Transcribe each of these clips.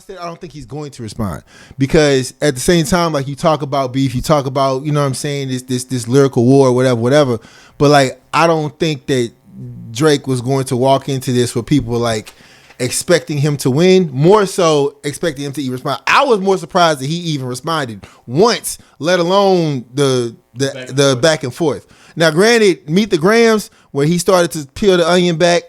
said I don't think he's going to respond because at the same time, like you talk about beef, you talk about, you know what I'm saying, this lyrical war, whatever. But like, I don't think that Drake was going to walk into this with people like expecting him to win, more so expecting him to even respond. I was more surprised that he even responded once, let alone the back and forth. Now, granted, Meet the Grams, where he started to peel the onion back,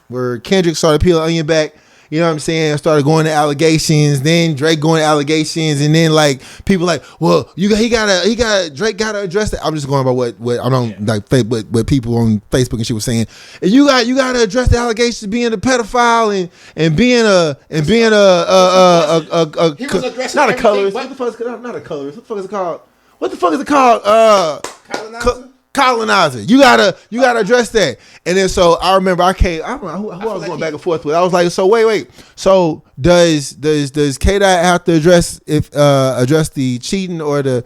where Kendrick started peeling the onion back, you know what I'm saying, started going to allegations, then Drake going to allegations, and then like people like, well, Drake gotta address that. I'm just going by what I don't like what people on Facebook and shit was saying. And you gotta address the allegations of being a pedophile and being a he was addressing not a colorist. What the fuck is it called? Colonizer. You gotta address that. And then so I remember I remember who I was going back and forth with. I was like, so wait. So does K-Dot have to address the cheating or the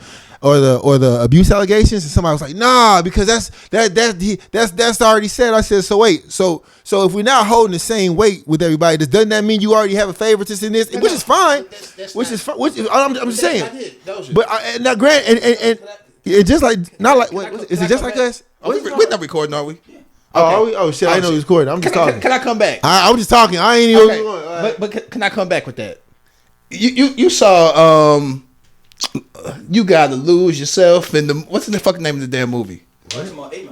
abuse allegations? And somebody was like, nah, because that's already said. I said, so wait, so if we're not holding the same weight with everybody, doesn't that mean you already have a favoritism in this? Which is fine. I'm just saying. But now, Grant, and it's just like not like what is it just like us? We're not recording, are we? Okay. Oh shit! I didn't know he was recording. I'm just talking. Can I come back? I'm just talking. I ain't even. Okay. But can I come back with that? You saw You Gotta Lose Yourself in the what's the fucking name of the damn movie?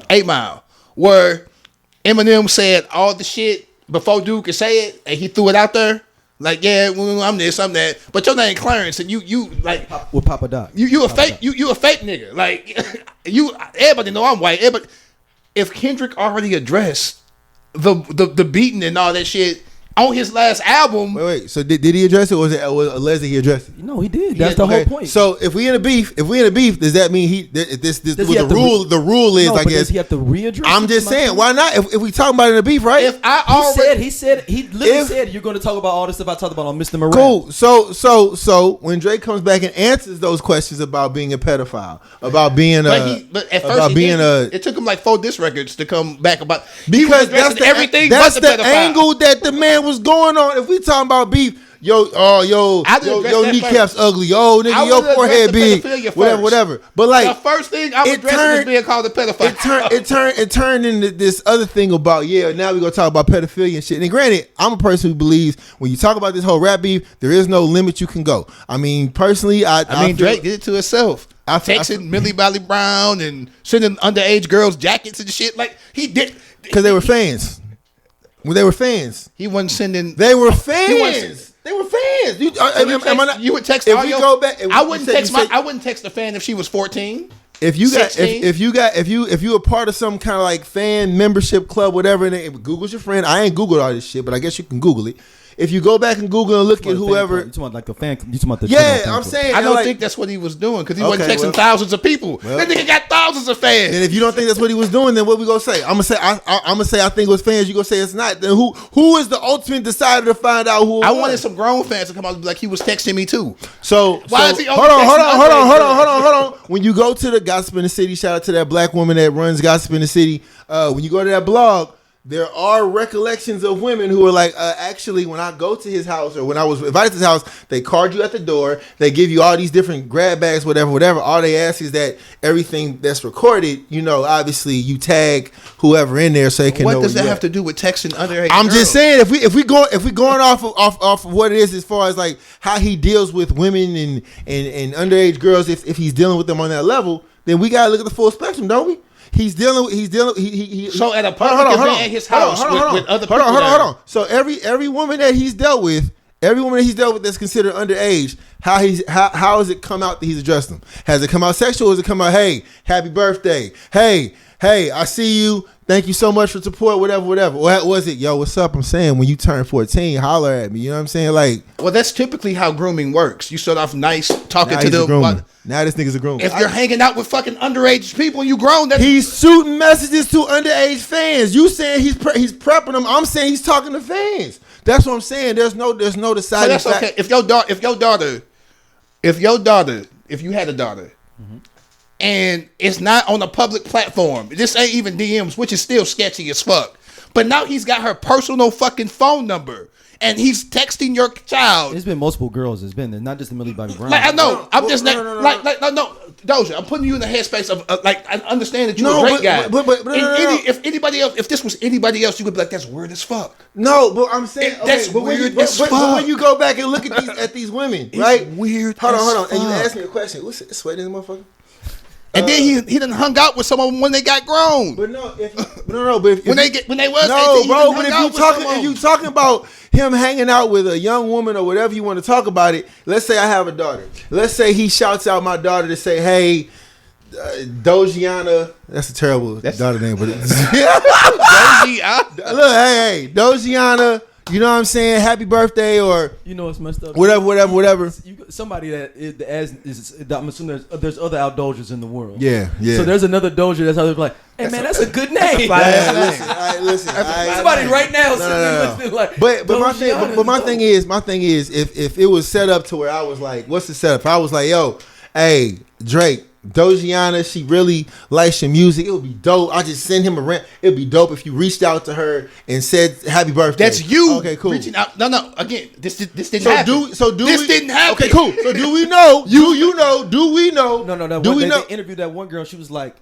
8 Mile. Where Eminem said all the shit before Dude could say it, and he threw it out there. Like, yeah, I'm this, I'm that, but your name Clarence, and you like with Papa Doc. You a fake nigga. Like everybody know I'm white. Everybody, if Kendrick already addressed the beating and all that shit on his last album. Wait. So did he address it, or was it alleged that he addressed it? No, he did. That's the whole point. So if we in a beef, does that mean the rule is? I guess does he have to readdress? I'm just saying, why not? If we talking about it in a beef, right? He literally said you're going to talk about all this stuff I talked about on Mr. Moran. Cool. So when Drake comes back and answers those questions about being a pedophile, about being but at first it took him like 4 diss records to come back about because that's the angle that the man was going on. If we talking about beef, your kneecaps ugly, nigga, your forehead big, whatever. But like the first thing I would address was being called a pedophile. It turned into this other thing about now we're gonna talk about pedophilia and shit. And granted, I'm a person who believes when you talk about this whole rap beef, there is no limit you can go. I mean, personally, I mean Drake did it to himself. Texting Millie Bobby Brown and sending underage girls jackets and shit. Like he did because they were fans. When they were fans, he wasn't sending. They were fans. They were fans. You would text. If we go back, I wouldn't text I wouldn't text a fan if she was 14. If you a part of some kind of like fan membership club, whatever, and Google's your friend. I ain't Googled all this shit, but I guess you can Google it. If you go back and Google and look at whoever, you talking about like the fan? You talking about the I'm saying. I don't think that's what he was doing because he wasn't texting thousands of people. That nigga got thousands of fans. And if you don't think that's what he was doing, then what we gonna say? I'm gonna say I think it was fans. You gonna say it's not? Then who is the ultimate decider to find out who? I wanted some grown fans to come out and be like he was texting me too. So why is he? Hold on. When you go to the Gossip in the City, shout out to that black woman that runs Gossip in the City. When you go to that blog, there are recollections of women who are like, actually, when I go to his house or when I was invited to his house, they card you at the door. They give you all these different grab bags, whatever. All they ask is that everything that's recorded, obviously you tag whoever in there so they can know. What does that have to do with texting underage I'm girls? just saying, if we going off of what it is as far as like how he deals with women and underage girls, if he's dealing with them on that level, then we gotta look at the full spectrum, don't we? He's dealing. So at a public event at his house with other people. Hold on. So every woman that he's dealt with, that's considered underage, how has it come out that he's addressed them? Has it come out sexual? Or has it come out, hey, happy birthday? Hey, I see you. Thank you so much for support, whatever. Or was it, yo, what's up? I'm saying when you turn 14, holler at me. You know what I'm saying? Like, well, that's typically how grooming works. You start off nice, talking to them. Now this nigga's a groomer. If you're hanging out with fucking underage people and you grown, he's shooting messages to underage fans. You saying he's prepping them. I'm saying he's talking to fans. That's what I'm saying. There's no deciding. So that's okay. If you had a daughter, mm-hmm. and it's not on a public platform, this ain't even DMs, which is still sketchy as fuck. But now he's got her personal fucking phone number. and he's texting your child. It's been multiple girls. It's been there, not just Millie Bobby Brown. Like I know, I'm just no, Doja. I'm putting you in the headspace of like I understand that you're No, a great guy. but If anybody else, if this was anybody else, you would be like, that's weird as fuck. No, but I'm saying That's weird as fuck. But when you go back and look at these women, right? It's weird. Hold on. as And you fuck. asked me a question. What's it? Sweating in the motherfucker? And then he done hung out with some of them when they got grown. But no, but if when they was no, 18, bro. But if you you talking about him hanging out with a young woman or whatever you want to talk about it, let's say I have a daughter. Let's say he shouts out my daughter to say, "Hey, Dojiana." That's a terrible daughter name, but look, hey, Dojiana. You know what I'm saying? Happy birthday, or You know what's messed up? whatever. Somebody that is I'm assuming there's other out Dojers in the world. Yeah. So there's another Doja that's out there like, hey man, that's a good name. Listen. Somebody right now. No. Like, But my thing is, if it was set up to where I was like, what's the setup? If I was like, yo, hey, Drake, Dojiana, she really likes your music. It would be dope. I just send him a rant. It'd be dope if you reached out to her and said happy birthday. That's you. Okay, cool. Reaching out. No. Again, this didn't happen. This didn't happen. Okay, cool. So do we know? Do we know? No. Do we know? They interviewed that one girl. She was like,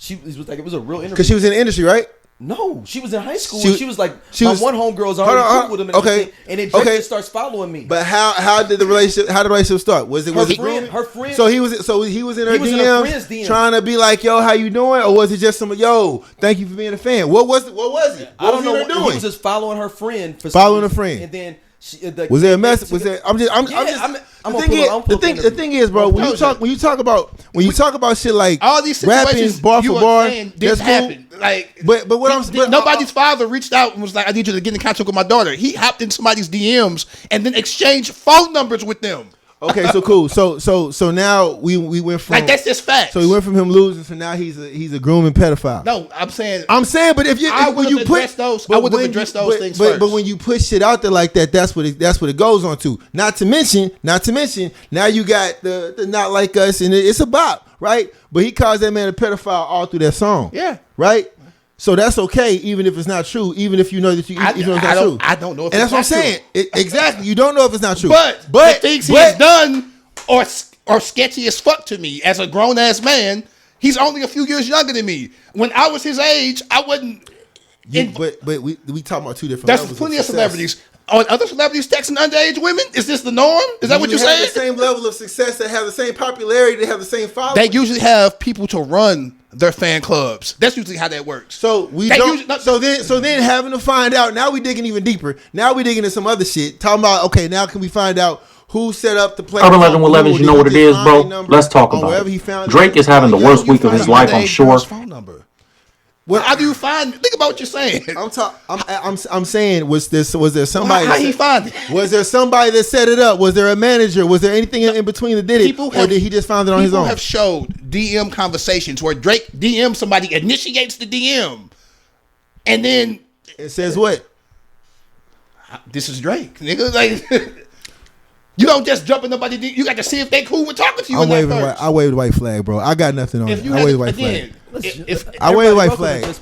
it was a real interview. Because she was in the industry, right? No, she was in high school. She was like, she my was- one homegirl's already cool with him. And okay. everything, and then Drake just starts following me. But how did the relationship start? Was it her friend? So he was in her was in her friend's DMs DM. trying to be like, yo, how you doing? Or was it just some yo, thank you for being a fan? What was it? I don't know. What He was just following her friend. Following a friend. And then was there a mess? Was there? The thing is, bro. When you talk about shit like all these rapping situations bar for bar, didn't happen. Like, but nobody's father reached out and was like, I need you to get in contact with my daughter. He hopped in somebody's DMs and then exchanged phone numbers with them. Okay, so cool. So now we went from like that's just facts. So we went from him losing, so now he's a grooming pedophile. No, I'm saying, but I would have addressed those things first. But when you put shit out there like that, that's what it goes on to. Not to mention, now you got the Not Like Us, and it's a bop, right? But he calls that man a pedophile all through that song. Yeah, right. So that's okay, even if it's not true, even if you know that it's not true. I don't know if and it's that's what I'm saying. Exactly. You don't know if it's not true. But the things he has done are sketchy as fuck to me as a grown ass man. He's only a few years younger than me. When I was his age, I wasn't. But we talking about two different. There's plenty of celebrities. Are other celebrities texting underage women? Is this the norm? Is that what you're saying? The same level of success, that have the same popularity, they have the same following. They usually have people to run their fan clubs. That's usually how that works. So then having to find out. Now we digging even deeper. Now we digging into some other shit. Talking about, okay, now can we find out who set up the play? Urban Legend with Levis, you know what it is, bro. Let's talk about it. Drake is having the worst week of his life, I'm sure. Phone number. Well, how do you find? Think about what you're saying. I'm saying, was there somebody? How he find it? Was there somebody that set it up? Was there a manager? Was there anything in between that did it, or did he just find it on his own? People have showed DM conversations where Drake DM somebody, initiates the DM, and then it says what? This is Drake, nigga. Like. You don't just jump in nobody. You got to see if they cool with talking to you. I waved the white flag, bro. I got nothing on it. I waved the white flag. I waved the white flag. That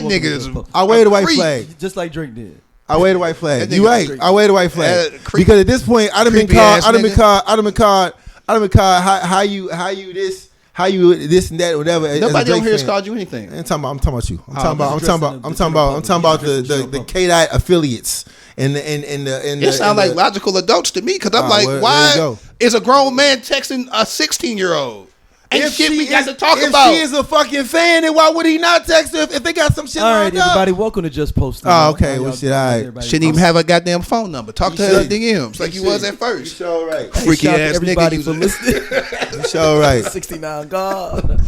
nigga is. I waved the white flag, just like Drake did. I waved the white flag. You right. I waved the white flag because at this point, I'd have been called. How you this and that, whatever. Nobody on here has called you anything. I'm talking about you. I'm talking about the K-Dot affiliates and the. It sounds like logical adults to me because I'm like, why is a grown man texting a 16-year-old? Ain't shit we got to talk about. If she is a fucking fan, then why would he not text her if they got some shit? All right, everybody, welcome to Just Posted. Oh, okay. Well, shit, all right. Shouldn't even have a goddamn phone number. Talk to her DMs like you was at first. You sure right. Freaky ass everybody nigga. for listening. You sure right. 69 God.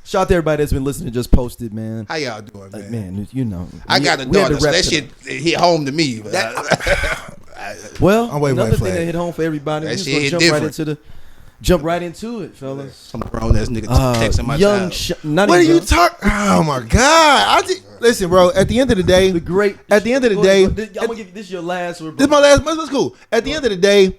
Shout out to everybody that's been listening to Just Posted, man. How y'all doing, man? Like, man, you know. I got a daughter, so that shit hit home to me. Well, I'm waving another white thing flag. that hit home for everybody. That We're shit just hit gonna jump right into it, fellas. Some grown ass nigga texting my young child. What are you talking? Oh my God! Listen, bro. At the end of the day, I'm gonna give you this. Your last word. This is my last. That's cool. At the end of the day,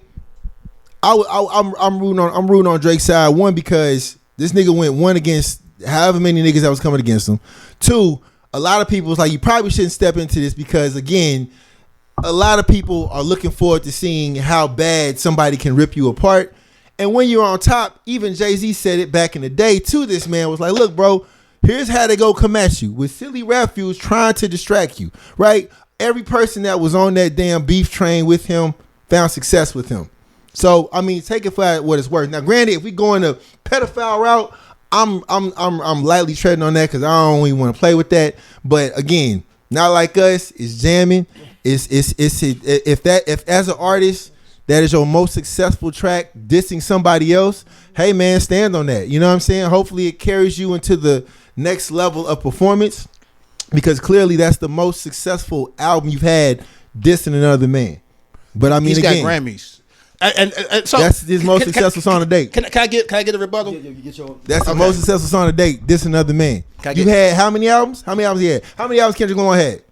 I'm rooting on Drake's side. One, because this nigga went one against however many niggas that was coming against him. Two, a lot of people was like, you probably shouldn't step into this because again, a lot of people are looking forward to seeing how bad somebody can rip you apart. And when you're on top, even Jay-Z said it back in the day to this man, was like, look, bro, here's how they go come at you with silly refuge trying to distract you, right? Every person that was on that damn beef train with him found success with him. So, I mean, take it for what it's worth. Now, granted, if we go in the pedophile route, I'm lightly treading on that because I don't even want to play with that. But again, not like us, it's jamming. If as an artist, that is your most successful track, dissing somebody else, hey man, stand on that. You know what I'm saying? Hopefully it carries you into the next level of performance, because clearly that's the most successful album you've had dissing another man. But I mean, he's again, got Grammys. And so that's his most successful song to date. Can I get a rebuttal? That's the most successful song to date. Dissing another man. You had how many albums? How many albums he had? How many albums Kendrick Lamar had?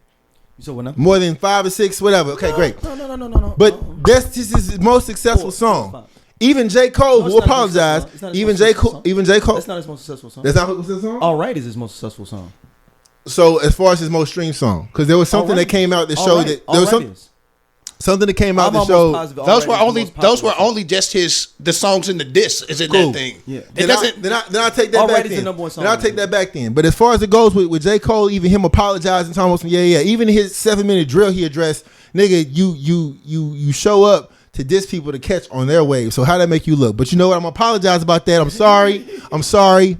So what now? More than 5 or 6, whatever. Okay, great. No. But this is his most successful song. Even J. Cole, who apologized. Even J. Cole. That's not his most successful song. That's not his most successful song? All Right is his most successful song. So as far as his most streamed song, because there was something that came out that showed that there was something that came out that showed those were only just the songs in the diss is in that thing. Yeah. Then I take that back then. Then I take that back then. But as far as it goes with J. Cole, even him apologizing, talking about some even his 7-minute drill he addressed, nigga, you show up to diss people to catch on their wave. So how that make you look? But you know what? I'm gonna apologize about that. I'm sorry.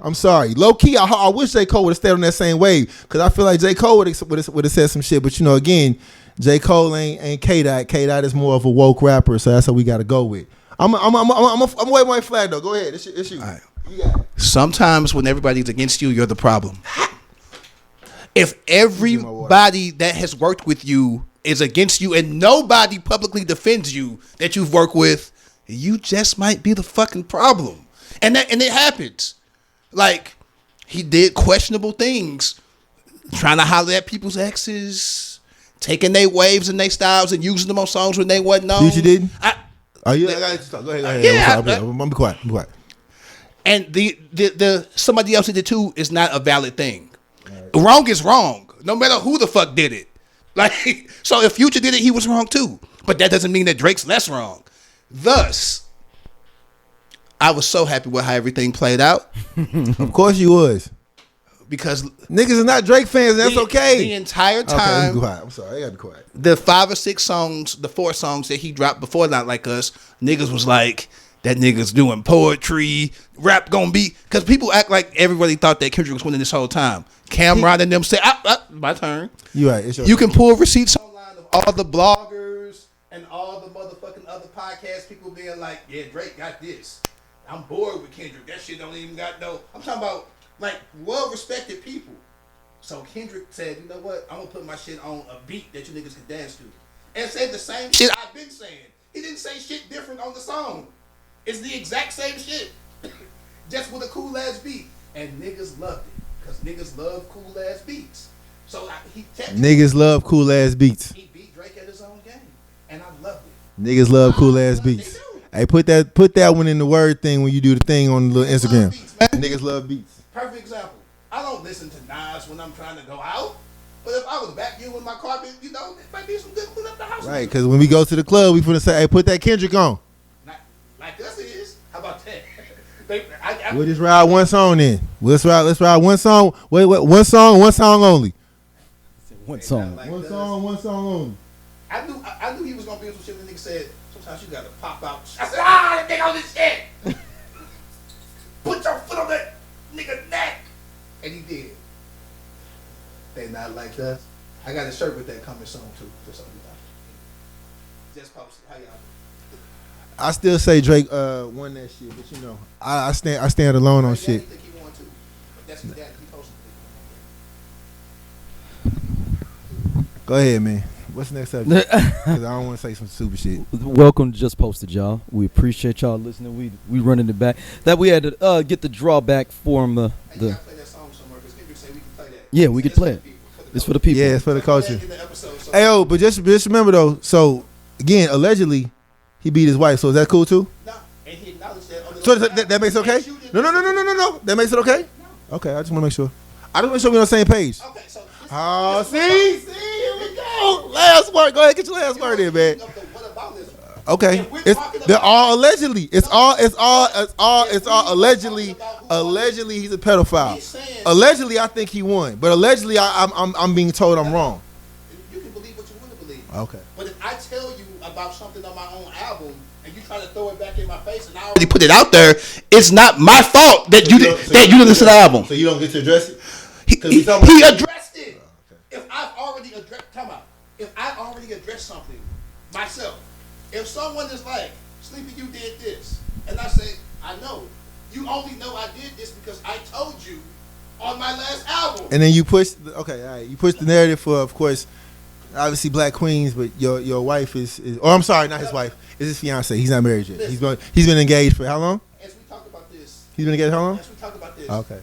Low key, I wish J. Cole would have stayed on that same wave, because I feel like J. Cole would have said some shit. But you know, again, J. Cole ain't K-Dot. K-Dot is more of a woke rapper, so that's how we got to go with. I'm waving my flag though. Go ahead. It's you. Right. You got it. Sometimes when everybody's against you, you're the problem. If everybody that has worked with you is against you and nobody publicly defends you that you've worked with, you just might be the fucking problem. And it happens. Like, he did questionable things, trying to holler at people's exes, taking their waves and their styles and using them on songs when they wasn't on. You didn't? I got to talk. Go ahead. Yeah, I'm be quiet. And the somebody else did it too is not a valid thing. Right. Wrong is wrong, no matter who the fuck did it. Like, so if Future did it, he was wrong too. But that doesn't mean that Drake's less wrong. Thus, I was so happy with how everything played out. Of course you was. Because niggas are not Drake fans, and that's okay. The entire time. Okay, I'm sorry, I gotta be quiet. The 5 or 6 songs, the 4 songs that he dropped before Not Like Us, niggas was like, that nigga's doing poetry, rap gonna be, because people act like everybody thought that Kendrick was winning this whole time. Cameron and them say, my turn. You right. It's your you can pull receipts online of all the bloggers and all the motherfucking other podcast people being like, yeah, Drake got this. I'm bored with Kendrick. That shit don't even got no. I'm talking about like well-respected people. So Kendrick said, you know what? I'm gonna put my shit on a beat that you niggas can dance to, and say the same shit I've been saying. He didn't say shit different on the song. It's the exact same shit, just with a cool ass beat, and niggas loved it because niggas love cool ass beats. So niggas love cool ass beats. He beat Drake at his own game, and I loved it. Niggas love cool ass beats. Hey, put that one in the word thing when you do the thing on the little Instagram. Niggas love beats. Perfect example. I don't listen to Nas when I'm trying to go out, but if I was back here with my carpet, you know, it might be some good clean up the house. Right, because when we go to the club, we finna say, hey, put that Kendrick on. Like us is. How about that? We'll just ride one song then. Let's ride one song. Wait, one song only. One song. One song only. I knew he was gonna be some shit. The nigga said, sometimes you gotta pop out. I said, that nigga on this shit. Put your foot on that nigga neck. And he did. They not like us. I got a shirt with that coming soon too. Just posted. How y'all doing? I still say Drake won that shit, but you know, I stand alone on shit. I think he won too. But that's what he posted. Go ahead, man. What's the next subject? Because I don't want to say some stupid shit. Welcome to Just Posted, y'all. We appreciate y'all listening. We running it back. That we had to get the drawback from the. Play that song somewhere because Kendrick said we can play that. Yeah, we can play it. It's for the people. Yeah, it's for the culture. Hey, yo, but just remember though. So again, allegedly, he beat his wife. So is that cool too? No, and he acknowledged that. So that makes it okay? No. That makes it okay? No. Okay, I just want to make sure. I just want to make sure we're on the same page. Okay, so. Oh, see, here we go. on. Last word. Go ahead, get your last word in, man. Okay, they're all allegedly. It's all allegedly. Allegedly, he's a pedophile. Allegedly, I think he won, but allegedly, I'm being told I'm wrong. You can believe what you want to believe. Okay. But if I tell you about something on my own album and you try to throw it back in my face and I already put it out there, it's not my fault that you didn't listen to the album. So you don't get to address it. He addressed it. If I've already addressed something myself. If someone is like, Sleepy, you did this, and I say, I know. You only know I did this because I told you on my last album. And then you push, all right, you push the narrative for, of course, obviously black queens, but your wife is or I'm sorry, not his wife, it's his fiance. He's not married yet. He's been engaged for how long? As we talk about this. He's been engaged how long? As we talk about this. Okay.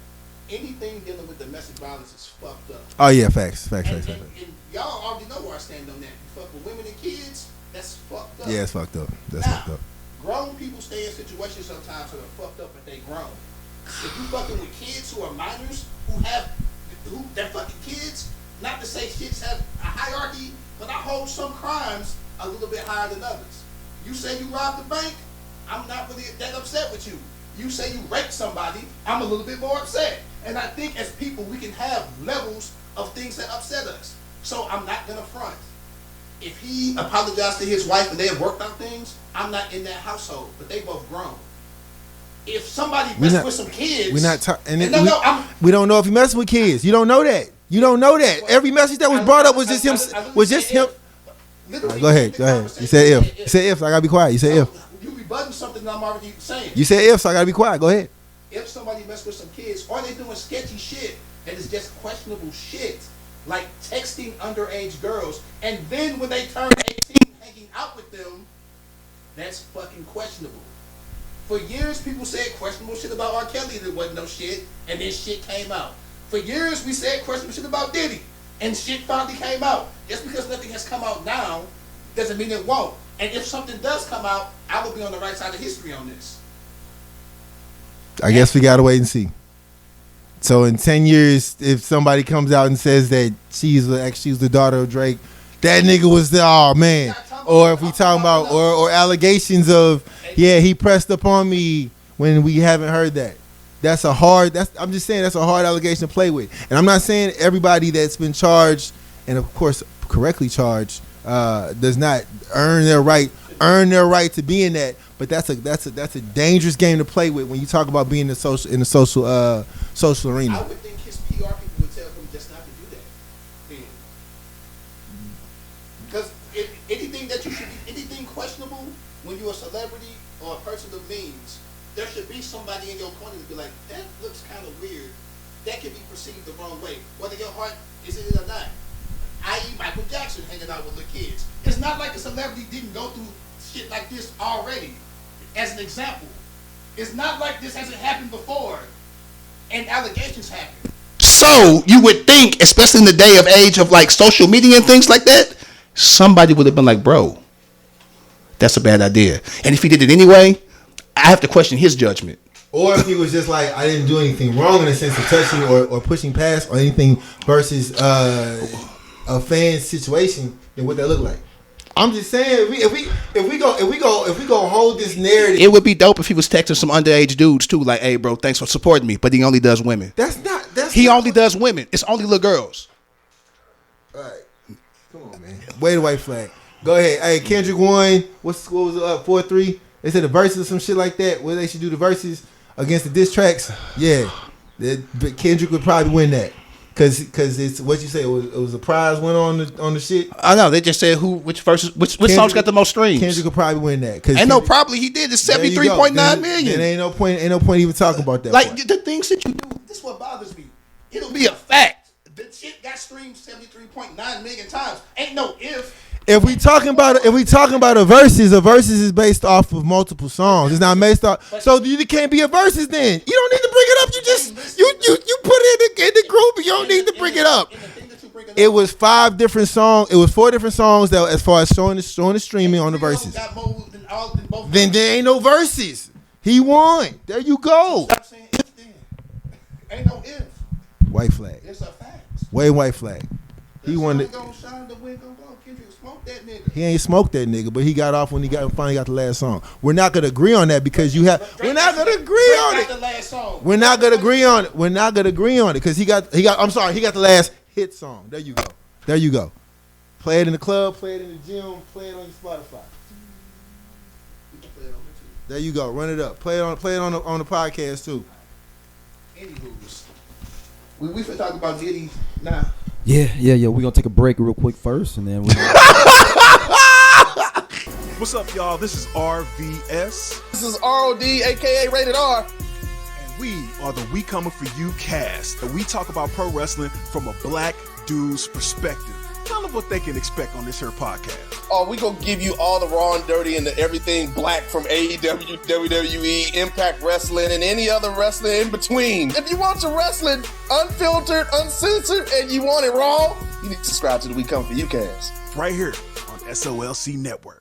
Anything dealing with domestic violence is fucked up. Oh yeah, facts. And y'all already know where I stand on that. You fuck with women and kids, that's fucked up. Yeah, it's fucked up. That's now, fucked up. Grown people stay in situations sometimes that are fucked up, but they grown. If you fucking with kids who are minors, they're fucking kids, not to say shits have a hierarchy, but I hold some crimes a little bit higher than others. You say you robbed the bank, I'm not really that upset with you. You say you raped somebody, I'm a little bit more upset. And I think as people, we can have levels of things that upset us. So I'm not gonna front. If he apologized to his wife and they have worked out things, I'm not in that household, but they both grown. If somebody messed with some kids, we don't know if he messing with kids. You don't know that. You don't know that. Every message that was brought up was just him. Go ahead. You said if. You said if. So I gotta be quiet. You said if. You rebutting something that I'm already saying. You said if. So I gotta be quiet. Go ahead. If somebody messed with some kids, or they doing sketchy shit and it's just questionable shit, like texting underage girls, and then when they turn 18, hanging out with them, that's fucking questionable. For years, people said questionable shit about R. Kelly, there wasn't no shit, and then shit came out. For years, we said questionable shit about Diddy, and shit finally came out. Just because nothing has come out now, doesn't mean it won't. And if something does come out, I will be on the right side of history on this. I guess we gotta wait and see. So in 10 years, if somebody comes out and says that she's the daughter of Drake, that nigga was man. Or if we talking about or allegations of he pressed up on me when we haven't heard that. I'm just saying that's a hard allegation to play with. And I'm not saying everybody that's been charged and of course correctly charged does not earn their right to be in that. But that's a dangerous game to play with when you talk about being in the social arena. I would think his PR people would tell him just not to do that. Because anything questionable when you're a celebrity or a person of means, there should be somebody in your corner to be like, that looks kind of weird. That can be perceived the wrong way. Whether your heart is in it or not. I.e. Michael Jackson hanging out with the kids. It's not like a celebrity didn't go through shit like this already. As an example, it's not like this hasn't happened before, and allegations happen. So you would think, especially in the day of age of like social media and things like that, somebody would have been like, bro, that's a bad idea. And if he did it anyway, I have to question his judgment. Or if he was just like, I didn't do anything wrong in the sense of touching or pushing past or anything versus a fan's situation, then what that look like? I'm just saying, if we go hold this narrative, it would be dope if he was texting some underage dudes too, like, "Hey, bro, thanks for supporting me," but he only does women. He only does women. It's only little girls. All right, come on, man. Wait a white flag. Go ahead. Hey, Kendrick won. What was it up 4-3? They said the verses or some shit like that. Where they should do the verses against the diss tracks. Yeah, Kendrick would probably win that. Cause it's what you say. It was a prize went on the shit. I know they just said which songs got the most streams. Kendrick could probably win that. Ain't no probably he did. It's 73.9 million. Then ain't no point even talking about that. Like part. The things that you do. This is what bothers me. It'll be a fact. The shit got streamed 73.9 million times. Ain't no if. If we talking about a verses is based off of multiple songs. It's not based off. So you can't be a verses then. You don't need to bring it up. You just you put it in the group. You don't need to bring it up. It was 5 different songs. It was 4 different songs that, as far as showing the streaming on the verses. Then there ain't no verses. He won. There you go. Stop saying if then. Ain't no if. White flag. It's a fact. Way white flag. He won it. The wind gonna blow. smoked that nigga. He ain't smoked that nigga, but he got off when he finally got the last song. We're not gonna agree on that because you have. We're not gonna agree on it. The last song. We're not gonna agree on it. We're not gonna agree on it because he got. I'm sorry, he got the last hit song. There you go. There you go. Play it in the club. Play it in the gym. Play it on your Spotify. There you go. Run it up. Play it on the podcast too. Anywho's, we finna talk about Diddy now. Yeah. We're gonna take a break real quick first, and then we. What's up, y'all? This is RVS. This is ROD, aka Rated R. And we are the We Coming For You cast. And we talk about pro wrestling from a black dude's perspective. Tell them what they can expect on this here podcast. Oh, we gonna give you all the raw and dirty and the everything black from AEW, WWE, Impact Wrestling, and any other wrestling in between. If you want your wrestling unfiltered, uncensored, and you want it raw, you need to subscribe to the We Come For You cast. Right here on SOLC Network.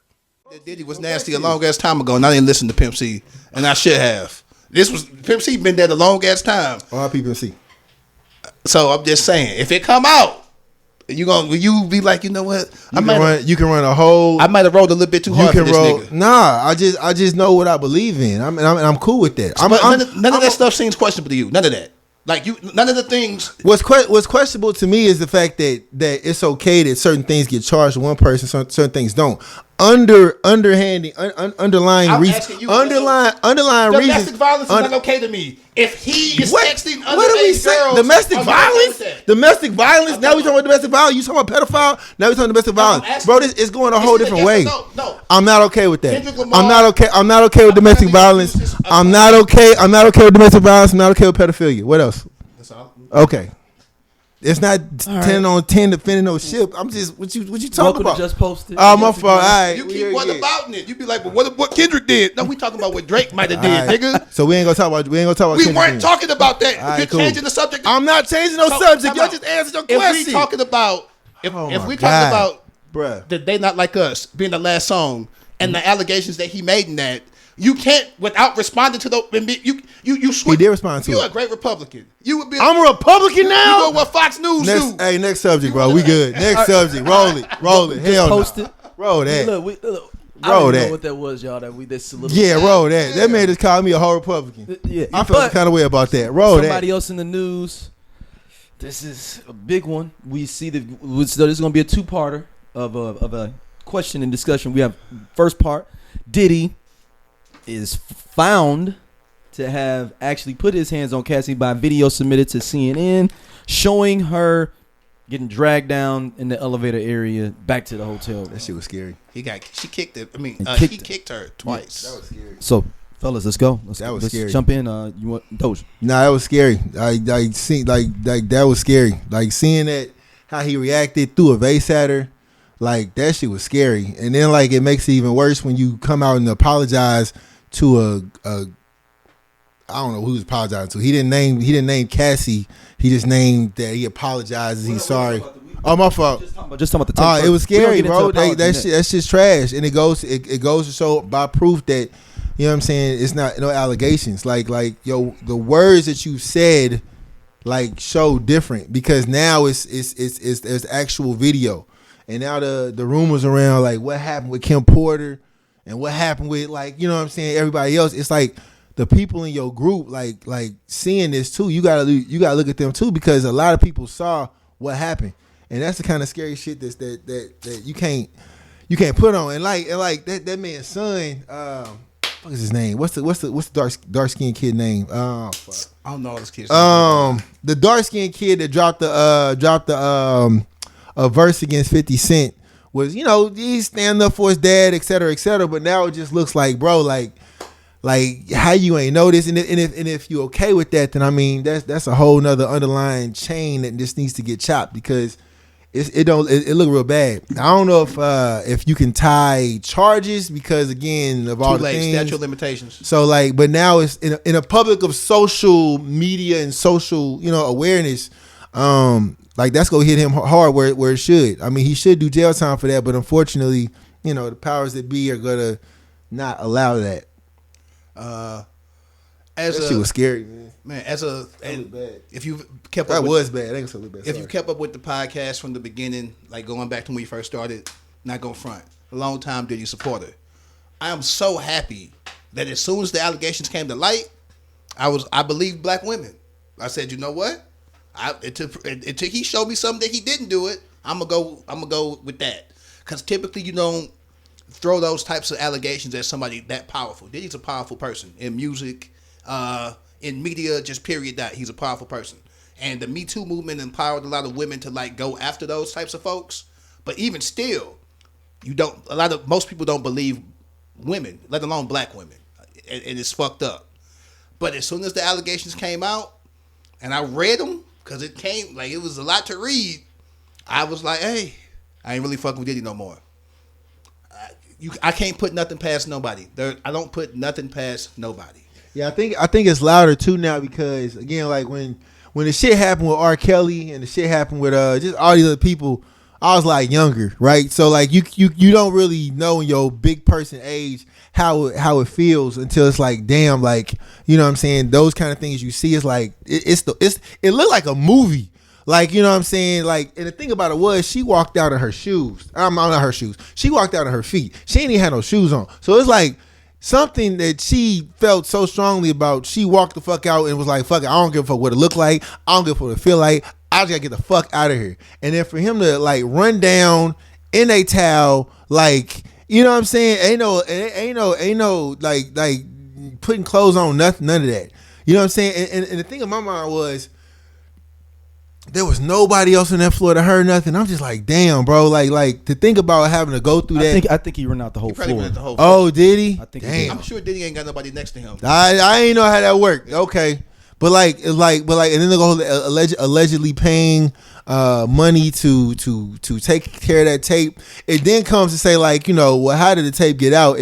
Diddy was nasty a long ass time ago, and I didn't listen to Pimp C, and I should have. Pimp C been there the long ass time. Pimp C. So I'm just saying, if it come out, will you be like, you know what? You can run a whole. I might have rolled a little bit too hard for this nigga. Nah, I just know what I believe in. I'm cool with that. None of that stuff seems questionable to you. None of that. Like none of the things. What's questionable to me is the fact that it's okay that certain things get charged to one person, certain things don't. Underlying reasons. Underlying reasons. Domestic violence is not okay to me. If he is texting underage girls, domestic violence. Domestic violence. Now we talking about domestic violence. You talking about pedophile? Now we talking domestic violence, bro. This is going a whole different way. No, I'm not okay with that. Lamar, I'm not okay with domestic violence. I'm not okay with domestic violence. I'm not okay with pedophilia. What else? That's all. Okay. It's not 10 on 10 defending no ship. I'm just what you talking about? Just posted. Oh, my fault. All right, you keep what about it? You be like, well, what Kendrick did? No, we talking about what Drake might have did, nigga. So we ain't gonna talk about. We weren't talking about that. Right, You're changing the subject. I'm not changing no subject. Y'all just answered your question. If we talking about, bruh, that They Not Like Us being the last song and the allegations that he made in that. You can't, without responding to the, you switch. He did respond to it. You're a great Republican. You would be. I'm a Republican now. You know what Fox News do? Hey, next subject, bro. We good. Next subject. Roll it. Hell no. Post it. Roll that. Look, I roll don't that. know what that was, y'all. Yeah, roll that. Yeah. That man just called me a whole Republican. Yeah, I felt some kind of way about that. Roll somebody that. else in the news. This is a big one. We see so this is going to be a two-parter of a question and discussion. We have first part. Diddy is found to have actually put his hands on Cassie by video submitted to CNN showing her getting dragged down in the elevator area back to the hotel. That shit was scary. She kicked it. I mean, he kicked her twice. That was scary. So, fellas, let's go. Let's scary. Jump in. You want Doja? Nah, that was scary. I see like that was scary. Like seeing that how he reacted, threw a vase at her. Like that shit was scary. And then like it makes it even worse when you come out and apologize to a I don't know who he was apologizing to. He didn't name Cassie. He just named that he apologizes. He's sorry. Oh, my fault. Just talking about the it was scary, bro. That's just trash. And it goes to show by proof that, you know what I'm saying, it's not no allegations. Like yo, the words that you said like show different because now it's there's actual video. And now the rumors around like what happened with Kim Porter and what happened with like, you know what I'm saying, everybody else. It's like the people in your group like seeing this too. You gotta look at them too because a lot of people saw what happened. And that's the kind of scary shit that you can't put on. And like that man's son, what is his name? What's the dark skinned kid name? I don't know this kid's name. The dark skinned kid that dropped a verse against 50 Cent was, you know, he's standing up for his dad, et cetera, but now it just looks like, bro, like how you ain't know this, and if you okay with that, then I mean that's a whole nother underlying chain that just needs to get chopped because it look real bad. I don't know if you can tie charges because again of all the things, statute of limitations. So like, but now it's in a public of social media and social, you know, awareness. Like that's gonna hit him hard where it should. I mean, he should do jail time for that, but unfortunately, you know, the powers that be are gonna not allow that. That shit was scary, man. If you kept up, was bad. I think it was bad. If you kept up with the podcast from the beginning, like going back to when we first started, not gonna front. A long time Diddy supporter. I am so happy that as soon as the allegations came to light, I believed black women. I said, you know what? Until he showed me something that he didn't do it, I'm gonna go with that. Because typically you don't throw those types of allegations at somebody that powerful. Diddy's a powerful person in music, in media, just period. That he's a powerful person. And the Me Too movement empowered a lot of women to like go after those types of folks. But even still, most people don't believe women, let alone black women, and it's fucked up. But as soon as the allegations came out, and I read them because it was a lot to read, I was like, hey, I ain't really fucking with Diddy no more. I can't put nothing past nobody. I don't put nothing past nobody. Yeah, I think it's louder too now because again, like when the shit happened with R. Kelly and the shit happened with just all these other people, I was like younger, right? So like you don't really know in your big person age how it feels until it's like damn, like you know what I'm saying. Those kind of things you see is like it looked like a movie. Like, you know what I'm saying? Like, and the thing about it was she walked out of her shoes. Not her shoes. She walked out of her feet. She ain't even had no shoes on. So it's like something that she felt so strongly about. She walked the fuck out and was like, fuck it. I don't give a fuck what it look like. I don't give a fuck what it feel like. I just gotta get the fuck out of here. And then for him to like run down in a towel, like, you know what I'm saying? Ain't no like putting clothes on, nothing, none of that. You know what I'm saying? And the thing in my mind was, there was nobody else on that floor that heard nothing. I'm just like, damn, bro. Like to think about having to go through that. I think he ran out the whole floor. Oh, did he? I think damn. I'm sure Diddy ain't got nobody next to him. I ain't know how that worked. Okay, but and then they go allegedly paying money to take care of that tape. It then comes to say like, you know, well, how did the tape get out?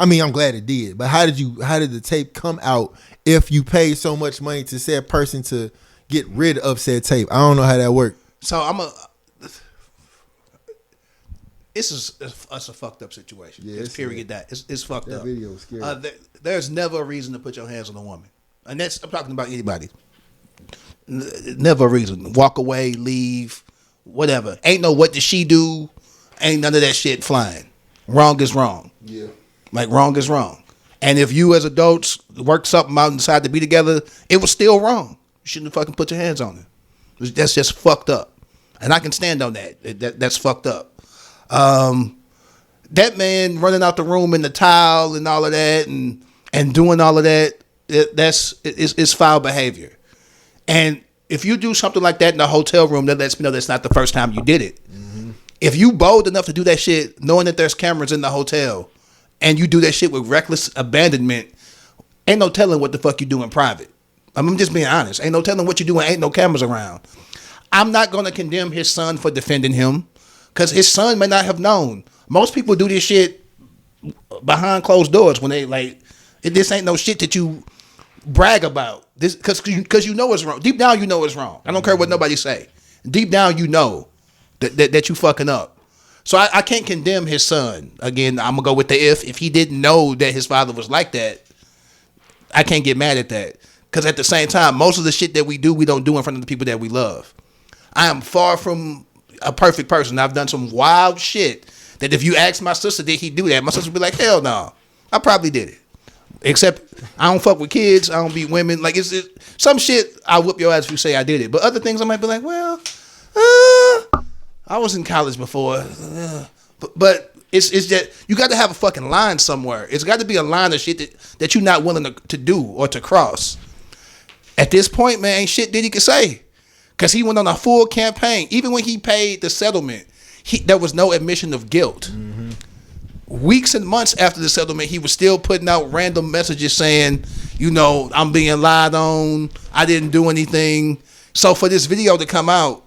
I'm glad it did, but how did the tape come out if you paid so much money to said person to get rid of said tape? I don't know how that worked. So it's a fucked up situation. Yeah, it's period. That it's fucked up. That video was scary. There's never a reason to put your hands on a woman, and I'm talking about anybody. Never a reason. Walk away, leave, whatever. Ain't no what did she do? Ain't none of that shit flying. Wrong is wrong. Yeah, like wrong is wrong. And if you as adults work something out and decide to be together, it was still wrong. You shouldn't have fucking put your hands on it. That's just fucked up. And I can stand on that. That's fucked up. That man running out the room in the towel and all of that and doing all of that, it's foul behavior. And if you do something like that in a hotel room, that lets me know that's not the first time you did it. Mm-hmm. If you bold enough to do that shit, knowing that there's cameras in the hotel, and you do that shit with reckless abandonment, ain't no telling what the fuck you do in private. I'm just being honest. Ain't no telling what you do and ain't no cameras around. I'm not going to condemn his son for defending him because his son may not have known. Most people do this shit behind closed doors when they like, this ain't no shit that you brag about. This because you know it's wrong. Deep down you know it's wrong. I don't care what nobody say. Deep down you know that you fucking up. So I can't condemn his son. Again, I'm going to go with the if he didn't know that his father was like that, I can't get mad at that. Because at the same time, most of the shit that we don't do in front of the people that we love. I am far from a perfect person. I've done some wild shit that if you ask my sister, did he do that? My sister would be like, hell no. I probably did it. Except I don't fuck with kids. I don't beat women. Like it's some shit, I'll whoop your ass if you say I did it. But other things I might be like, well, I was in college before. But it's that you got to have a fucking line somewhere. It's got to be a line of shit that you're not willing to do or to cross. At this point, man, ain't shit Diddy could say. Because he went on a full campaign. Even when he paid the settlement, there was no admission of guilt. Mm-hmm. Weeks and months after the settlement, he was still putting out random messages saying, you know, I'm being lied on. I didn't do anything. So for this video to come out,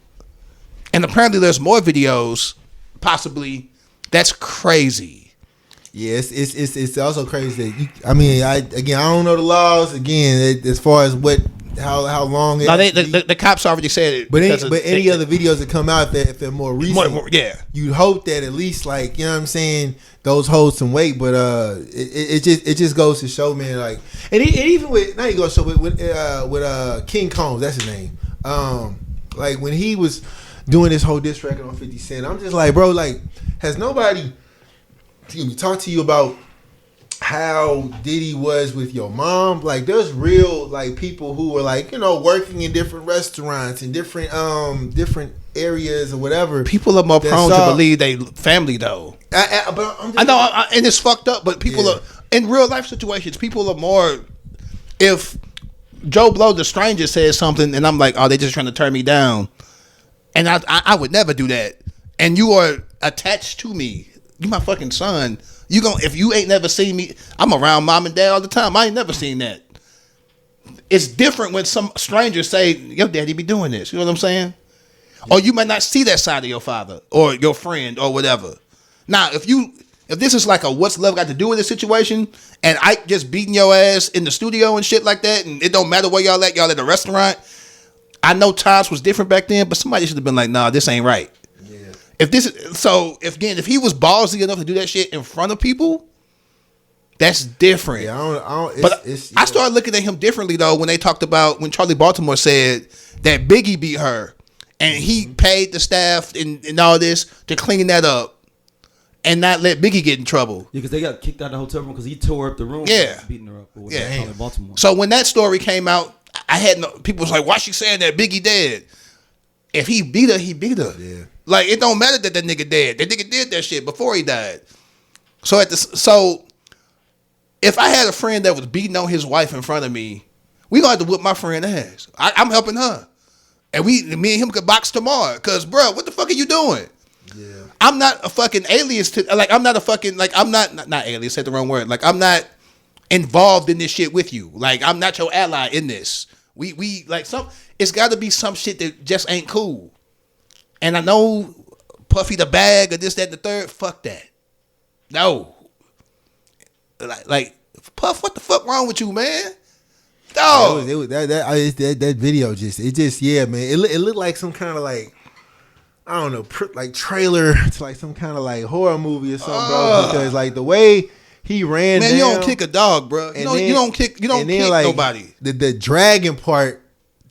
and apparently there's more videos, possibly, that's crazy. Yeah, it's also crazy that I don't know the laws again as far as how long it. No, the cops already said it. But any other videos that come out there, if they're more recent, yeah, you'd hope that at least like you know what I'm saying, those hold some weight. But it just goes to show, man. Like and even with now you go so with King Combs, that's his name. Like when he was doing this whole diss record on 50 Cent, I'm just like, bro, like has nobody talk to you about how Diddy was with your mom? Like, there's real like people who were like, working in different restaurants and different areas or whatever. People are more prone to believe they family though. I know, and it's fucked up. But people are in real life situations. People are more. If Joe Blow, the stranger, says something, and I'm like, oh, they just trying to turn me down, and I would never do that. And you are attached to me. You my fucking son. If you ain't never seen me, I'm around mom and dad all the time. I ain't never seen that. It's different when some strangers say, your daddy be doing this. You know what I'm saying? Or you might not see that side of your father or your friend or whatever. Now, if this is like a what's love got to do with this situation, and Ike just beating your ass in the studio and shit like that, and it don't matter where y'all at a restaurant. I know times was different back then, but somebody should have been like, nah, this ain't right. If he was ballsy enough to do that shit in front of people, that's different. Yeah, I started looking at him differently though when they talked about when Charlie Baltimore said that Biggie beat her and he paid the staff and all this to clean that up and not let Biggie get in trouble. Yeah, because they got kicked out of the hotel room because he tore up the room. Yeah, beating her up. Charlie Baltimore. So when that story came out, people was like, "Why she saying that Biggie dead?" If he beat her, he beat her. Yeah. Like, it don't matter that nigga dead. That nigga did that shit before he died. So if I had a friend that was beating on his wife in front of me, we gonna have to whip my friend ass. I'm helping her, and me and him could box tomorrow. Cause, bro, what the fuck are you doing? Yeah. I'm not a fucking alias I'm not a fucking I'm not alias. Said the wrong word. Like, I'm not involved in this shit with you. Like, I'm not your ally in this. We like some. It's got to be some shit that just ain't cool. And I know Puffy the bag or this, that, and the third. Fuck that. No. Like Puff, what the fuck wrong with you, man? Dog. That video yeah, man. It looked like some kind of like, I don't know, like trailer to like some kind of like horror movie or something, bro. Because like the way he ran, man, down, you don't kick a dog, bro. You don't kick like, nobody. The dragging part,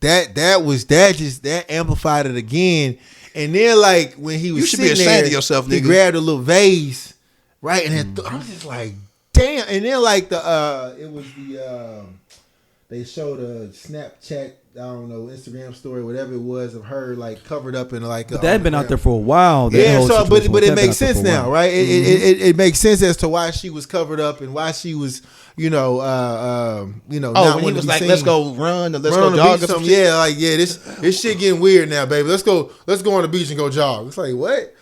that amplified it again. And then like when he was, you should be ashamed of yourself, nigga. He grabbed a little vase, right, and then I was just like, damn. And then like they showed a Snapchat, I don't know, Instagram story, whatever it was, of her like covered up in like. But that had been out there for a while. Yeah, so but it makes sense now, right? It makes sense as to why she was covered up and why she was, not when he was like, let's go run or let's go jog or something. Yeah, like this shit getting weird now, baby. Let's go on the beach and go jog. It's like, what?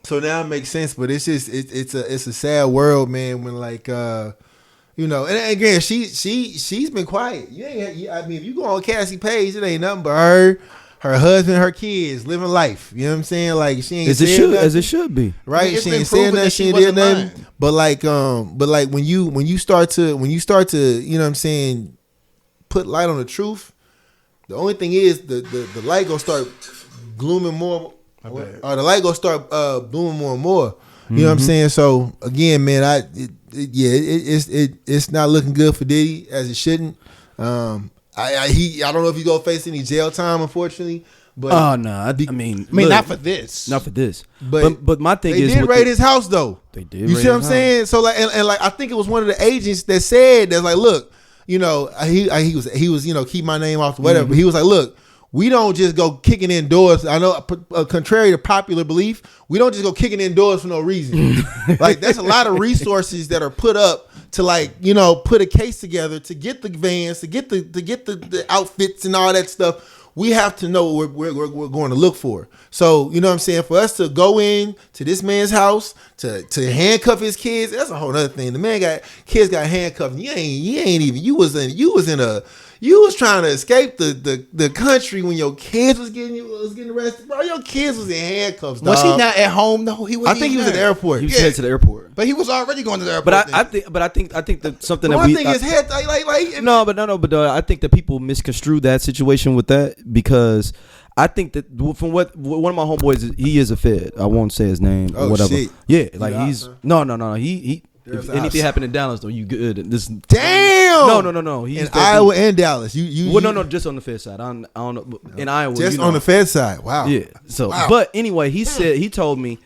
So now it makes sense, but it's just it's a sad world, man. When like and again, she's been quiet. I mean, if you go on Cassie page, it ain't nothing but her husband, her kids living life. You know what I'm saying? Like she ain't as it should be, right? She ain't saying that she ain't did nothing. But like when you start to you know what I'm saying, put light on the truth. The only thing is the light gonna start glooming more, or the light gonna start blooming more and more. You know what I'm saying? So again, man, it's not looking good for Diddy, as it shouldn't. I don't know if he's gonna face any jail time, unfortunately. But I mean, not for this. Not for this. But my thing is, they did raid his house though. They did. You see what I'm saying? So like, and like, I think it was one of the agents that said that's like, look, he was keep my name off whatever. He was like, look, we don't just go kicking in doors. I know, contrary to popular belief, we don't just go kicking in doors for no reason. Like, there's a lot of resources that are put up to like, put a case together to get the vans, to get the outfits and all that stuff. We have to know what we're going to look for. So, you know what I'm saying? For us to go in to this man's house, to handcuff his kids, that's a whole other thing. The man kids got handcuffed. You was trying to escape the country when your kids was getting arrested. Bro, your kids was in handcuffs, dog. Was he not at home though? I think he was at the airport. He was headed to the airport. But he was already going to the airport. But I think that something that one thing is head like but I think that people misconstrue that situation with that, because I think that from what one of my homeboys, he is a Fed. I won't say his name or whatever. Shit. Yeah, like he's no. He if anything happened in Dallas though, you good. Damn. No. He's in Iowa and Dallas. No, just on the Fed side. I don't know. In Iowa, just on the Fed side. Wow. Yeah. So, but anyway, he told me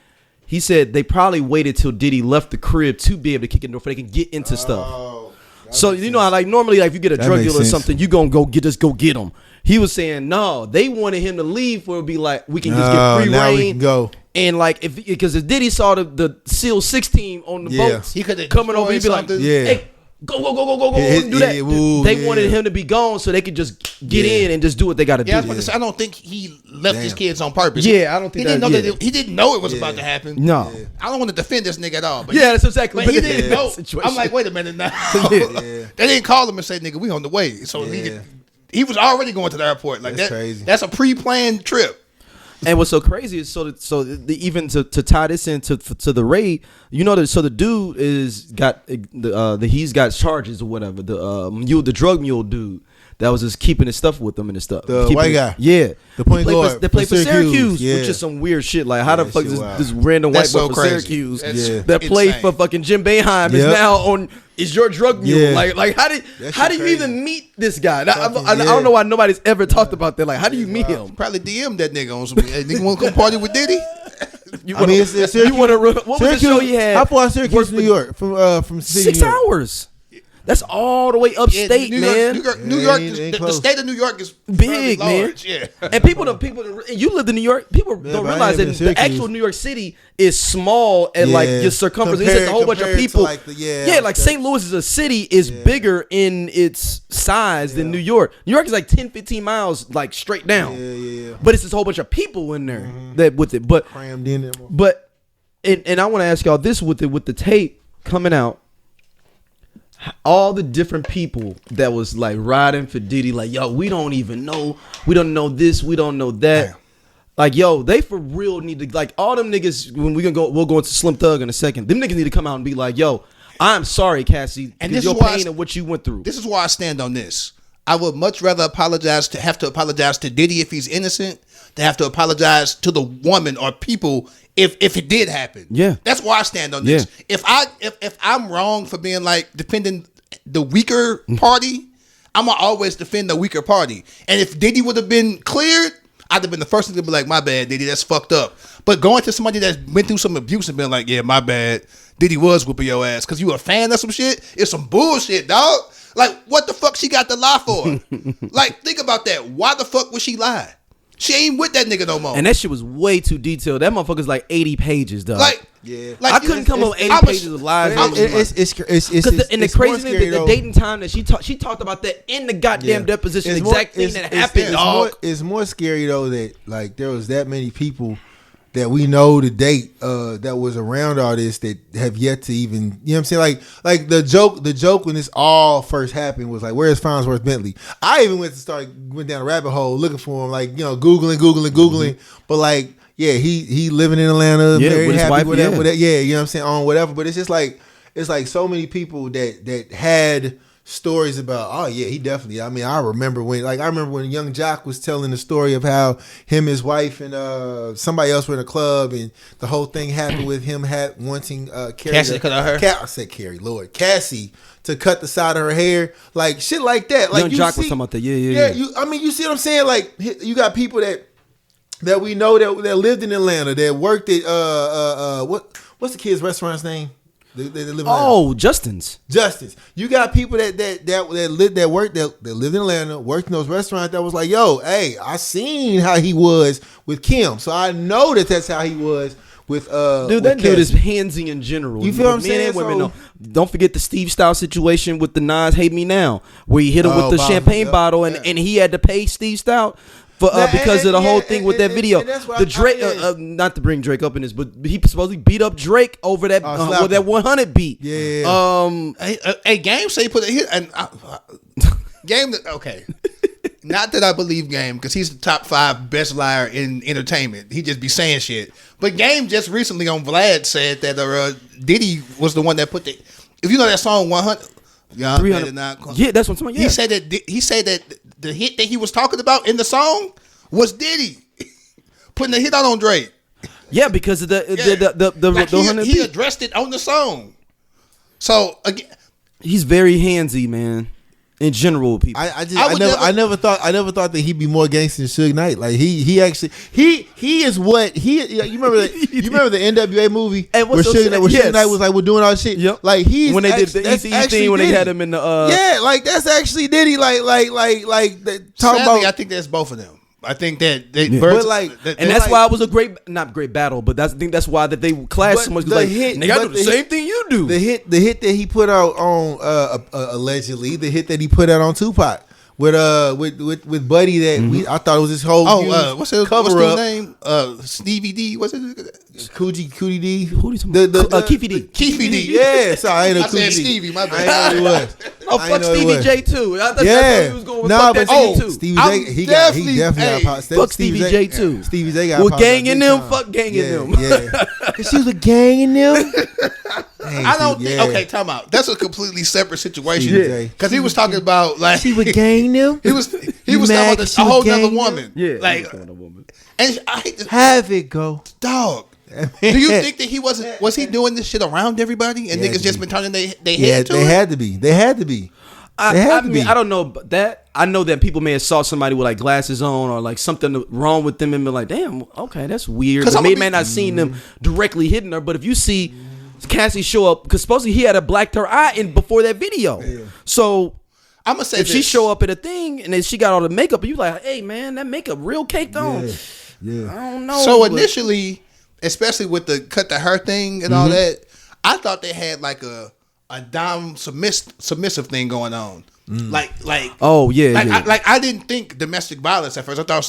He said they probably waited till Diddy left the crib to be able to kick in the door so they can get into stuff. So you know how like normally like if you get a drug dealer or something, you gonna go get him. He was saying no, they wanted him to leave for it to be like we can just get free reign. We can go. And like because if Diddy saw the SEAL 16 on the boats, he could coming over, he'd be like, hey, go, and do that. They wanted him to be gone so they could just get in and just do what they got to do. I don't think he left his kids on purpose. Yeah, I don't think he didn't know it was about to happen. No, I don't want to defend this nigga at all. But that's exactly. But he didn't know. I'm like, wait a minute now. They didn't call him and say, "Nigga, we on the way." So he was already going to the airport. Like that's crazy. That's a pre-planned trip. And what's so crazy is even to tie this into the raid, you know, so the dude he's got charges or whatever. The drug mule dude that was just keeping his stuff with him and his stuff. The white guy, the point guard. They play for Syracuse, which is some weird shit. Like how the fuck is this random white boy from Syracuse that played for fucking Jim Boeheim is now on? Is your drug mule like how do you even meet this guy? I don't know why nobody's ever talked about that. Like how do you meet him? Probably DM that nigga on some. Nigga want to go party with Diddy? What was the show you had? How far is Syracuse, New York from 6 hours? That's all the way upstate, man. New York, the state of New York is big, man. Yeah. And people, you lived in New York. People don't realize that the actual New York City is small and like your circumference. It's just a whole bunch of people. Like St. Louis is a city is bigger in its size than New York. New York is like 10, 15 miles like straight down. But it's this whole bunch of people in there that with it. But crammed in there. But and I want to ask y'all this with the tape coming out. All the different people that was like riding for Diddy, like, yo, we don't even know. We don't know this. We don't know that. Damn. Like, yo, they for real need to, like, all them niggas, when we'll go into Slim Thug in a second. Them niggas need to come out and be like, yo, I'm sorry, Cassie, and this your is pain and what you went through. This is why I stand on this. I would much rather have to apologize to Diddy if he's innocent, to have to apologize to the woman or people if it did happen. Yeah. That's why I stand on this. If I'm wrong for being like defending the weaker party, I'm gonna always defend the weaker party. And if Diddy would have been cleared, I'd have been the first one to be like, my bad, Diddy, that's fucked up. But going to somebody that's went through some abuse and been like, yeah, my bad, Diddy was whooping your ass because you a fan of some shit, it's some bullshit, dog. Like, what the fuck she got to lie for? Like, think about that. Why the fuck would she lie? She ain't with that nigga no more. And that shit was way too detailed. That motherfucker's like 80 pages, dog. Like, I couldn't come up with 80 pages of lies. It's and the crazy thing, the date and time that she talked about that in the goddamn deposition, the exact thing that happened, dog. It's more scary though that like there was that many people that we know to date that was around all this that have yet to even, you know what I'm saying? Like the joke when this all first happened was like, where's Farnsworth Bentley? I even went down a rabbit hole looking for him, like, you know, Googling. But like, yeah, he living in Atlanta, married, with happy, wife, whatever, you know what I'm saying, on whatever. But it's just like, it's like so many people that had stories about, oh yeah, he definitely, I mean, I remember when Young Jock was telling the story of how him, his wife, and somebody else were in a club, and the whole thing happened with him wanting Cassie to cut her hair. I said Cassie to cut the side of her hair, like shit like that. Like Young Jock was talking about that, yeah. I mean, you see what I'm saying? Like, you got people that we know that lived in Atlanta, that worked at what's the kid's restaurant's name? They live in Justin's. You got people that lived in Atlanta, worked in those restaurants that was like, yo, hey, I seen how he was with Kim, so I know that's how he was with dude. That dude is handsy in general. You feel what I'm saying? And women, no. Don't forget the Steve Style situation with the Nas Hate Me Now, where he hit him with the champagne bottle, and he had to pay Steve Style. Because of the whole thing with that video, the Drake, not to bring Drake up in this, but he supposedly beat up Drake over that with that 100 beat. Game say he put it here, and Game. Okay, not that I believe Game because he's the top 5 best liar in entertainment. He just be saying shit. But Game just recently on Vlad said that Diddy was the one that put the. If you know that song 100. Yeah, 300. Yeah, that's what I'm talking about. Yeah. He said that the hit that he was talking about in the song was Diddy putting the hit out on Drake. Yeah, because of the he addressed it on the song. So again, he's very handsy, man. in general with people. I never thought that he'd be more gangster than Suge Knight. Like he actually is what he. You remember the NWA movie where Suge Knight was like, we're doing all this shit. Yep. Like he's when they did the ECE thing when they had him in the yeah, like that's actually Diddy. Like talking Sadly, about. I think that's both of them. I think that they, but like, and that's why it was a not great battle, but I think that's why that they clashed so much. Like, nigga, I do the same thing you do. The hit that he put out on allegedly, the hit that he put out on Tupac with Buddy that I thought it was his whole what's his name? Stevie D. What's it? Cootie D. Keefy D. Keefy D. Yeah, sorry, I ain't know I said Stevie. My bad. I ain't know it was. Oh, fuck Stevie J too. I thought that's he was going with fuck that Stevie too. Stevie J, he definitely got pop. Fuck Stevie J too. Stevie J got pop. Well, gang in them, fuck gang in them. Yeah, because she was a gang in them. I don't think. Okay, time out. That's a completely separate situation. Because he was talking about like she was gang them. He was talking about a whole nother woman. Yeah, like, and I hate to have it go, dog. Do you think that he was he doing this shit around everybody and niggas just been turning they head to it? They had to be. I mean, I don't know but that. I know that people may have saw somebody with like glasses on or like something wrong with them and been like, damn, okay, that's weird. Because they may not seen them directly hitting her, but if you see Cassie show up, because supposedly he had a blacked her eye in before that video. Yeah. So I'm gonna say if she show up at a thing and then she got all the makeup, and you like, hey man, that makeup real caked on. Yeah. I don't know. So initially, especially with the cut the hair thing and all that, I thought they had like a dom submissive thing going on. Like oh yeah, I didn't think domestic violence at first. I thought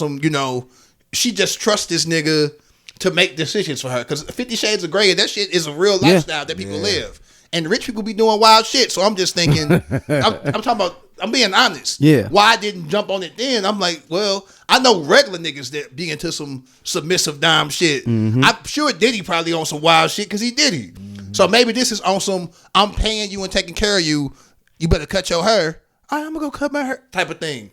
she just trusts this nigga to make decisions for her, because 50 Shades of Grey, that shit is a real lifestyle that people live, and rich people be doing wild shit. So I'm just thinking, I'm talking about, I'm being honest. Yeah. Why I didn't jump on it then? I'm like, well, I know regular niggas that be into some submissive dime shit. I'm sure Diddy probably on some wild shit because he Diddy. So maybe this is on some, I'm paying you and taking care of you. You better cut your hair. All right, I'm gonna go cut my hair type of thing.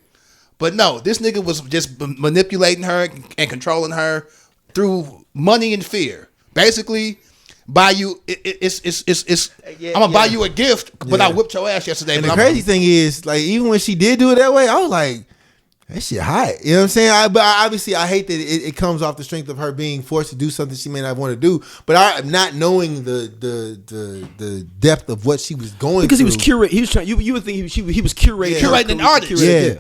But no, this nigga was just manipulating her and controlling her through money and fear. Basically, buy you. I'm gonna buy you a gift, but I whipped your ass yesterday. And the crazy thing is, like, even when she did do it that way, I was like, that shit hot. You know what I'm saying? But obviously, I hate that it comes off the strength of her being forced to do something she may not want to do. But I'm not knowing the depth of what she was going because through. He was curating. He was trying. You would think he was curating. Curating an artist. And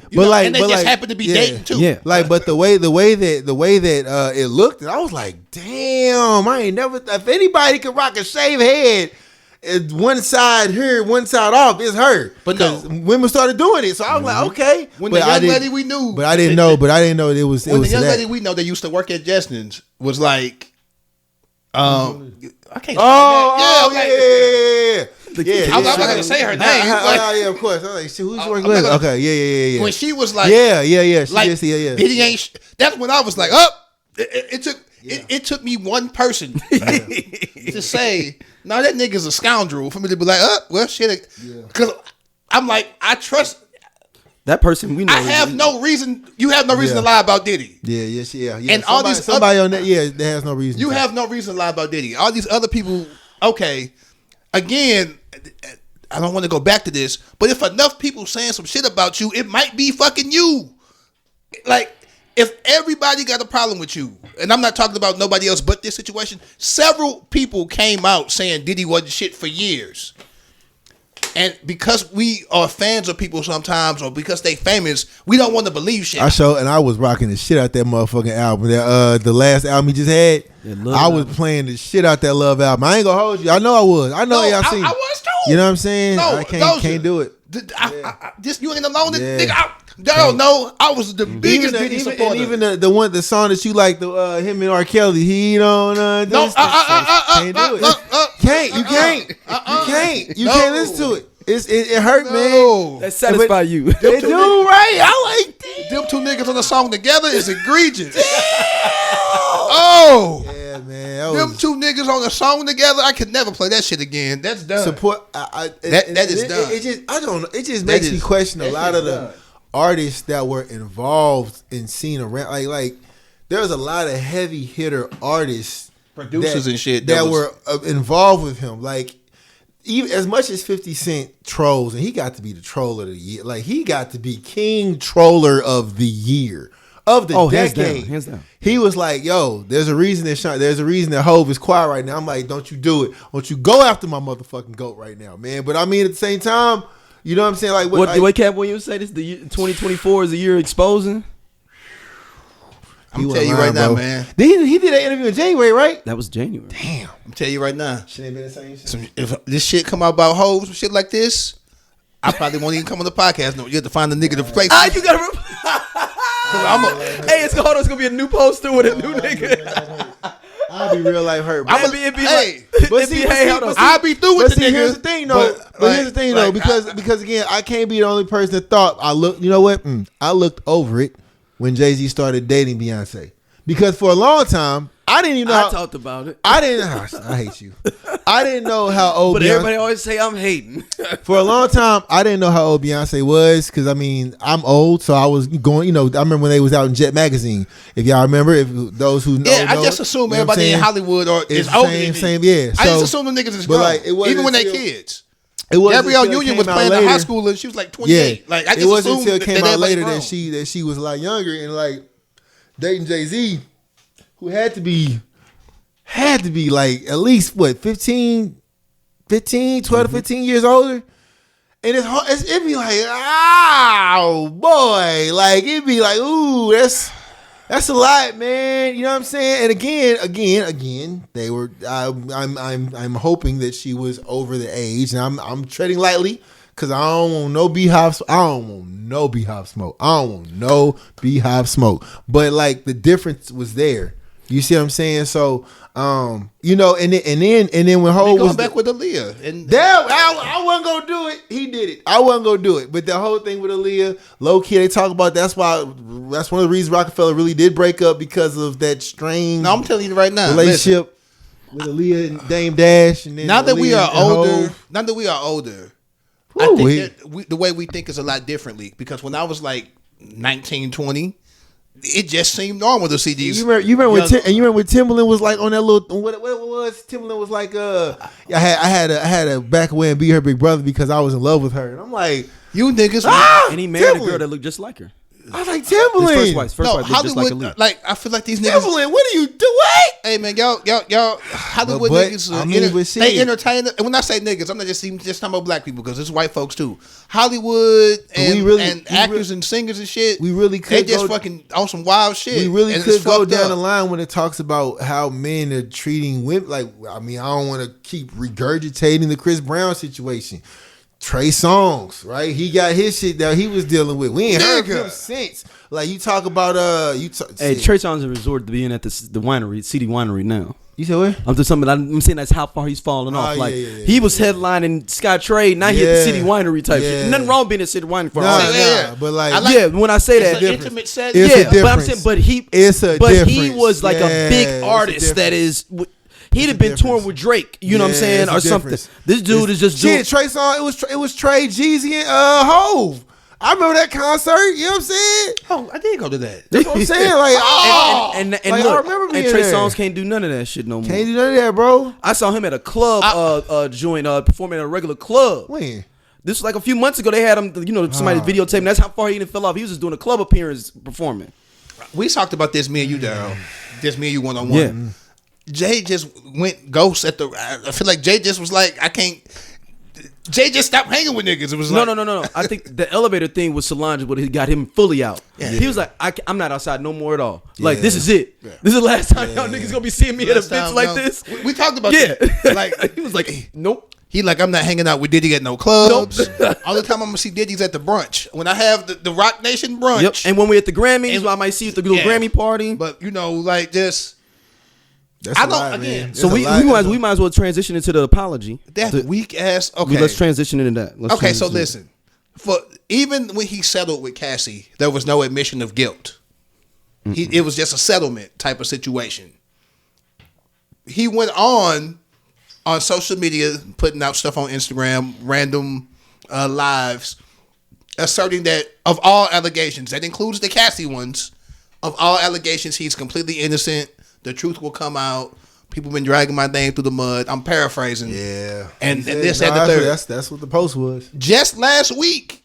they just happened to be dating too. Yeah. Like, but the way that it looked, I was like, damn, I ain't never. If anybody could rock a shaved head, one side here, one side off, it's her. But no, women started doing it, so I was like, okay. When the young lady we knew, but I didn't know it was. When the young lady we know that used to work at Jasmine's was like, I can't. Yeah. I'm not gonna say her name. Yeah, of course. I was like, who's working with? Okay, yeah. When she was like, yeah. She like, just, yeah. Diddy ain't. That's when I was like, It took me one person to say, no, that nigga's a scoundrel, for me to be like, well, shit. Because I'm like, I trust that person. We know. I have no reason. You have no reason to lie about Diddy. Yeah. And all these somebody on that, there has no reason. You have no reason to lie about Diddy. All these other people, okay. Again, I don't want to go back to this, but if enough people saying some shit about you, it might be fucking you. Like, if everybody got a problem with you, and I'm not talking about nobody else but this situation, several people came out saying Diddy wasn't shit for years. And because we are fans of people sometimes, or because they famous, we don't want to believe shit. I was rocking the shit out that motherfucking album. The last album he just had, I was playing the shit out that Love album. I ain't gonna hold you. I know I was. I know y'all seen it. I was too. You know what I'm saying? No, I can't do it. This you ain't alone. Nigga, no, I was the biggest Diddy supporter. And even the song that you like, the him and R. Kelly, he don't can't do it. You can't listen to it. It hurt, man. That satisfy you. They do, right? I like that. Them two niggas on the song together is egregious. Yeah, man. Them two niggas on the song together, I could never play that shit again. That's done. Support. That is done. It just makes me question a lot of the artists that were involved in scene around. Like there's a lot of heavy hitter artists, producers and shit that were involved with him. Like, even as much as 50 Cent trolls, and he got to be the troll of the year. Like he got to be king troller of the year. Of the decade. Hands down. He was like, yo, there's a reason that Hove is quiet right now. I'm like, don't you do it. Don't you go after my motherfucking GOAT right now, man. But I mean, at the same time, you know what I'm saying? Like, what like, Cat Williams say this? The year, 2024 is the year exposing. I'm telling you right now, man. He did that interview in January, right? That was January. Damn. I'm telling you right now. Shit ain't been the same shit. If this shit come out about Hove, some shit like this, I probably won't even come on the podcast. No, you have to find the nigga to replace me. You gotta. Hey, it's gonna be a new poster with a new nigga. I'll be real life hurt. I'll be through with the nigga. Here's the thing, though. But here's the thing, though, because again, I can't be the only person that thought you know what? I looked over it when Jay-Z started dating Beyonce. Because for a long time, I didn't even know. I talked about it. I didn't. I hate you. I didn't know how old. But everybody always say I'm hating. For a long time, I didn't know how old Beyonce was because I mean I'm old, so I was going. You know, I remember when they was out in Jet magazine. If y'all remember, if those who know, I just assume everybody in Hollywood is older than me. Same, yeah. I just assume the niggas is grown, like, even when they kids. Gabrielle Union was playing in high school and she was like 28. Yeah. Like I just it wasn't until it came out later that she was a lot younger and like dating Jay-Z, who had to be like at least what 12 to 15 years older. And it'd be like, oh boy, like it'd be like, ooh, that's a lot, man. You know what I'm saying? And again, they were. I'm hoping that she was over the age, and I'm treading lightly because I don't want no beehive. I don't want no beehive smoke. But like the difference was there. You see what I'm saying? So, you know, and then when Hov was back with Aaliyah, and I wasn't gonna do it. He did it. I wasn't gonna do it. But the whole thing with Aaliyah, low key, they talk about that's one of the reasons Rockefeller really did break up because of that strange. No, I'm telling you right now, relationship with Aaliyah and Dame Dash, and then now that we are older, I think that the way we think is a lot differently. Because when I was like 19, 20. It just seemed normal to see these. You remember when Timbaland was like on that little what it was? Timbaland was like I had a back away and be her big brother because I was in love with her, and I'm like, you niggas, and he married a girl that looked just like her. I was like Timbaland. His first wife Hollywood, like I feel like these niggas. Timbaland, what are you doing? Hey man, y'all, Hollywood niggas. They entertain. And when I say niggas, I'm not just talking about black people because it's white folks too. Hollywood and actors and singers and shit. We really could. They just fucking on some wild shit. We really could go down the line when it talks about how men are treating women. Like, I mean, I don't want to keep regurgitating the Chris Brown situation. Trey Songz, right? He got his shit that he was dealing with. We ain't heard from him since. Like you talk about Hey, Trey Songz has resorted to being at the winery, CD Winery now. You said what? I'm saying that's how far he's fallen off. Like he was headlining Scott Trey, now he at the City Winery type shit. Nothing wrong being at City Winery for all. But like, when I say that, intimate set. But I'm saying, he was like a big artist that is. He'd have been touring with Drake, you know what I'm saying, or something. This dude is just doing. Trey Songz, it was Trey, Jeezy, and Hove. I remember that concert. You know what I'm saying? Oh, I did go to that. That's what I'm saying. Like, and like, look, I remember being and Trey there. Songz can't do none of that shit no more. Can't do none of that, bro. I saw him at a club, performing at a regular club. When? This was like a few months ago. They had him, somebody videotaping. That's how far he didn't fell off. He was just doing a club appearance performing. We talked about this, me and you, Daryl. Just me and you one-on-one. Yeah. Jay just went ghost at the. I feel like Jay just was like, I can't. Jay just stopped hanging with niggas. It was no. I think the elevator thing with Solange, what he got him fully out. Yeah. He was like, I'm not outside no more at all. Like this is it. Yeah. This is the last time y'all niggas gonna be seeing me at a bitch like this. We talked about that. Like he was like, nope. He like, I'm not hanging out with Diddy at no clubs. Nope. All the time I'm gonna see Diddy's at the brunch. When I have the Rock Nation brunch. Yep. And when we're at the Grammys, I might see you at the little Grammy party. But like just. That's a lot, man. So we might as well transition into the apology. That weak ass. Okay, let's transition into that. So listen. For even when he settled with Cassie, there was no admission of guilt. It was just a settlement type of situation. He went on social media, putting out stuff on Instagram, random lives, asserting that of all allegations, that includes the Cassie ones, of all allegations, he's completely innocent. The truth will come out. People been dragging my name through the mud. I'm paraphrasing. Yeah. And this and the third. That's what the post was. Just last week,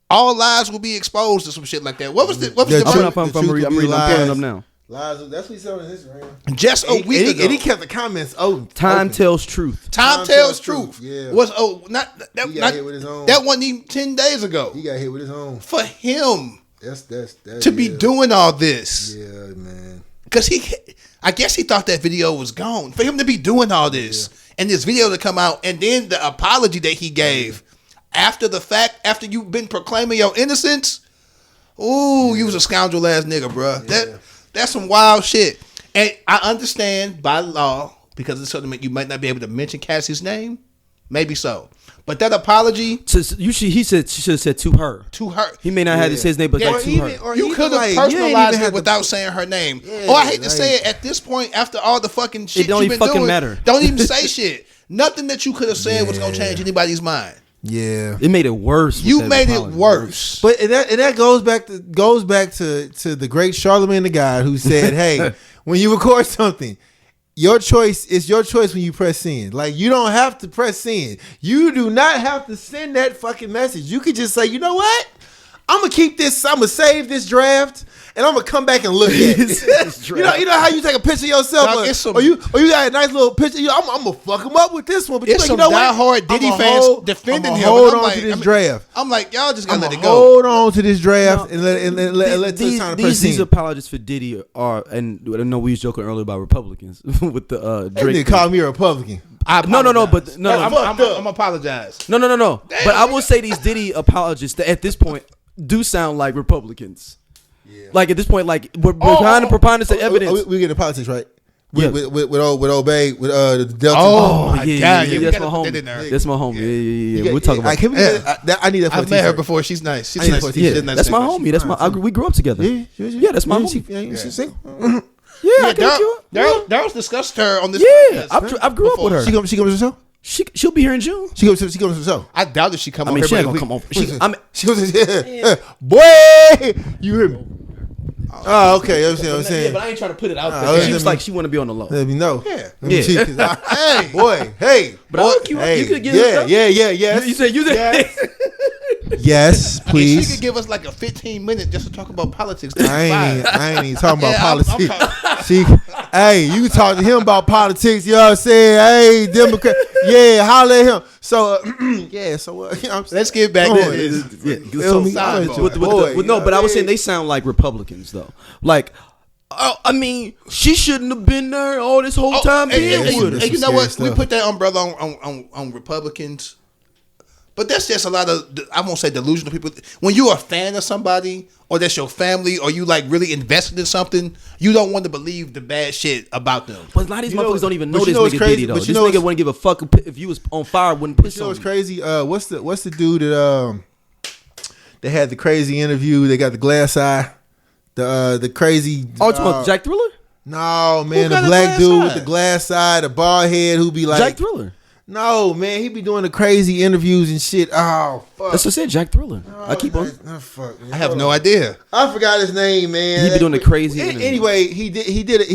all lies will be exposed to some shit like that. What was the I'm pulling up now. Lies. That's what he said on Instagram. Just a week ago. And he kept the comments Time tells truth. Time tells truth. Yeah. Was he got hit with his own. That wasn't even 10 days ago. He got hit with his own. For him That's to be doing all this. Yeah, man. Because I guess he thought that video was gone. For him to be doing all this and this video to come out and then the apology that he gave after the fact, after you've been proclaiming your innocence, you was a scoundrel ass nigga, bro. Yeah. That's some wild shit. And I understand by law, because it's something that you might not be able to mention Cassie's name. Maybe so. But that apology, she should have said to her. To her. He may not have to say his name, but like to her. Or you could have personalized it without saying her name. Yeah, or I hate to say it, at this point, after all the fucking shit don't you've even been fucking doing, matter. Don't even say shit. Nothing that you could have said was gonna change anybody's mind. Yeah, it made it worse. You made it worse. But that goes back to the great Charlemagne the God who said, "Hey, when you record something, your choice is your choice when you press send. Like you don't have to press send. You do not have to send that fucking message. You could just say, you know what? I'm gonna keep this. I'm gonna save this draft." And I'm gonna come back and look at it. you know how you take a picture of yourself, or you got a nice little picture. I'm gonna fuck him up with this one. But it's some diehard Diddy fans defending him. Hold on to this draft. I'm like, y'all just gotta let it go. Hold on to this draft and let these apologists for Diddy are, and I know we was joking earlier about Republicans with the Drake. They call me a Republican. I'm apologize. No. But I will say these Diddy apologists that at this point do sound like Republicans. Yeah. Like at this point, like we're behind the preponderance of evidence. We get into politics, right? With old Bay, with the Delta. Oh my God, that's my homie. That's my homie. Yeah. We'll talk about. I need that. I've met her before. She's nice. She's nice. That's my homie. That's my. We grew up together. Yeah, that's my homie. She's single. Yeah, Daryl's discussed her on this. Yeah, I grew up with her. She comes to the show. She'll be here in June. She goes to the show. I doubt that she come. I mean, she ain't gonna come over. She goes. Boy, you hear me? Oh, okay. You know what I'm saying? Yeah, but I ain't trying to put it out there. She was like, she want to be on the low. Let me know. Yeah. Hey, boy. Hey. But you could get yes. You said Yes, please. She could give us like a 15-minute just to talk about politics. I ain't even talking about politics. Hey, you can talk to him about politics. You know what I'm saying? Hey, Democrat. Yeah, holler at him. So, let's get back to this. But I was saying they sound like Republicans though. Like, I mean, she shouldn't have been there all this whole time being with us. And you know what? We put that umbrella on Republicans. But that's just a lot of, I won't say delusional people. When you're a fan of somebody, or that's your family, or you like really invested in something, you don't want to believe the bad shit about them. But a lot of these motherfuckers don't even know this nigga Diddy though. This nigga wouldn't give a fuck if you was on fire, wouldn't piss on you. You know what's crazy? What's the dude that they had the crazy interview? They got the glass eye, the crazy. Oh, it's about Jack Thriller? No, man, the black dude with the glass eye, the bald head, who be like Jack Thriller. No, man, he be doing the crazy interviews and shit. Oh, fuck. That's what I said, Jack Thriller. I keep on. Fuck, man. I have no idea. I forgot his name, man. He be doing the crazy. Anyway, he did it.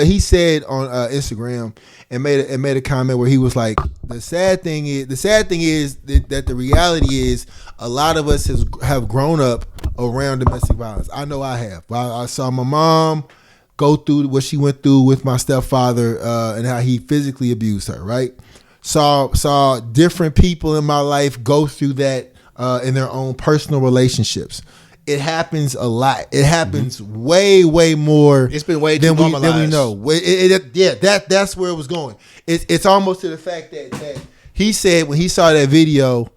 He said on Instagram and made a comment where he was like, the sad thing is that the reality is a lot of us have grown up around domestic violence. I know I have. I saw my mom go through what she went through with my stepfather and how he physically abused her. Right. Saw different people in my life go through that in their own personal relationships. It happens a lot. It happens way more. It's been way too normalized than we know. That's where it was going. It's almost to the fact that he said when he saw that video,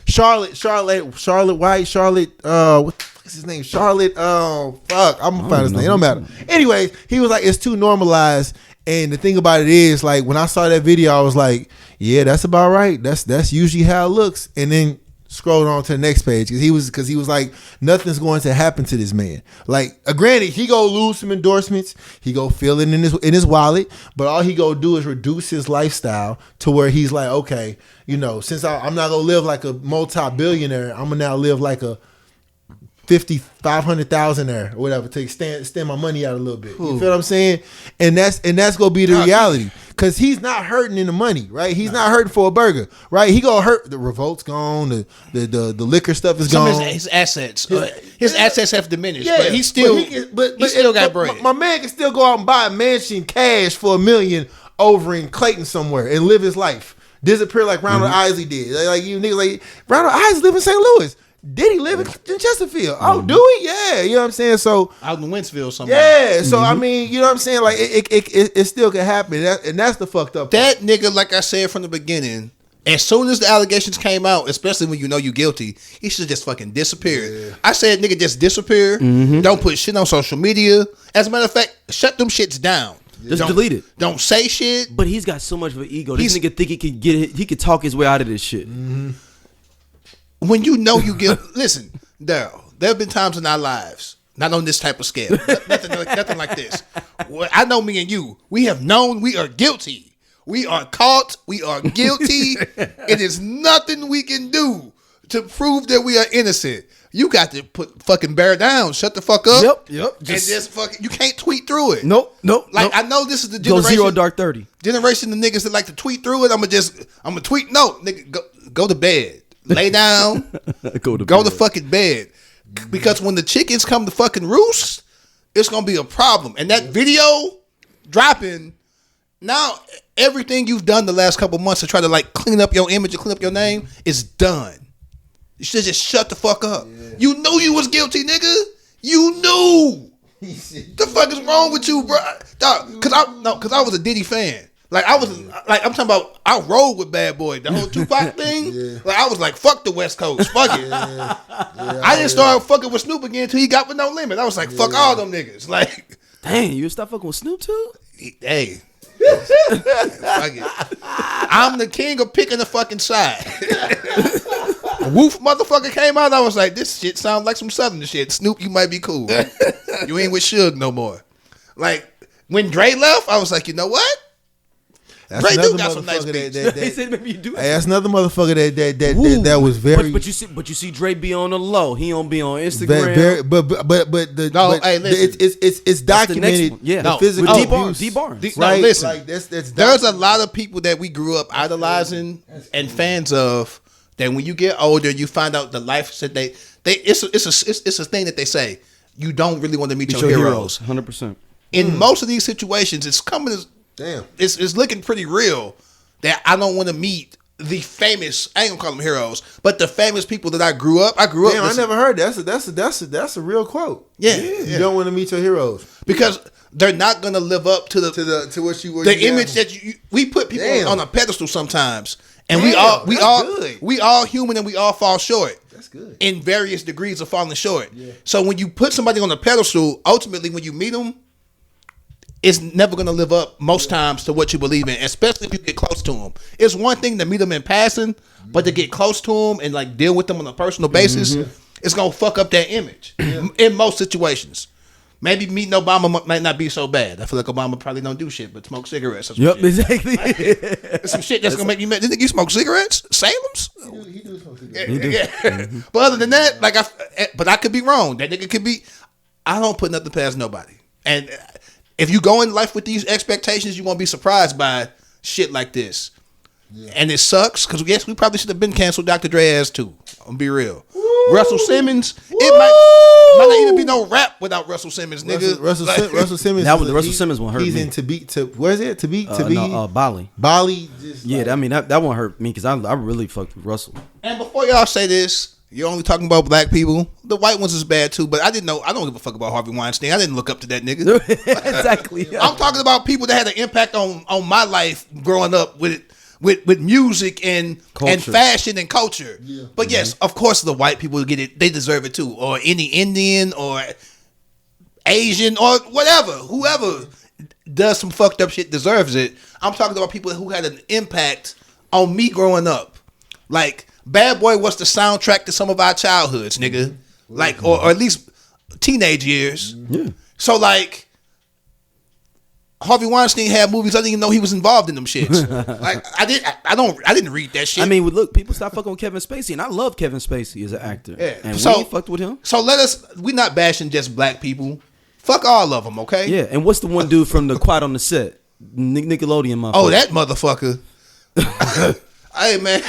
Charlotte White, what the fuck is his name? Charlotte. Oh fuck, I'm gonna find his name. It don't matter. Anyways, he was like, it's too normalized. And the thing about it is, like, when I saw that video, I was like, yeah, that's about right. That's usually how it looks. And then scrolled on to the next page because he was like, nothing's going to happen to this man. Like, granted, he go lose some endorsements, he go feel it in his wallet, but all he go do is reduce his lifestyle to where he's like, okay, since I'm not gonna live like a multi-billionaire, I'm gonna now live like a $500,000 there or whatever to extend my money out a little bit. You feel what I'm saying? And that's gonna be the reality. Cause he's not hurting in the money, right? He's not hurting for a burger, right? He gonna hurt. The revolt's gone. The liquor stuff is gone. Some of his assets, his assets have diminished, but he still, he still got bread. My man can still go out and buy a mansion cash for $1 million over in Clayton somewhere and live his life. Disappear like Ronald Isley did. Like you niggas, like Ronald Isley live in St. Louis. Did he live in Chesterfield? Oh, do he? Yeah, you know what I'm saying. So out in Wentzville, somewhere. Yeah, so I mean, you know what I'm saying. Like it still can happen, and that's the fucked up. That nigga, like I said from the beginning, as soon as the allegations came out, especially when you know you guilty, he should just fucking disappear. Yeah. I said, nigga, just disappear. Don't put shit on social media. As a matter of fact, shut them shits down. Just delete it. Don't say shit. But he's got so much of an ego. This nigga think he can get it. He can talk his way out of this shit. When you know you get, listen, Daryl, there have been times in our lives, not on this type of scale, nothing like this. I know me and you, we have known we are guilty. We are caught. We are guilty. It is nothing we can do to prove that we are innocent. You got to fucking bear down. Shut the fuck up. Yep. And just fucking, you can't tweet through it. Nope. I know this is the generation. Go 0 dark 30. Generation of niggas that like to tweet through it. I'm gonna tweet. No, nigga, go to bed. Lay down. Go to fucking bed. Because when the chickens come to fucking roost, it's gonna be a problem. And that video dropping, now everything you've done the last couple months to try to like clean up your image and clean up your name is done. You should just shut the fuck up. Yeah. You knew you was guilty, nigga. You knew. The fuck is wrong with you, bro? Dog, cause I was a Diddy fan. Like I'm talking about, I rolled with Bad Boy. The whole Tupac thing. Yeah. Like I was like, fuck the West Coast, fuck it. Yeah. I didn't start fucking with Snoop again until he got with No Limit. I was like, fuck all them niggas. Like, dang, you stop fucking with Snoop too? Hey, fuck it. I'm the king of picking a fucking side. Woof motherfucker came out. I was like, this shit sounds like some Southern shit. Snoop, you might be cool. You ain't with Suge no more. Like when Dre left, I was like, you know what? That's Dre do got some nice beats. He said maybe you do. Hey, that's another motherfucker that was very. But you see Dre be on the low. He don't be on Instagram. It's documented. Yeah, the physical D Barnes. Right? No, listen. Like that's there's a lot of people that we grew up idolizing and fans of. That when you get older, you find out the life that it's a thing that they say. You don't really want to meet your heroes. 100%. In most of these situations, it's coming as damn. It's looking pretty real that I don't want to meet the famous. I ain't gonna call them heroes, but the famous people that I grew up. Damn, I never heard that. That's a real quote. Yeah. You don't want to meet your heroes because they're not gonna live up to what you were. The image that we put people on a pedestal sometimes. And damn, we all human and we all fall short. That's good. In various degrees of falling short. Yeah. So when you put somebody on a pedestal, ultimately when you meet them, it's never going to live up most times to what you believe in, especially if you get close to them. It's one thing to meet them in passing, but to get close to them and like deal with them on a personal basis, it's going to fuck up that image in most situations. Maybe meeting Obama might not be so bad. I feel like Obama probably don't do shit but smoke cigarettes. Exactly. Some shit that's gonna make you mad. Didn't you smoke cigarettes? Salem's? He do smoke cigarettes. Yeah. Mm-hmm. But other than that, but I could be wrong. That nigga could be. I don't put nothing past nobody. And if you go in life with these expectations, you won't be surprised by shit like this. Yeah. And it sucks because yes, we probably should have been canceled Dr. Dre ass too. I'm gonna be real. Woo! Russell Simmons, it might not even be no rap without Russell Simmons, nigga. Russell Simmons. The Russell Simmons won't hurt he's me. He's in where is it? Bali. Bali. I mean that won't hurt me because I really fucked with Russell. And before y'all say this, you're only talking about black people. The white ones is bad too, but I didn't know. I don't give a fuck about Harvey Weinstein. I didn't look up to that nigga. Exactly. I'm talking about people that had an impact on my life growing up with music and fashion and culture. Yeah. But yes, of course the white people get it. They deserve it too. Or any Indian or Asian or whatever. Whoever does some fucked up shit deserves it. I'm talking about people who had an impact on me growing up. Like Bad Boy was the soundtrack to some of our childhoods, nigga. Like or at least teenage years. Yeah. So like Harvey Weinstein had movies. I didn't even know he was involved in them shits. Like I didn't read that shit. I mean, look, people stop fucking with Kevin Spacey, and I love Kevin Spacey as an actor. Yeah. And So- we ain't fucked with him. So we're not bashing just black people. Fuck all of them, okay? Yeah, and what's the one dude from the Quiet on the Set? Nickelodeon, motherfucker. Oh, that motherfucker. Hey, man.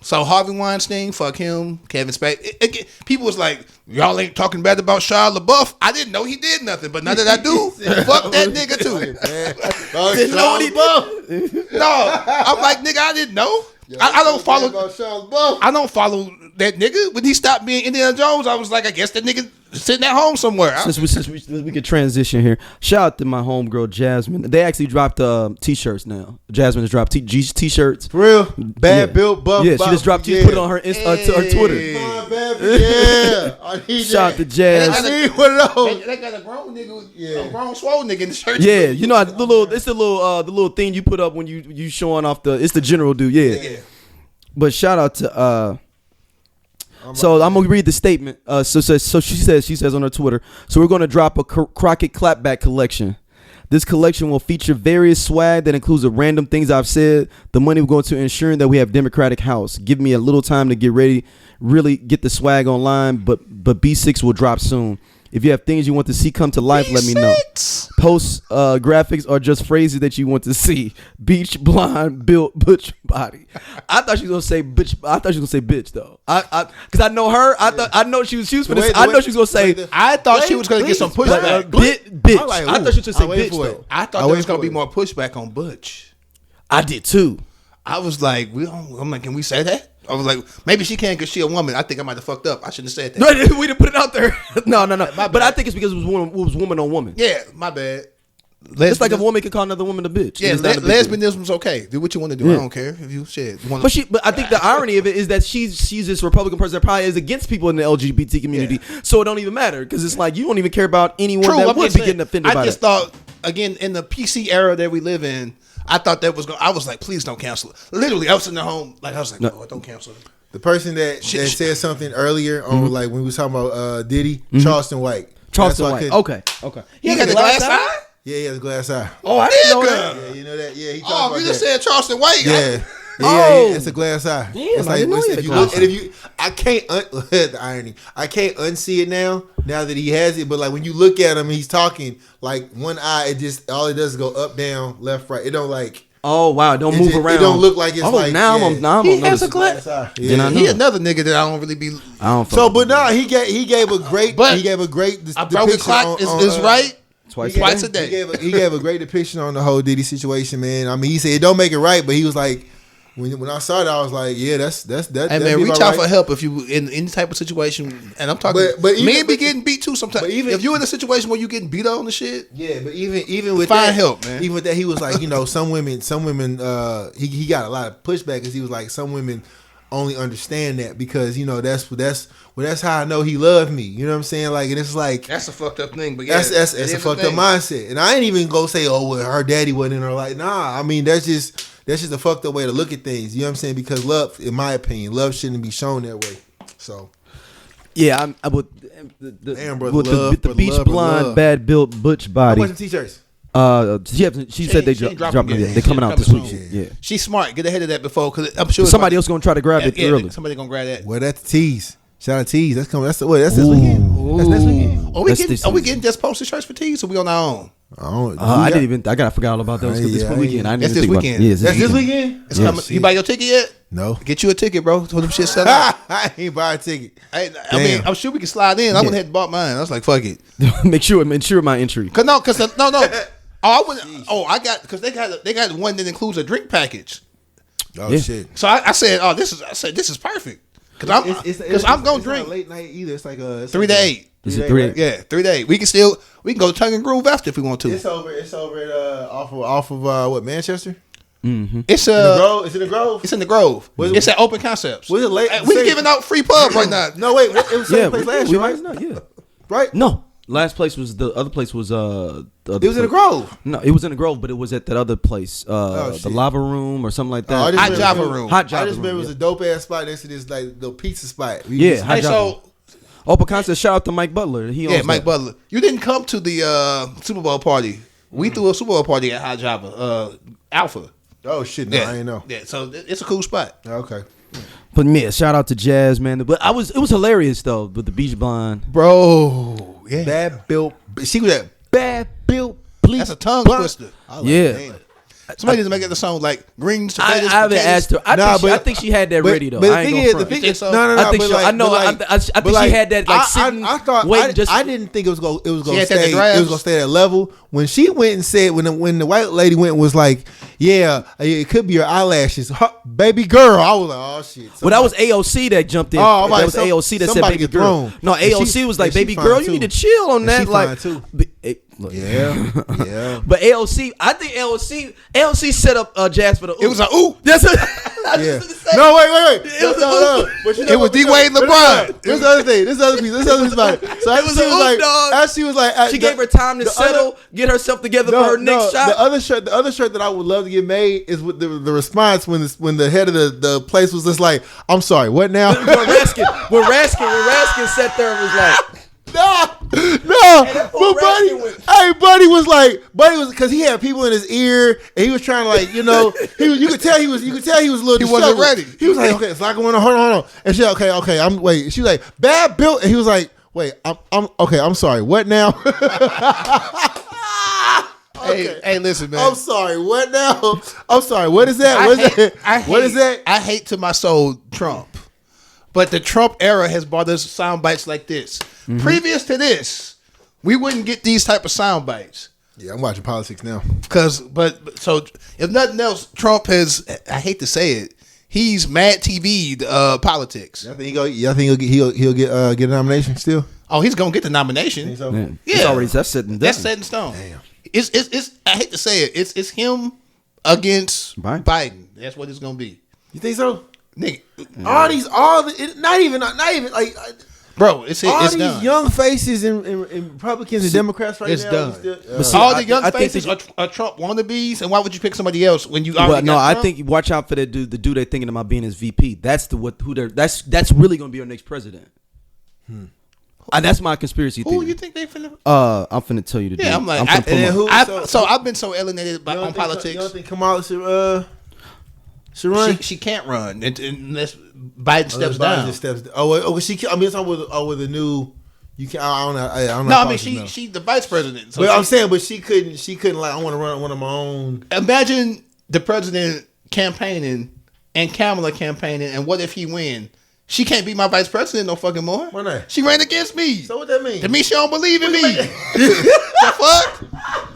So Harvey Weinstein, fuck him. Kevin Spacey. People was like, y'all ain't talking bad about Shia LaBeouf. I didn't know he did nothing, but now that I do, fuck that nigga too. Didn't know what he did. No, I'm like, nigga, I didn't know. I don't follow. I don't follow that nigga. When he stopped being Indiana Jones, I was like, I guess that nigga sitting at home somewhere. Since we could transition here, shout out to my homegirl Jasmine. They actually dropped t-shirts now. Jasmine has dropped t-shirts. For real? Bad built buff. Yeah, she just dropped. She put it on her her Twitter. Yeah, I need Shout out to Jazz. I need one of those. They got a grown nigga, a grown swole nigga in the shirt. Yeah, you know the little thing you put up when you showing off it's the general dude. Yeah. But shout out to so I'm gonna read the statement. So she says on her Twitter. So we're gonna drop a Crockett clapback collection. This collection will feature various swag that includes the random things I've said. The money will go to ensuring that we have Democratic House. Give me a little time to get ready, really get the swag online. But B6 will drop soon. If you have things you want to see come to life, let me know. Post graphics are just phrases that you want to see. Beach, blonde, built, butch body. I thought she was gonna say bitch. I thought she was gonna say bitch though. Because I know her. I know she was gonna say. I thought she was gonna get some pushback. Bitch. Like, I thought she was gonna say bitch though. I thought there was gonna be more pushback on Butch. I did too. I was like, I'm like, can we say that? I was like, maybe she can because she a woman. I think I might have fucked up. I shouldn't have said that. No, we didn't put it out there. No. But I think it's because it was woman on woman. Yeah, my bad. It's like if a woman can call another woman a bitch. Yeah, lesbianism's okay. Do what you want to do. Yeah. I don't care if you shit. But I think the irony of it is that she's this Republican person that probably is against people in the LGBT community. Yeah. So it don't even matter because it's like you don't even care about anyone that would be getting offended by it. I just thought, again, in the PC era that we live in, I thought that was going. I was like, please don't cancel it. Literally, I was in the home, like I was like, no, don't cancel it. The person that said something earlier on, like when we was talking about Diddy, Charleston White. Charleston White. Okay. He got the glass eye. Yeah, he has a glass eye. Oh, I didn't know that. Yeah, you know that. Yeah, he talked about you just said Charleston White. Yeah. Yeah, it's a glass eye. Damn, it's like if you look, and if you, I can't the irony. I can't unsee it now that he has it. But like when you look at him, he's talking like one eye. It just all it does is go up, down, left, right. It don't like. Oh wow! Don't move around. It don't look like it's like. Now I'm he has a glass eye. Yeah. He another nigga that I don't really be. I don't. So, but no, he gave a great. He gave a great. A broken clock is right. Twice a day. He gave a great depiction on the whole Diddy situation, man. I mean, he said it don't make it right, but he was like, when I saw it, I was like, yeah, that's that. Hey man, reach out for help if you in any type of situation. And I'm talking, but men be getting beat too sometimes. But even if you in a situation where you getting beat on the shit, yeah. But even with find that, help, man. Even with that, he was like, some women. He got a lot of pushback because he was like, some women only understand that because that's how I know he loved me. You know what I'm saying? Like, and it's like that's a fucked up thing. But yeah, that's a fucked up mindset. And I ain't even go say, oh, well, her daddy wasn't in her life. Nah, I mean that's just a fucked up way to look at things. You know what I'm saying? Because love, in my opinion, love shouldn't be shown that way. So. Yeah, I would. The beach blonde, bad built butch body. How much t-shirts? She said they dropping. They coming out this week. Yeah, she's smart. Get ahead of that before because I'm sure somebody else gonna try to grab it early. Somebody gonna grab that. Well, that's the tease. Shout out to Tees. That's coming. That's this weekend. That's next weekend. Are we getting just posted shirts for Tees or we on our own? I forgot all about those. This weekend. That's this weekend. That's this weekend. It's coming. You buy your ticket yet? No. Get you a ticket, bro. Told them shit sell out. I ain't buy a ticket. I mean, I'm sure we can slide in. I went ahead and bought mine. I was like, fuck it. Make sure my entry. No. I got because they got one that includes a drink package. Oh shit! So I said, this is perfect because I'm gonna drink late night either. It's like 3 to 8. Is it 3? Yeah, 3 to 8. We can go to Tongue and Groove after if we want to. It's over at off of what, Manchester? Mm-hmm. It's in the Grove. It's in the Grove. It's in the Grove. It's at Open Concepts. Was it late? We giving out free pub right now. No, wait. It was the same place last year, right? Yeah. Right? No. Last place was the other place was it was in the Grove. No, it was in the Grove, but it was at that other place, the Lava Room or something like that. Hot Java Room. I just remember it was a dope ass spot next to this like little pizza spot. Hot Java. Open Concept. Shout out to Mike Butler. Mike Butler. You didn't come to the Super Bowl party. We threw a Super Bowl party at Hot Java, Alpha. Oh shit! No, I ain't know. Yeah, so it's a cool spot. Okay. But yeah, shout out to Jazz, man. But it was hilarious though with the beach blonde, Bro. Yeah, Bad built. She was that bad built. Please. that's a tongue twister. Yeah. Damn. Somebody needs to make it the song like Greene. I haven't asked her. I think she had that ready though. But I the ain't thing gonna is, front. think so? no. I think but so. like- I know. but like- I think but she had that like sitting. I thought. waiting just. I didn't think it was going. It was going had to that stay. grabs. It was going to stay at that level. When she went and said, when the white lady went and was like, "Yeah, it could be your eyelashes, baby girl." I was like, "Oh shit." Well, that was AOC that jumped in. Oh, I'm that like, was AOC that said somebody baby get girl. thrown. No, And AOC she- was like, and she baby fine, girl, you too. need to chill on And that. she Like, fine, too. Look. Yeah. But AOC, I think AOC set up Jazz for the. It was like, ooh. That's Yeah. No, wait. No. But you know It was what? D-Wade LeBron. This other thing. This other piece about it. So was she was like, she gave her time to settle, get herself together for her next shot. The other shirt that I would love to get made is with the response when the head of the place was just like, "I'm sorry, what now?" when Raskin sat there and was like, No, but Raskin Buddy was because he had people in his ear and he was trying to like, you could tell he was a little. He wasn't disheveled. ready. He was like, okay, it's like hold on, and she like, okay, she was like, bad built, and he was like, wait, I'm okay, I'm sorry, what now? Hey, listen, man. I'm sorry, what now? I'm sorry, what is that? What is that? I hate to my soul Trump. But the Trump era has brought us sound bites like this. Mm-hmm. Previous to this, we wouldn't get these type of sound bites. Yeah, I'm watching politics now. So if nothing else, Trump has, I hate to say it, he's Mad TV'd politics. I think he'll get a nomination still. Oh, he's gonna get the nomination. Think so? man, Yeah. it's already that's set in That's done. set in stone. Damn. It's I hate to say it, it's him against Biden. Biden. That's what it's gonna be. You think so? Nigga, Not even like. bro, it's All these done. young faces and Republicans and Democrats right It's now. done. But see, All the young I think faces that are Trump wannabes, and why would you pick somebody else when you already Well, no, got I Trump? think watch out for that dude. The dude they're thinking about being his VP. That's that's really going to be our next president. That's my conspiracy theory. Who you think they finna? I'm finna tell you the dude. Yeah, I'm like, finna pull him up. I've been so alienated on politics. You don't think Kamala should run? She can't run unless Biden steps Biden down. just steps. It's on with the new. You can. I don't know. I don't know. No, I mean she's the vice president. So But I'm saying, but she couldn't like. I want to run one of my own. imagine the president campaigning and Kamala campaigning, and what if he win? She can't be my vice president no fucking more. Why not? She ran against me. So what that mean? To me, she don't believe in me. The fuck?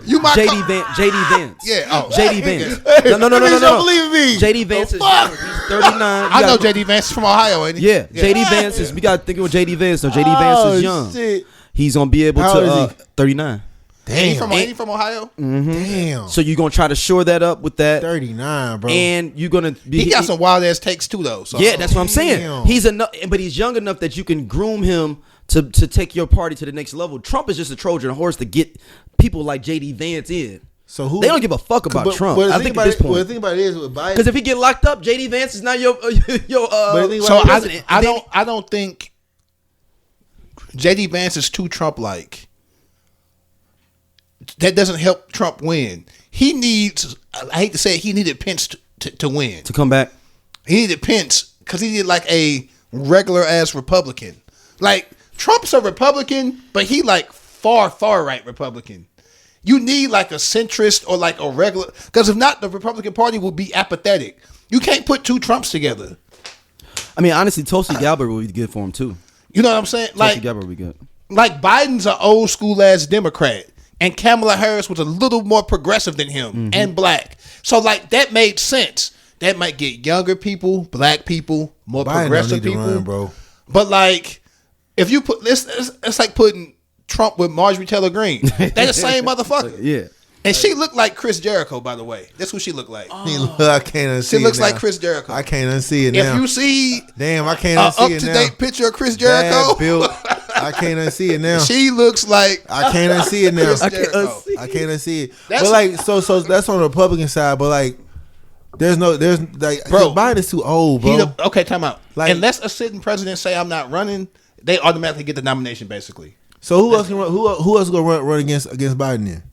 You my JD Vance. Yeah. Oh. JD Vance. No. That means you don't believe in me. JD Vance is fuck? young. He's 39. I know JD Vance is from Ohio, ain't he? Yeah, JD Vance is. We got to think of JD Vance. No, JD Vance is young. Shit. He's gonna be able How old to is he? 39. Ain't he from Ohio? Damn. So you're gonna try to shore that up with that, 39, bro. and you're gonna be. He got some wild ass takes too, though. So. Yeah, that's what I'm saying. Damn. He's enough, but he's young enough that you can groom him to take your party to the next level. Trump is just a Trojan horse to get people like JD Vance in. So who? They don't give a fuck about Trump. But I think at this the point, thing about it is with Biden. because if he get locked up, JD Vance is now your So president. I don't think JD Vance is too Trump-like. That doesn't help Trump win. He needs, I hate to say it, he needed Pence to win. to come back. He needed Pence because he needed like a regular ass Republican. Like Trump's a Republican, but he like far right Republican. You need like a centrist or like a regular, because if not, the Republican Party will be apathetic. You can't put two Trumps together. I mean, honestly, Tulsi Gabbard would be good for him too. You know what I'm saying? Tulsi Gabbard would be good. Like Biden's an old school ass Democrat, and Kamala Harris was a little more progressive than him and black. So like that made sense. That might get younger people, black people, more Biden progressive don't need to people, run, bro. But like, if you put this, it's like putting Trump with Marjorie Taylor Greene. They're the same motherfucker. Yeah. And she looked like Chris Jericho, by the way. That's who she looked like. I can't unsee She looks it now. like Chris Jericho. I can't unsee it now. If you see Damn, I can't an unsee it now. up-to-date picture of Chris Jericho, Bad built. I can't unsee it now. she looks like I can't unsee it now. Chris I can't Jericho. unsee I can't unsee it. That's- But like, so that's on the Republican side. But like, there's like, Bro, Biden is too old, bro. Okay, time out. Like- Unless a sitting president say I'm not running, they automatically get the nomination, basically. So who else can run? Who else gonna run against Biden then?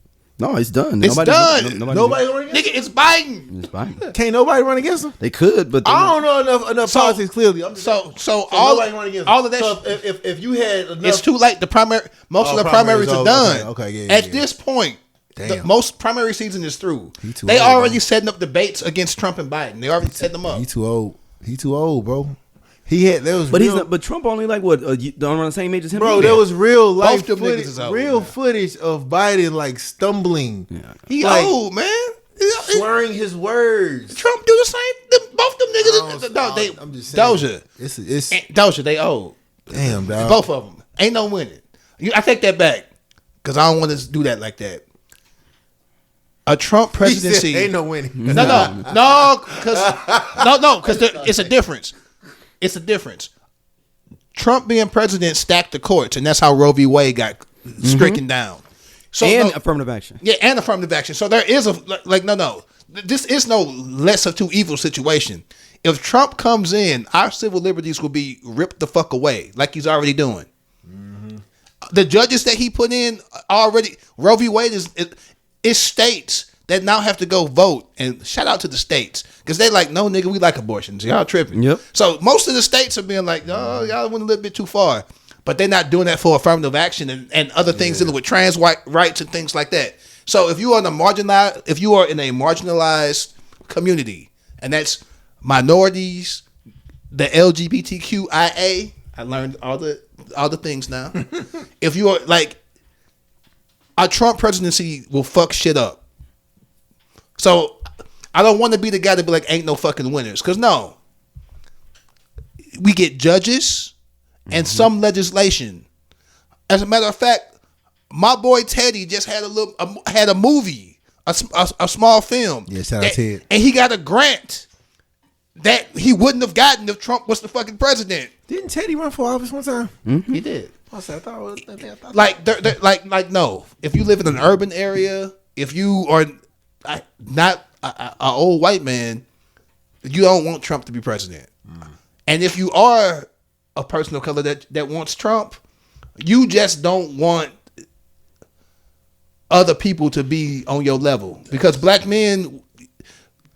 No, it's done. It's done. Nobody run against Nigga, it's Biden. It's Biden. Can't nobody run against him. They could, but I don't know enough politics clearly. So nobody run against all of that. So if you had enough, it's too late. Most of the primaries are done. Okay, At this point, most primary season is through. They already setting up debates against Trump and Biden. They already set them up. He too old. He too old, bro. But Trump only like what? Don't run the same age as him. Bro, there was real life footage, footage of Biden like stumbling. Yeah. He like, old, man. Slurring his words. Trump do the same. Both them niggas. I'm just saying. Dosia. Dosia, they old. Damn, dog. Both of them. Ain't no winning. I take that back because I don't want to do that like that. A Trump presidency. Ain't no winning. No, because it's a difference. It's a difference. Trump being president stacked the courts, and that's how Roe v. Wade got stricken down. So affirmative action. Yeah, and affirmative action. So there is no. This is no less of two evil situation. If Trump comes in, our civil liberties will be ripped the fuck away, like he's already doing. Mm-hmm. The judges that he put in already, Roe v. Wade is states that now have to go vote, and shout out to the states because they like, no nigga, we like abortions. Y'all tripping. Yep. So most of the states are being like, no, y'all went a little bit too far, but they're not doing that for affirmative action and other things dealing with trans rights and things like that. So if you are in a marginalized community, and that's minorities, the LGBTQIA, I learned all the things now. If you are like, a Trump presidency will fuck shit up. So I don't want to be the guy to be like, ain't no fucking winners. Because no, we get judges and some legislation. As a matter of fact, my boy Teddy just had a movie, a small film. Yeah, shout out Ted. And he got a grant that he wouldn't have gotten if Trump was the fucking president. Didn't Teddy run for office one time? Mm-hmm. He did. Like no. If you live in an urban area, if you are not an old white man, you don't want Trump to be president. And if you are a person of color that wants Trump, you just don't want other people to be on your level. Because black men,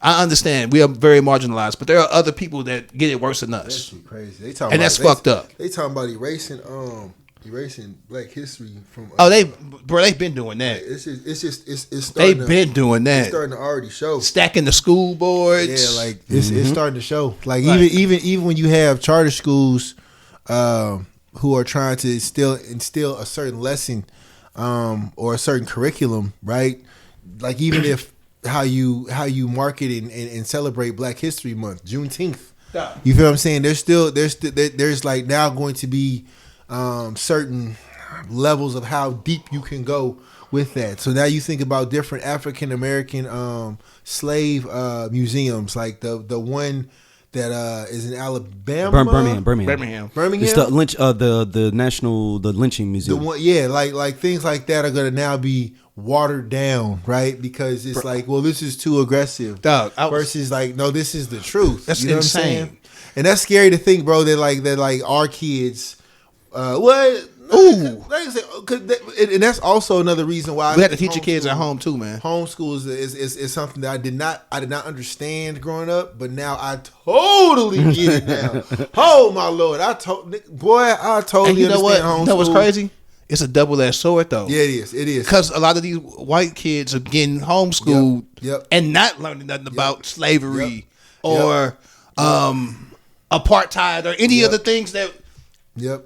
I understand we are very marginalized, but there are other people that get it worse than us. That's crazy. That's fucked up. They talking about erasing Black history from. They've been doing that. It's they've been doing that. It's starting to already show. Stacking the school boards. Yeah, like it's starting to show. Like even when you have charter schools, who are trying to instill a certain lesson, or a certain curriculum, right? Like even if how you market and celebrate Black History Month, Juneteenth. Yeah. You feel what I'm saying? There's like now going to be certain levels of how deep you can go with that. So now you think about different African American slave museums, like the one that is in Alabama, Birmingham. It's the lynching museum. The one, like things like that are gonna now be watered down, right? Because it's like, well, this is too aggressive, versus like, no, this is the truth. That's insane. What I'm saying? And that's scary to think, bro. That our kids, what? Ooh, and that's also another reason why we had to teach your kids at home too, man. Homeschool is something that I did not understand growing up, but now I totally get it now. Oh my Lord, I totally and you know what? Homeschool. You know what's crazy? It's a double-edged sword, though. Yeah, it is. Because a lot of these white kids are getting homeschooled yep. and not learning nothing about slavery or apartheid or any other things that. Yep.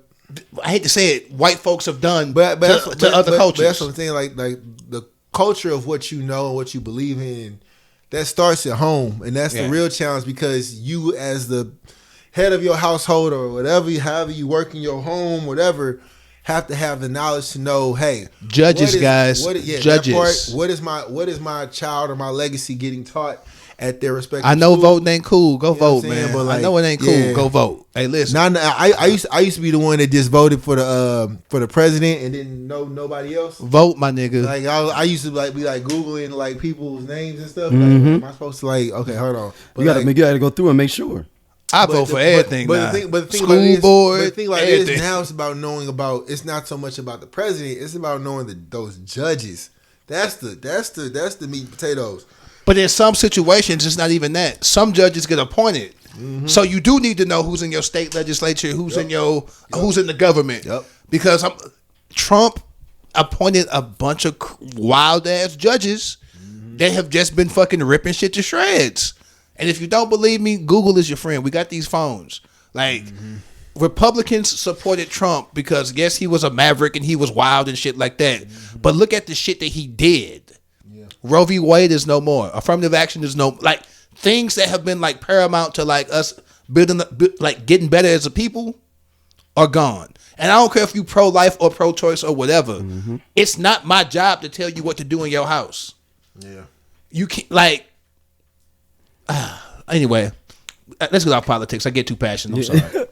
I hate to say it, white folks have done to other cultures. But that's what I'm saying. Like the culture of what you know and what you believe in, that starts at home, and that's the real challenge, because you, as the head of your household or whatever, however you work in your home, whatever, have to have the knowledge to know, hey, judges. Judges. What is my child or my legacy getting taught at their respective I know school? voting ain't cool. Go vote, man. But I know it ain't cool. Go vote. Hey, listen. I used to be the one that just voted for the president and didn't know nobody else. Vote, my nigga. Like I used to be Googling like people's names and stuff. Like, am I supposed to okay, hold on. But you gotta go through and make sure. I vote for everything now. But the thing School board. the thing like this now, it's about knowing about. It's not so much about the president. It's about knowing those judges That's the meat and potatoes. But in some situations, it's not even that. Some judges get appointed. Mm-hmm. So you do need to know who's in your state legislature, who's in the government. Yep. Because Trump appointed a bunch of wild ass judges that have just been fucking ripping shit to shreds. And if you don't believe me, Google is your friend. We got these phones. Like Republicans supported Trump because yes, he was a maverick and he was wild and shit like that. But look at the shit that he did. Roe v. Wade is no more. Affirmative action is no, like things that have been like paramount to like us building, like getting better as a people are gone. And I don't care if you pro-life or pro-choice or whatever. It's not my job to tell you what to do in your house. Yeah. You can't like, anyway, let's get off politics. I get too passionate.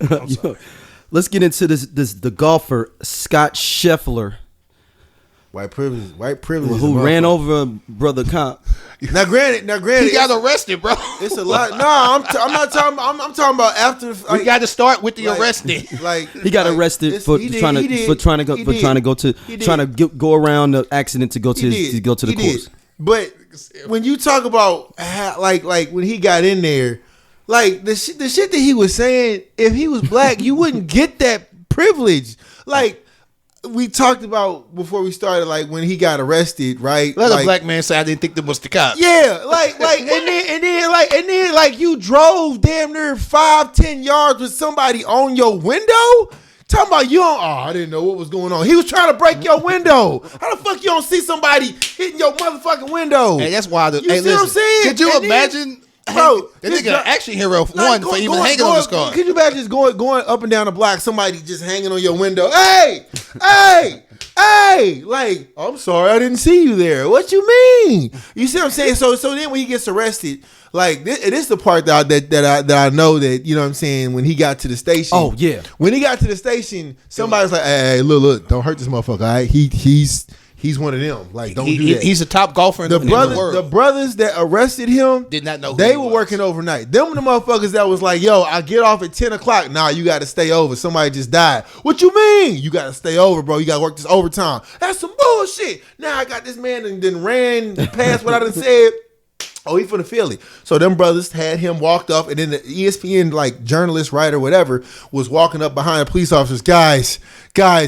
I'm sorry. Let's get into the golfer, Scottie Scheffler. White privilege. Who ran over brother cop? Now, granted, he got arrested, bro. It's a lot. No, I'm not talking. I'm talking about after. We got to start with the arrested. Like he got arrested for trying to go around the accident to go to the course. But when you talk about how, like when he got in there, like the shit that he was saying, if he was black, you wouldn't get that privilege. Like. We talked about before we started, like when he got arrested, right? Let a black man say I didn't think that was the cop. Yeah, and then you drove damn near 5-10 yards with somebody on your window. Talking about I didn't know what was going on. He was trying to break your window. How the fuck you don't see somebody hitting your motherfucking window? Hey, that's wild. You see what I'm saying? Could you imagine? Bro, that nigga action hero one for even hanging on his car. Could you imagine just going up and down the block, somebody just hanging on your window? Hey, like, I'm sorry, I didn't see you there. What you mean? You see what I'm saying? So then when he gets arrested, like it is the part that I know that, you know what I'm saying, when he got to the station. Oh yeah. When he got to the station, somebody's like, hey, look, don't hurt this motherfucker, all right? He's one of them. Like, don't do that. He's a top golfer in the world. The brothers that arrested him did not know who they were working overnight. Them the motherfuckers that was like, yo, I get off at 10 o'clock. Nah, you got to stay over. Somebody just died. What you mean? You got to stay over, bro. You got to work this overtime. That's some bullshit. Now I got this man and then ran past what I done said. Oh, he finna feel it. So them brothers had him walked off, and then the ESPN like journalist, writer, whatever, was walking up behind the police officers. Guys,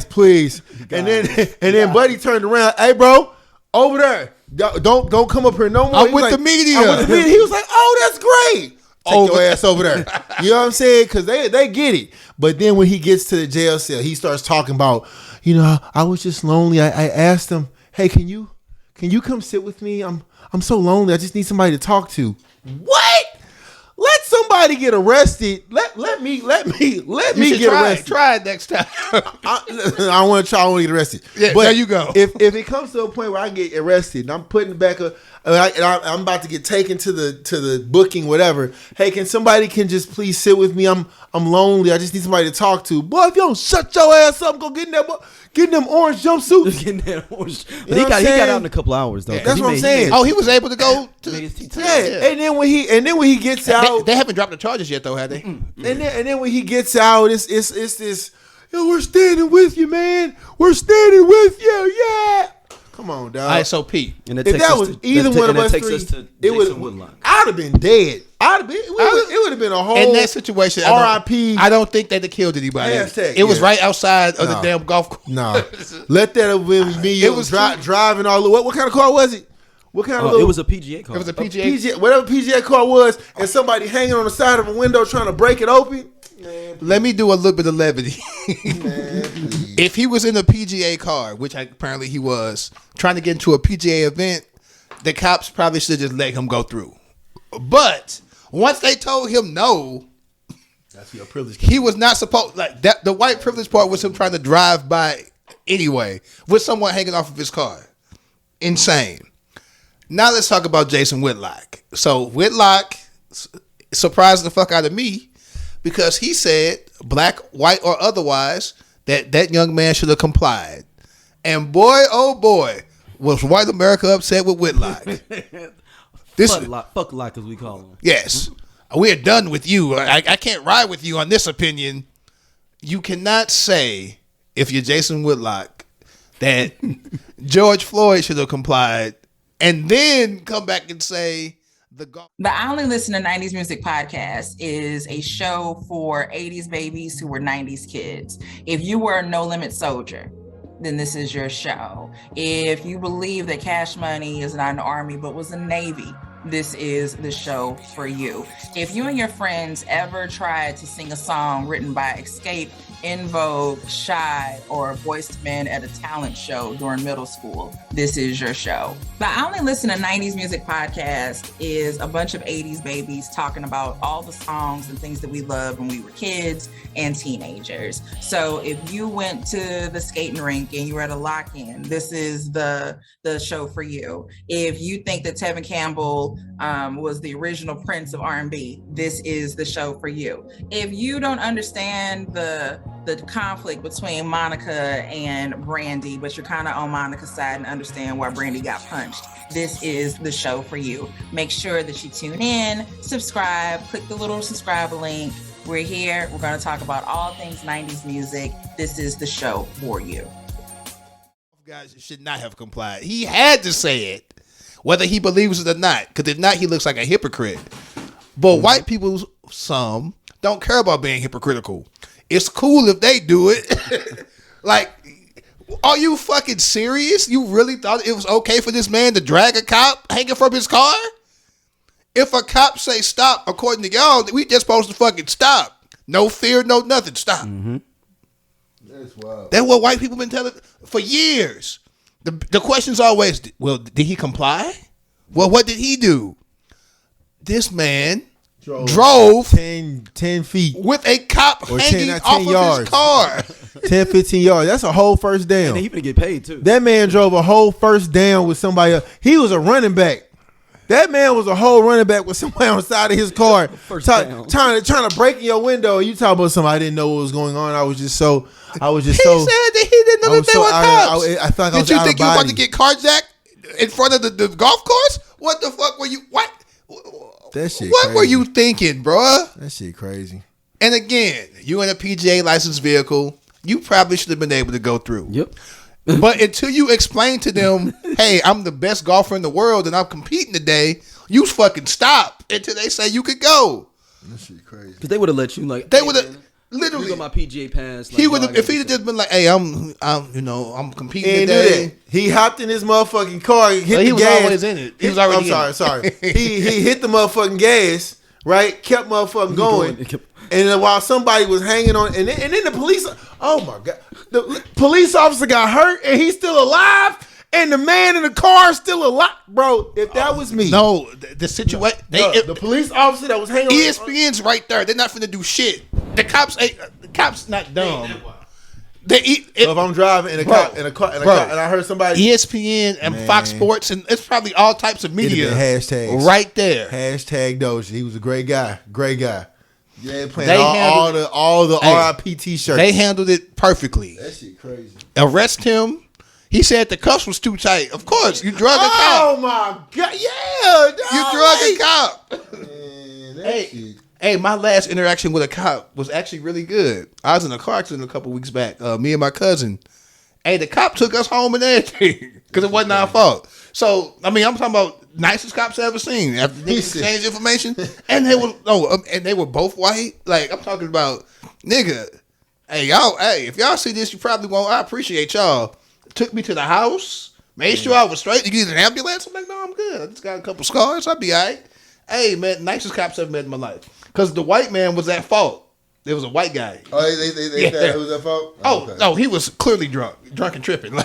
please. And then Buddy turned around. Hey, bro, over there. Don't come up here no more. I'm with the media. He was like, oh, that's great. Take your ass over there. You know what I'm saying? Because they get it. But then when he gets to the jail cell, he starts talking about, I was just lonely. I asked him, hey, can you come sit with me? I'm so lonely. I just need somebody to talk to. What? Let somebody get arrested. Let me get arrested. Try it next time. I want to try. I want to get arrested. Yeah, but there you go. If it comes to a point where I get arrested and I'm putting back I'm about to get taken to the booking, whatever. Hey, can somebody just please sit with me? I'm lonely. I just need somebody to talk to. Boy, if you don't shut your ass up, go get in them orange jumpsuits. Getting that orange. But he got out in a couple hours though. Yeah, that's what I'm saying. He was able to go to And then when he gets out, they haven't dropped the charges yet though, have they? And then when he gets out, it's this. Yo, we're standing with you, man. We're standing with you. Yeah. Come on, dog. All right, so Pete. And if that was either one of us three, I'd have been dead. It would have been a whole in that situation. R.I.P. I don't think that they killed anybody. It was right outside of the damn golf course. No, let that have been me. It was driving all the way. What kind of car was it? What kind of? It was a PGA car. It was a PGA. Whatever PGA car was, and somebody hanging on the side of a window trying to break it open. Man, let me do a little bit of levity. If he was in a PGA car, which apparently he was, trying to get into a PGA event, the cops probably should just let him go through. But once they told him no, that's your privilege. He was not supposed like that. The white privilege part was him trying to drive by anyway with someone hanging off of his car. Insane. Now let's talk about Jason Whitlock. So Whitlock surprised the fuck out of me because he said, black, white, or otherwise, that young man should have complied. And boy, oh boy, was white America upset with Whitlock. Fuck lock, as we call him. Yes. We're done with you. I can't ride with you on this opinion. You cannot say, if you're Jason Whitlock, that George Floyd should have complied, and then come back and say the I Only Listen to 90s Music podcast is a show for 80s babies who were 90s kids. If you were a No Limit soldier, then this is your show. If you believe that Cash Money is not an army but was a Navy, this is the show for you. If you and your friends ever tried to sing a song written by Escape, In Vogue, Shy, or Boyz II Men at a talent show during middle school, this is your show. The I Only Listen to 90s Music podcast is a bunch of 80s babies talking about all the songs and things that we loved when we were kids and teenagers. So if you went to the skating rink and you were at a lock-in, this is the show for you. If you think that Tevin Campbell was the original Prince of R&B, this is the show for you. If you don't understand the conflict between Monica and Brandy, but you're kind of on Monica's side and understand why Brandy got punched, this is the show for you. Make sure that you tune in, subscribe, click the little subscribe link. We're here. We're going to talk about all things 90s music. This is the show for you. Guys should not have complied. He had to say it, whether he believes it or not, because if not, he looks like a hypocrite. But white people, some, don't care about being hypocritical. It's cool if they do it. Like, are you fucking serious? You really thought it was okay for this man to drag a cop hanging from his car? If a cop say stop, according to y'all, we just supposed to fucking stop. No fear, no nothing. Stop. Mm-hmm. That's wild. That's what white people been telling for years. The question's always, well, did he comply? Well, what did he do? This man drove 10 feet with a cop or hanging 10 off yards. of his car. 10, 15 yards. That's a whole first down. And he gonna get paid too. That man drove a whole first down with somebody else. He was a running back. That man was a whole running back with somebody on the side of his car trying to break in your window. And you talking about somebody I didn't know what was going on. I was so. He said that he didn't know that they were cops. I thought Did you think you were about to get carjacked in front of the golf course? What the fuck were you? What? That shit. What crazy. were you thinking, bruh? That shit crazy. And again, you in a PGA licensed vehicle, you probably should have been able to go through. Yep. But until you explain to them, hey, I'm the best golfer in the world and I'm competing today, you fucking stop until they say you could go. That shit crazy. Because they would have let you like. They would have literally. You got my PGA pass. He would have if he'd have just been like, hey, I'm competing today. He hopped in his motherfucking car. Hit the he was gas. always in it. He was already. I'm sorry. he hit the motherfucking gas. Right, kept motherfucking going. And then while somebody was hanging on, and then the police, oh my God, the police officer got hurt and he's still alive, and the man in the car is still alive, bro. If that was me, no, the situation, the police officer that was hanging on, ESPN's right there. They're not finna do shit. The cops not dumb. If I'm driving in a car, and I heard somebody, ESPN and Fox Sports, and it's probably all types of media. Hashtags right there. Hashtag Doja. He was a great guy. Yeah, playing all the RIP t-shirts. They handled it perfectly. That shit crazy. Arrest him. He said the cuffs was too tight. Of course, you drug a cop. Oh my God, yeah, you drug a cop. Hey, my last interaction with a cop was actually really good. I was in a car accident a couple weeks back. Me and my cousin. Hey, the cop took us home and everything because it wasn't our fault. So, I mean, I'm talking about nicest cops I've ever seen. After they exchanged information, and they were both white. Like, I'm talking about, nigga. Hey, y'all. Hey, if y'all see this, you probably won't. I appreciate y'all. Took me to the house. Made sure I was straight. You get an ambulance. I'm like, no, I'm good. I just got a couple scars. I'll be all right. Hey, man, nicest cops I've ever met in my life. Because the white man was at fault. There was a white guy. Oh, they said it was at fault? Oh, no, he was clearly drunk and tripping.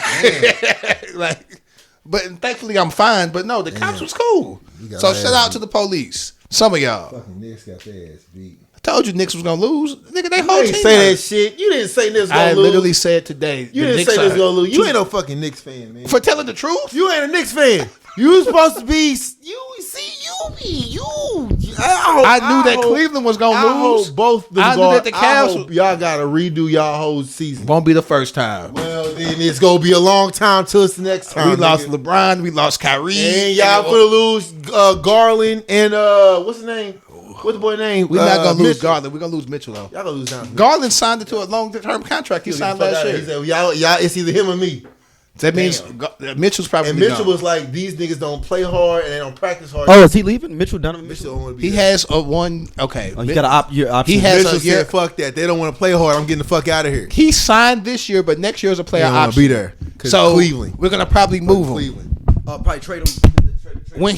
But thankfully I'm fine. But no, the cops was cool. So shout out to the police. Some of y'all. Fucking Knicks got their ass beat. I told you Knicks was gonna lose. Nigga, they whole team. You didn't say that shit. You didn't say Knicks was gonna lose. I literally said today. You didn't say Knicks was gonna lose. You ain't no fucking Knicks fan, man. For telling the truth? You ain't a Knicks fan. You supposed to be. I knew that Cleveland was gonna lose. Both them I knew that the Cavs. Y'all gotta redo y'all whole season. Won't be the first time. Well, then it's gonna be a long time till it's the next time. We lost LeBron. We lost Kyrie. And y'all gonna lose Garland and what's his name? What's the boy name? We're not gonna lose Garland. We're gonna lose Mitchell though. Y'all gonna lose Johnson. Garland signed it to a long-term contract. He signed last year. He said, y'all, it's either him or me. That means Mitchell's probably and Mitchell gone. was like, these niggas don't play hard and they don't practice hard. Oh, is he leaving? Mitchell Donovan. He has a one. Okay, Oh, you got your option. He has Mitchell a year. said, "Fuck that. They don't want to play hard. I'm getting the fuck out of here." He signed this year, but next year is a player They don't want option. to be there. So Cleveland. we're gonna probably move him Cleveland. Probably trade him. when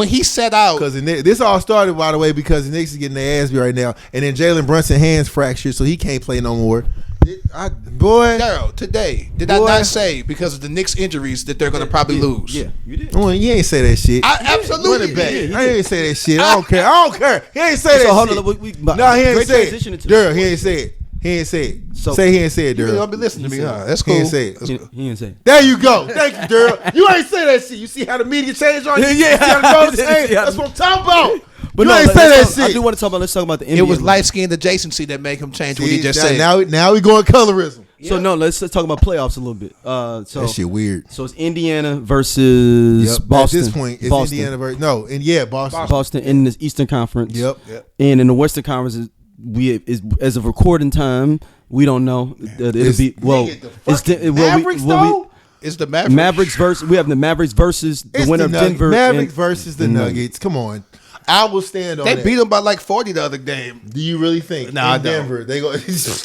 he set out. Because this all started, by the way, because the Knicks is getting their ass beat right now, and then Jalen Brunson hands fractured, so he can't play no more. Daryl, today did I not say because of the Knicks injuries that they're gonna probably lose? Yeah, you did. Well, you ain't say that shit. I absolutely did. I ain't say that shit. I don't care. He ain't say that hold shit. on, No, he ain't great say transition it. into Daryl, he ain't say it. He ain't say it. So- Say he ain't say it, You Daryl. don't be listening to me, huh? That's He cool. ain't say it. He didn't say. There you go. Thank you, Daryl. You ain't say that shit. You see how the media changed on you? Yeah. You see how the votes changed? That's what I'm talking about. But you no, ain't say that I shit. do want to talk about. Let's talk about the NBA. It was light skinned adjacency that made him change what he just said. Now we going colorism. So no, let's talk about playoffs a little bit. So That shit weird. So it's Indiana versus Boston. At this point, it's Boston. Indiana versus Boston. Boston in the Eastern Conference. Yep. And in the Western Conference, as of recording time, we don't know. It'll be Mavericks though. It's the Mavericks. Mavericks versus. We have the Mavericks versus the winner of Denver. Mavericks versus the Nuggets. Come on. I will stand on They that. beat them by like 40 the other game. Do you really think? Nah, I in don't. Denver, they go.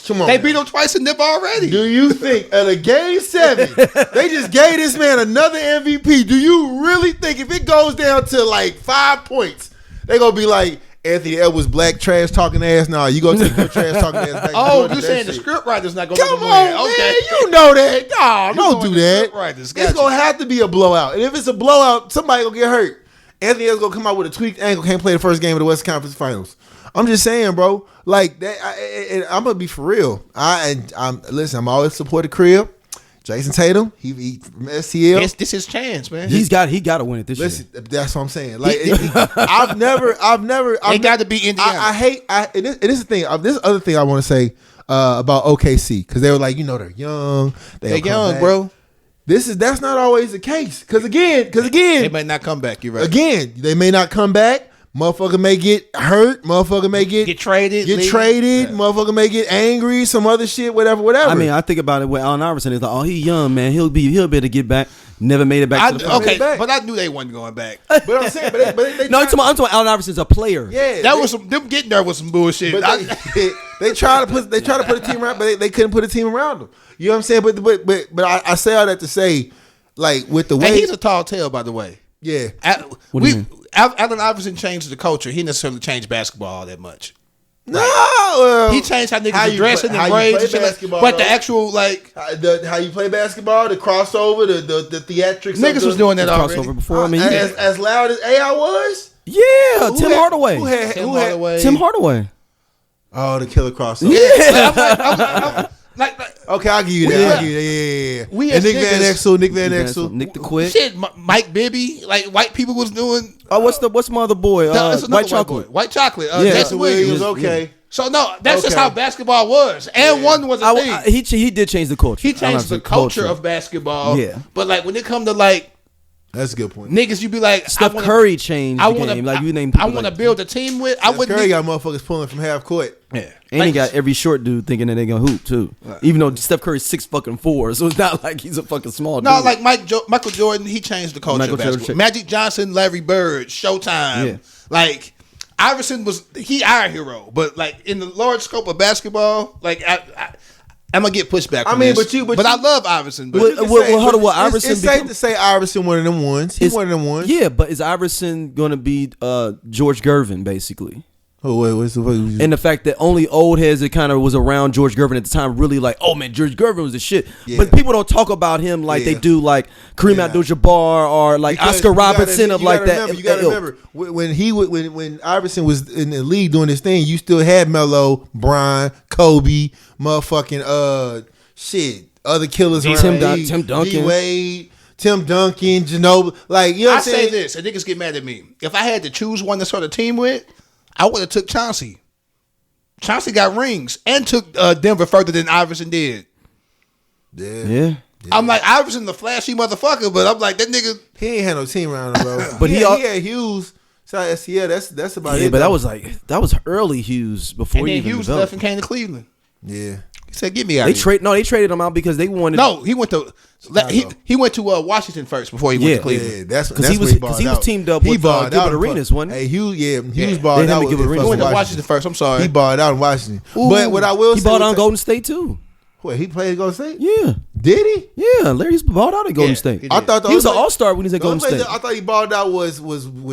Come on. They beat them twice in Nip already. Do you think at a game 7, they just gave this man another MVP? Do you really think if it goes down to like 5 points, they gonna be like Anthony Edwards, black trash talking ass? Nah, you gonna take your trash talking ass back? Oh, to you that saying the shit. script writer's not gonna Come let on, them win. man. You know that. Nah, don't do going to that. script writers. It's Gotcha. gonna have to be a blowout, and if it's a blowout, somebody gonna get hurt. Anthony Edwards gonna come out with a tweaked ankle, can't play the first game of the West Conference Finals. I'm just saying, bro. Like that, I'm gonna be for real. Listen. I'm always support the crib. Jason Tatum, he from STL. This is his chance, man. He got to win it this Listen, year. that's what I'm saying. Like I've never. They got to be Indiana. I hate. And this is the thing. This other thing I want to say about OKC, because they were like, they're young. They're young, bro. That's not always the case. Because again, They may not come back. You're right. again, they may not come back. Motherfucker may get hurt. Motherfucker may get traded. Get traded. Yeah. Motherfucker may get angry. Some other shit. Whatever. I mean, I think about it with Allen Iverson. It's like, oh, he young, man. He'll be able to get back. Never made it back to the finals. Okay, but I knew they wasn't going back. But I'm saying, but they no, I'm talking about Allen Iverson's a player. Yeah, that was them getting there was some bullshit. But they try to put a team around, but they couldn't put a team around them. You know what I'm saying? But I say all that to say, like, with the way and he's a tall tale, by the way. Yeah. Allen Iverson changed the culture. He didn't necessarily changed basketball all that much. No, he changed how niggas are dressing and braids and shit. Basketball, but the actual how you play basketball, the crossover, the theatrics. Niggas was doing that already. Crossover before. I mean, as loud as AI was. Yeah, Tim Hardaway. Who had Tim Hardaway. Oh, the killer crossover. Yeah. Okay, I'll give you that. Yeah. And Nick Van Exel. Nick the Quick. Shit, Mike Bibby. Like white people was doing. Oh, what's my other boy? White Chocolate. White Chocolate. Yeah, Jason Williams. Okay. Yeah. So no, that's just how basketball was, and one was a thing. He did change the culture. He changed the culture of basketball. Yeah. But like when it come to like. That's a good point. Niggas, you be like Steph Curry changed the game. Like you name. I want to build a team with. Steph Curry got motherfuckers pulling from half court. Yeah, and he got every short dude thinking that they gonna hoop too. Right. Even though Steph Curry's 6'4", so it's not like he's a fucking small dude. No, like Michael Jordan, he changed the culture of basketball. Magic Johnson, Larry Bird, Showtime. Yeah. Like Iverson was our hero, but like in the large scope of basketball, like I'm gonna get pushback. I mean, but I love Iverson. But Iverson. It's safe to say Iverson one of them ones. He's one of them ones. Yeah, but is Iverson gonna be George Gervin basically? Oh wait, what's the fuck? And the fact that only old heads that kind of was around George Gervin at the time really like, oh man, George Gervin was the shit. Yeah. But people don't talk about him like they do like Kareem Abdul-Jabbar or like Oscar Robertson of like that. You gotta remember when Iverson was in the league doing this thing, you still had Melo, Bron, Kobe, motherfucking other killers around. Tim Duncan, D-Wade. Tim Duncan, Ginobili, like you know what I'm saying? I say this, and niggas get mad at me. If I had to choose one to start a team with, I would have took Chauncey. Chauncey got rings and took Denver further than Iverson did. Yeah. I'm like Iverson, the flashy motherfucker, but I'm like that nigga. He ain't had no team around him, bro. But he had Hughes. So yeah, that's about it. Yeah, but that was early Hughes before and he then even Hughes developed. left and came to Cleveland. Yeah. He said, "Get me out." They traded him out because they wanted. No, he went to he went to Washington first before he went to Cleveland. Yeah, that's because he was teamed up with Gilbert Arenas, wasn't he? Hey, he was balled out. He went to Washington first. I'm sorry, he balled out in Washington. But what I will say, he balled out in Golden State too. What, he played at Golden State? Yeah. Did he? Yeah, Larry's balled out at Golden State. I thought he was an all-star when he was at Golden State. I thought he balled out was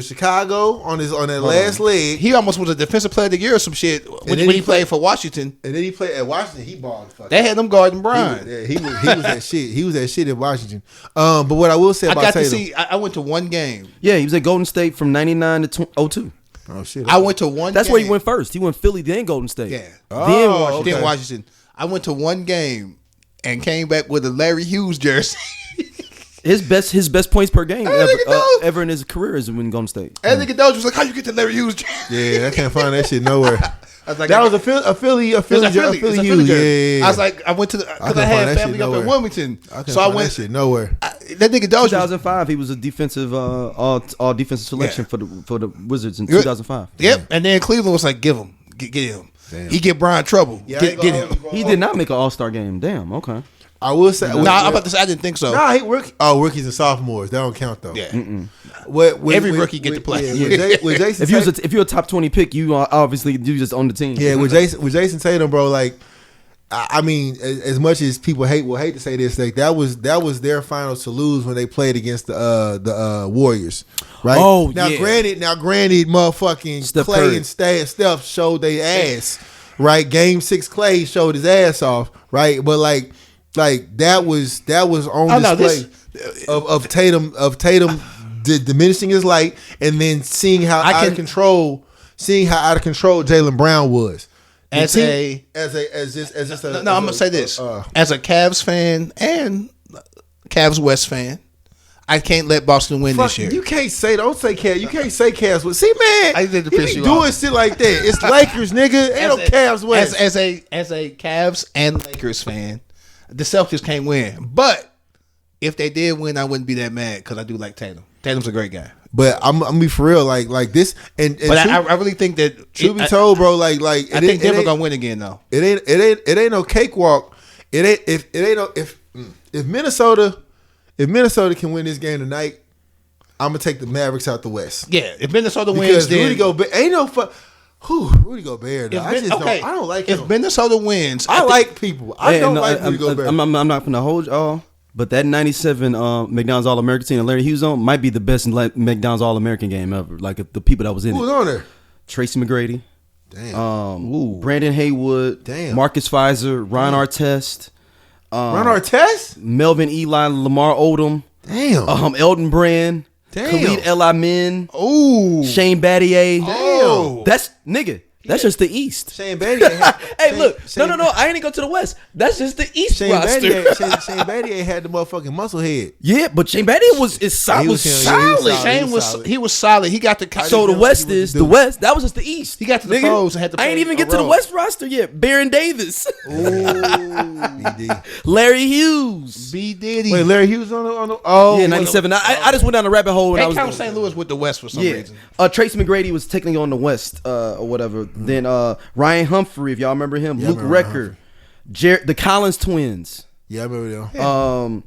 Chicago on that last leg. He almost was a defensive player of the year or some shit when he played for Washington. And then he played at Washington. He balled. They had them guarding Brian. He was that shit. He was that shit in Washington. But what I will say about Tatum, I went to one game. Yeah, he was at Golden State from 99 to 02. Oh shit! I went to one. That's game. where he went first. He went Philly, then Golden State. Yeah. Then Washington. I went to one game and came back with a Larry Hughes jersey. His best points per game ever in his career is when Golden State. And nigga Doge was like, "How you get the Larry Hughes jersey?" Yeah, I can't find that shit nowhere. I was like, that was a Philly Hughes. Yeah. I was like, I went to because I had family up in Wilmington, so I went that shit nowhere. That nigga Doge. 2005, he was a defensive all defensive selection for the Wizards in 2005. Yep, and then Cleveland was like, "Give him, get him." Damn. He get Brian trouble. Yeah, get him. He did not make an All-Star game. Damn. Okay. I will say. I'm about to say I didn't think so. Rookies and sophomores. That don't count though. Yeah. Every rookie get to play. With Jason, if you're a top 20 pick, you obviously you just own the team. Yeah. With Jason Tatum, bro. Like, I mean, as much as people will hate to say this, like that was their finals to lose when they played against the Warriors. Right. Oh, now, granted, motherfucking Steph Clay Curry. and Steph showed their ass. Right. Game 6, Clay showed his ass off. Right. But like that was on display of Tatum diminishing his light and then seeing how out of control Jaylen Brown was. I'm gonna say this as a Cavs fan and Cavs West fan. I can't let Boston win this year. You can't say Cavs. You can't say Cavs. But see, man, I did to piss you doing off. Shit like that. It's Lakers, nigga. Ain't no Cavs West. As a Cavs and Lakers fan, the Celtics can't win. But if they did win, I wouldn't be that mad because I do like Tatum. Tatum's a great guy. But I'm gonna be for real, like this. But I really think that truth be told, bro, like I think Denver gonna win again though. It ain't no cakewalk. If Minnesota can win this game tonight, I'm gonna take the Mavericks out the West. Yeah, if Minnesota wins, then Rudy Gobert ain't no fuck. Rudy Gobert. I don't like him. If Minnesota wins, I like people. I don't like Rudy Gobert. I'm not gonna hold y'all, but that '97 McDonald's All-American team that Larry Hughes on might be the best McDonald's All-American game ever. Like the people that was in Who was on there? Tracy McGrady. Damn. Brandon Haywood. Damn. Marcus Fizer. Ryan Artest. Ron Artest? Melvin Eli. Lamar Odom. Damn. Elton Brand. Damn. Khalid El-Amin. Ooh. Shane Battier. Damn. That's nigga. That's just the East. Shane Battier. Hey, look. No. I ain't even go to the West. That's just the East Shane roster. Shane Battier had the motherfucking muscle head. Yeah, but Shane Battier was solid. Shane was solid. He got the So the West is the West. That was just the East. He got to the pros and had to. I ain't even get to the West roster yet. Baron Davis. Ooh, BD. Larry Hughes. B Diddy. Wait, Larry Hughes on the yeah, 97. I just went down the rabbit hole. They count St. Louis with the West for some reason. Tracy McGrady was technically on the West or whatever. Then Ryan Humphrey, if y'all remember him. Luke Recker. The Collins twins. Yeah, I remember them.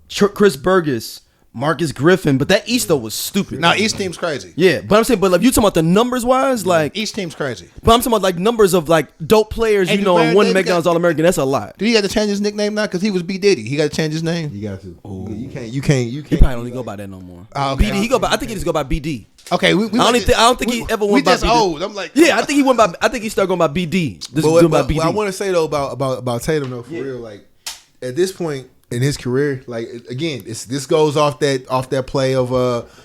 Chris Burgess. Marcus Griffin, but that East though was stupid. Now East team's crazy. Yeah, but I'm saying, but if you talking about the numbers wise, like East team's crazy. But I'm talking about like numbers of like dope players, and and one McDonald's All-American. That's a lot. Do he got to change his nickname now? Because he was B Diddy. He got to change his name. You got to. You can't. He probably don't go by that no more. Okay. BD. He go by. I think he just go by BD. Okay, I don't think he ever went by BD. We just old. I'm like, yeah, I think he went by. I think he started going by BD. But I want to say though about Tatum though, for real, like at this point in his career, like again, this goes off that play of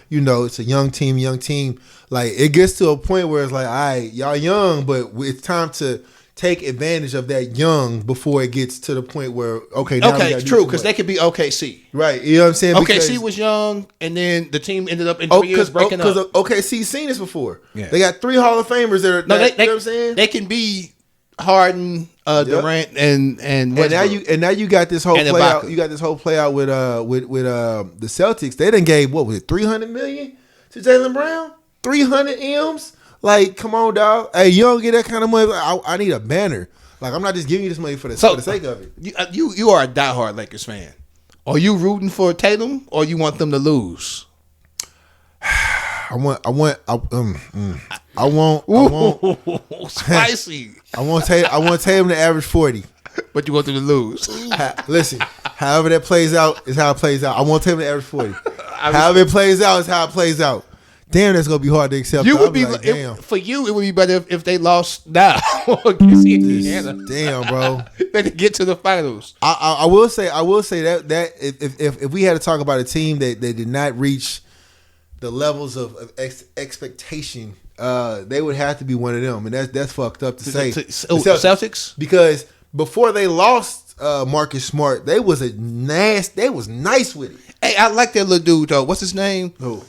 it's a young team. Like it gets to a point where it's like, all right, y'all young, but it's time to take advantage of that young before it gets to the point where it's true because they could be OKC, right? You know what I'm saying? OKC was young, and then the team ended up in 3 years breaking up. Because OKC's seen this before. Yeah. They got 3 Hall of Famers that are. You know what I'm saying? They can be Harden, Durant, and now you got this whole play out. You got this whole play out with the Celtics. They done gave what was it, $300 million to Jaylen Brown? 300 M's. Like, come on, dog. Hey, you don't get that kind of money. I need a banner. Like I'm not just giving you this money for the sake of it. You are a diehard Lakers fan. Are you rooting for Tatum or you want them to lose? I want spicy. I want Tatum to average 40. But you want them to lose. Listen, however that plays out is how it plays out. I want Tatum to average 40. However it plays out is how it plays out. Damn, that's gonna be hard to accept. You would be like, damn. For you, it would be better if they lost now against Indiana. Damn, bro. Better get to the finals. I will say that if we had to talk about a team that did not reach the levels of expectation, they would have to be one of them, and that's fucked up to say. Celtics, because before they lost Marcus Smart, they was nice with it. Hey, I like that little dude though. What's his name? Who?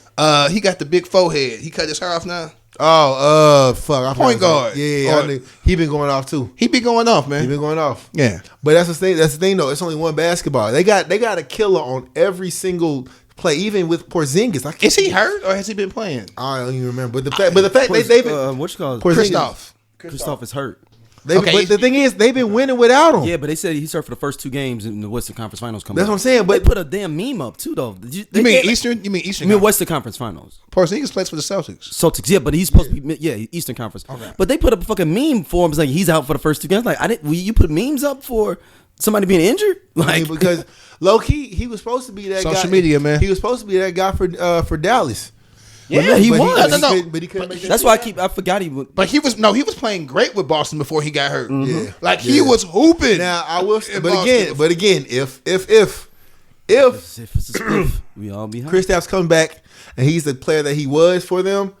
He got the big forehead. He cut his hair off now. Oh, fuck. Point guard. Yeah. He been going off too. He been going off, man. He been going off. Yeah. But that's the thing. That's the thing though. It's only one basketball. They got a killer on every single play, even with Porzingis. Is he hurt or has he been playing? I don't even remember. But the fact they've been what you call it? Kristaps is hurt. But the thing is, they've been winning without him. Yeah, but they said he served for the first 2 games in the Western Conference Finals. That's what I'm saying. But they put a damn meme up too, though. You mean Eastern? You mean Western Conference Finals? Porzingis plays for the Celtics. Yeah, but he's supposed to be Eastern Conference. Okay. But they put up a fucking meme for him. It's like he's out for the first 2 games. Like you put memes up for somebody being injured? Like because low key, he was supposed to be that guy. Social media, man. He was supposed to be that guy for Dallas. Yeah, he was. But he couldn't make that. That's why I forgot he was. But he was playing great with Boston before he got hurt. Mm-hmm. Yeah, like he was hooping. Now I will, but again, if it's a split, we all behind. Kristaps comes back and he's the player that he was for them,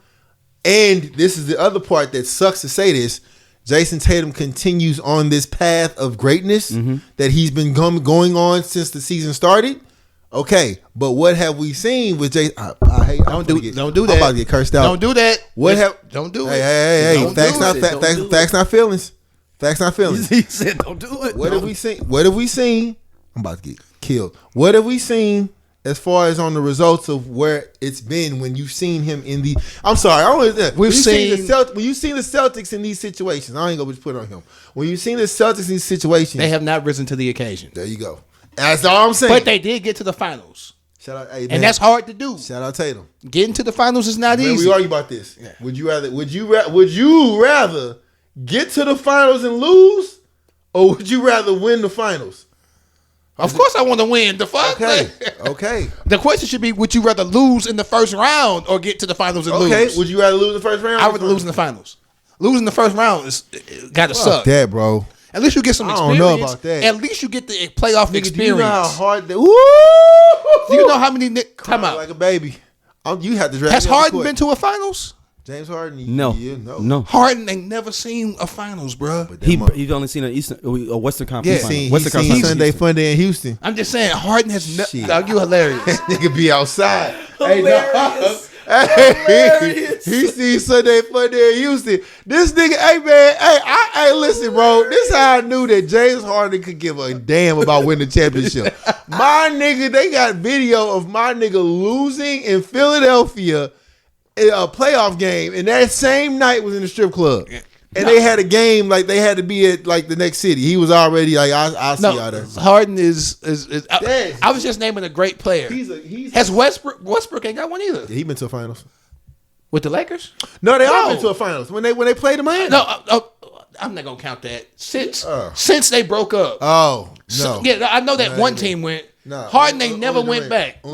and this is the other part that sucks to say this. Jason Tatum continues on this path of greatness that he's been going on since the season started. Okay, but what have we seen with Jason? Don't do that. I'm about to get cursed out. Don't do that. Don't do it. Hey. Facts not feelings. Facts not feelings. He said, "Don't do it." What have we seen? I'm about to get killed. What have we seen as far as on the results of where it's been when you've seen him in the? I'm sorry, when you've seen the Celtics in these situations. I ain't gonna just put it on him. When you've seen the Celtics in these situations, they have not risen to the occasion. There you go. That's all I'm saying. But they did get to the finals. Shout out, and that's hard to do. Shout out Tatum. Getting to the finals is not easy. We argue about this. Yeah. Would you rather get to the finals and lose, or would you rather win the finals? Of course, I want to win. The fuck. Okay. The question should be: would you rather lose in the first round or get to the finals and lose? Okay. Would you rather lose the first round? I would lose in the finals. Losing the first round is gotta suck. That, bro. At least you get some experience. I don't know about that. At least you get the playoff experience. Do you know how hard that? Do you know how many? Come out like a baby. You have to drag. Has Harden been to a finals? James Harden? No. Harden ain't never seen a finals, bro. He's only seen a Western Conference. Yeah, he's seen Sunday Fun Day in Houston. I'm just saying, Harden has never. Dog, you hilarious. Nigga be outside. Hilarious. He seen Sunday Fun Day in Houston. This nigga, hey, listen, bro. This is how I knew that James Harden could give a damn about winning the championship. My nigga, they got video of my nigga losing in Philadelphia in a playoff game, and that same night was in the strip club. And they had a game like they had to be at like the next city. He was already like, I see y'all there. Harden is I was just naming a great player. Has Westbrook ain't got one either. Yeah, he been to the finals with the Lakers. No, they all been to the finals when they played the Miami. No, I'm not gonna count that since they broke up. Oh no, yeah, I know that one team went. No, Harden ain't never went back. No,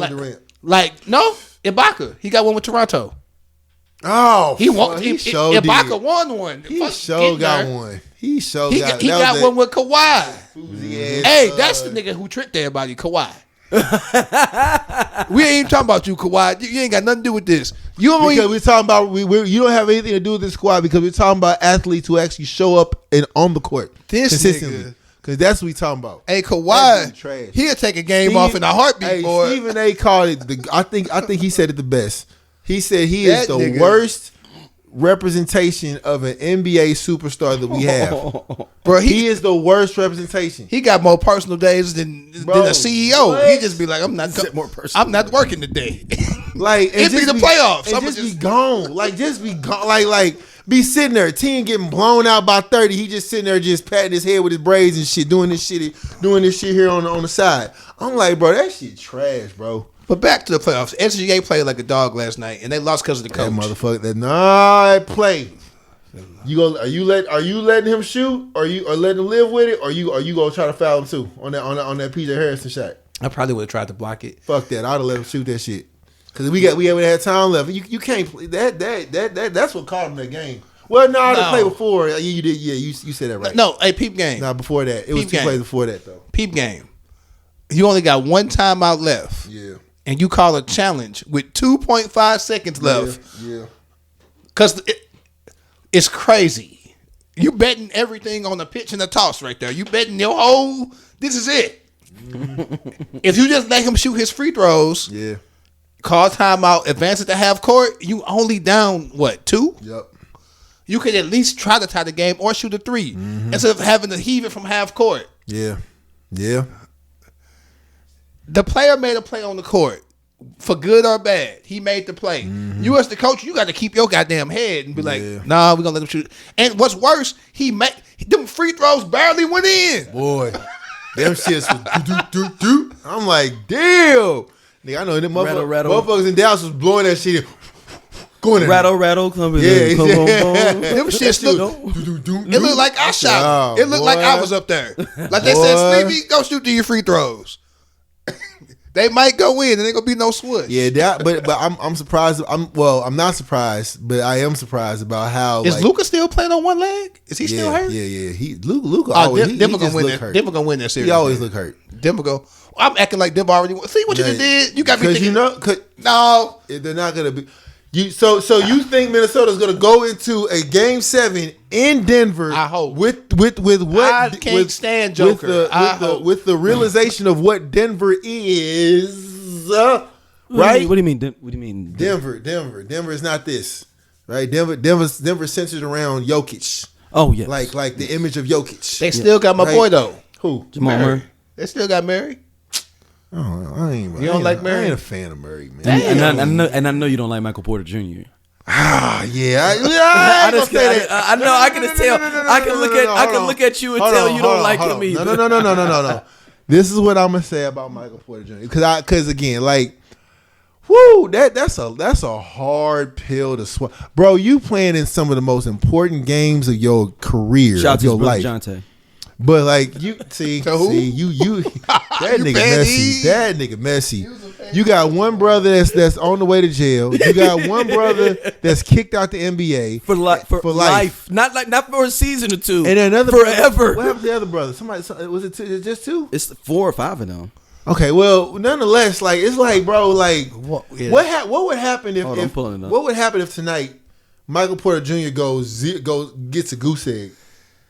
Ibaka, he got one with Toronto. Oh, he won. Ibaka won one. He sure got one. He got one with Kawhi. Hey, that's the nigga who tricked everybody, Kawhi. We ain't talking about you, Kawhi. You ain't got nothing to do with this. Because we're talking about you don't have anything to do with this squad because we're talking about athletes who actually show up on the court consistently. Because that's what we talking about. Hey, Kawhi, he'll take a game off in a heartbeat, boy. Stephen A. called it. I think he said it the best. He said he is the worst representation of an NBA superstar that we have. Bro, he is the worst representation. He got more personal days than a CEO. What? He just be like, I'm not working today. Like, it'd be the playoffs. And just be gone. Like, just be gone. Like, be sitting there, team getting blown out by 30. He just sitting there, just patting his head with his braids and shit, doing this shit here on the side. I'm like, bro, that shit trash, bro. But back to the playoffs. SGA played like a dog last night, and they lost because of the coach. That motherfucker, that play. Are you letting him shoot, or letting him live with it, or you gonna try to foul him too on that PJ Harrison shot? I probably would have tried to block it. Fuck that! I'd have let him shoot that shit because we had time left. You can't play that's what caught him that game. Well, no, the play before you did. Yeah, you said that right. No, hey, peep game. No, before that, it was two plays before that though. Peep game. You only got one timeout left. Yeah. And you call a challenge with 2.5 seconds left. Yeah. Because it's crazy. You betting everything on the pitch and the toss right there. You betting your whole. This is it. If you just let him shoot his free throws, call timeout, advance it to half court, you only down what, 2? Yep. You could at least try to tie the game or shoot a 3 instead of having to heave it from half court. Yeah. Yeah. The player made a play on the court, for good or bad. He made the play. You as the coach, you got to keep your goddamn head and be like, nah, we're going to let him shoot. And what's worse, them free throws barely went in. Boy, them shits was do. I'm like, damn. Nigga, I know them motherfuckers in Dallas was blowing that shit in. Going in. Rattle, come in. Them shits it looked like I shot. It looked like I was up there. Like they said, Sleepy, go shoot to your free throws. They might go in and ain't gonna be no switch. Yeah, but I'm surprised. I'm not surprised, but I am surprised about how is Luka still playing on one leg? Is he still hurt? Yeah. Luka always Denver gonna win that. Denver gonna win that series. He always look hurt. Denver go. I'm acting like Denver already won. See what you did? You got me thinking. No, they're not gonna be. So you think Minnesota's gonna go into a game 7 in Denver? I hope with what I can't stand Joker. With the realization of what Denver is, right? What do you mean? What do you mean? Denver is not this, right? Denver centered around Jokic. Oh yeah, like the image of Jokic. They still got my boy though. Who? Jamal Murray. They still got Murray. I ain't Murray? I ain't a fan of Murray, man. And I know you don't like Michael Porter Jr. Yeah. I know. I can just tell. I can look at you and tell you don't like him either. No. This is what I'm gonna say about Michael Porter Jr. Because again, like, whoo, that's a hard pill to swallow, bro. You playing in some of the most important games of your career, Shout of your life. Jonte. But like you see that nigga messy. You got one brother that's on the way to jail. You got one brother that's kicked out the NBA for life. Not for a season or two. And then another forever. Brother, what happened to the other brother? Was it just 2? It's 4 or 5 of them. Okay, well, nonetheless, like it's like, bro, like what would happen if what would happen if tonight Michael Porter Jr. gets a goose egg?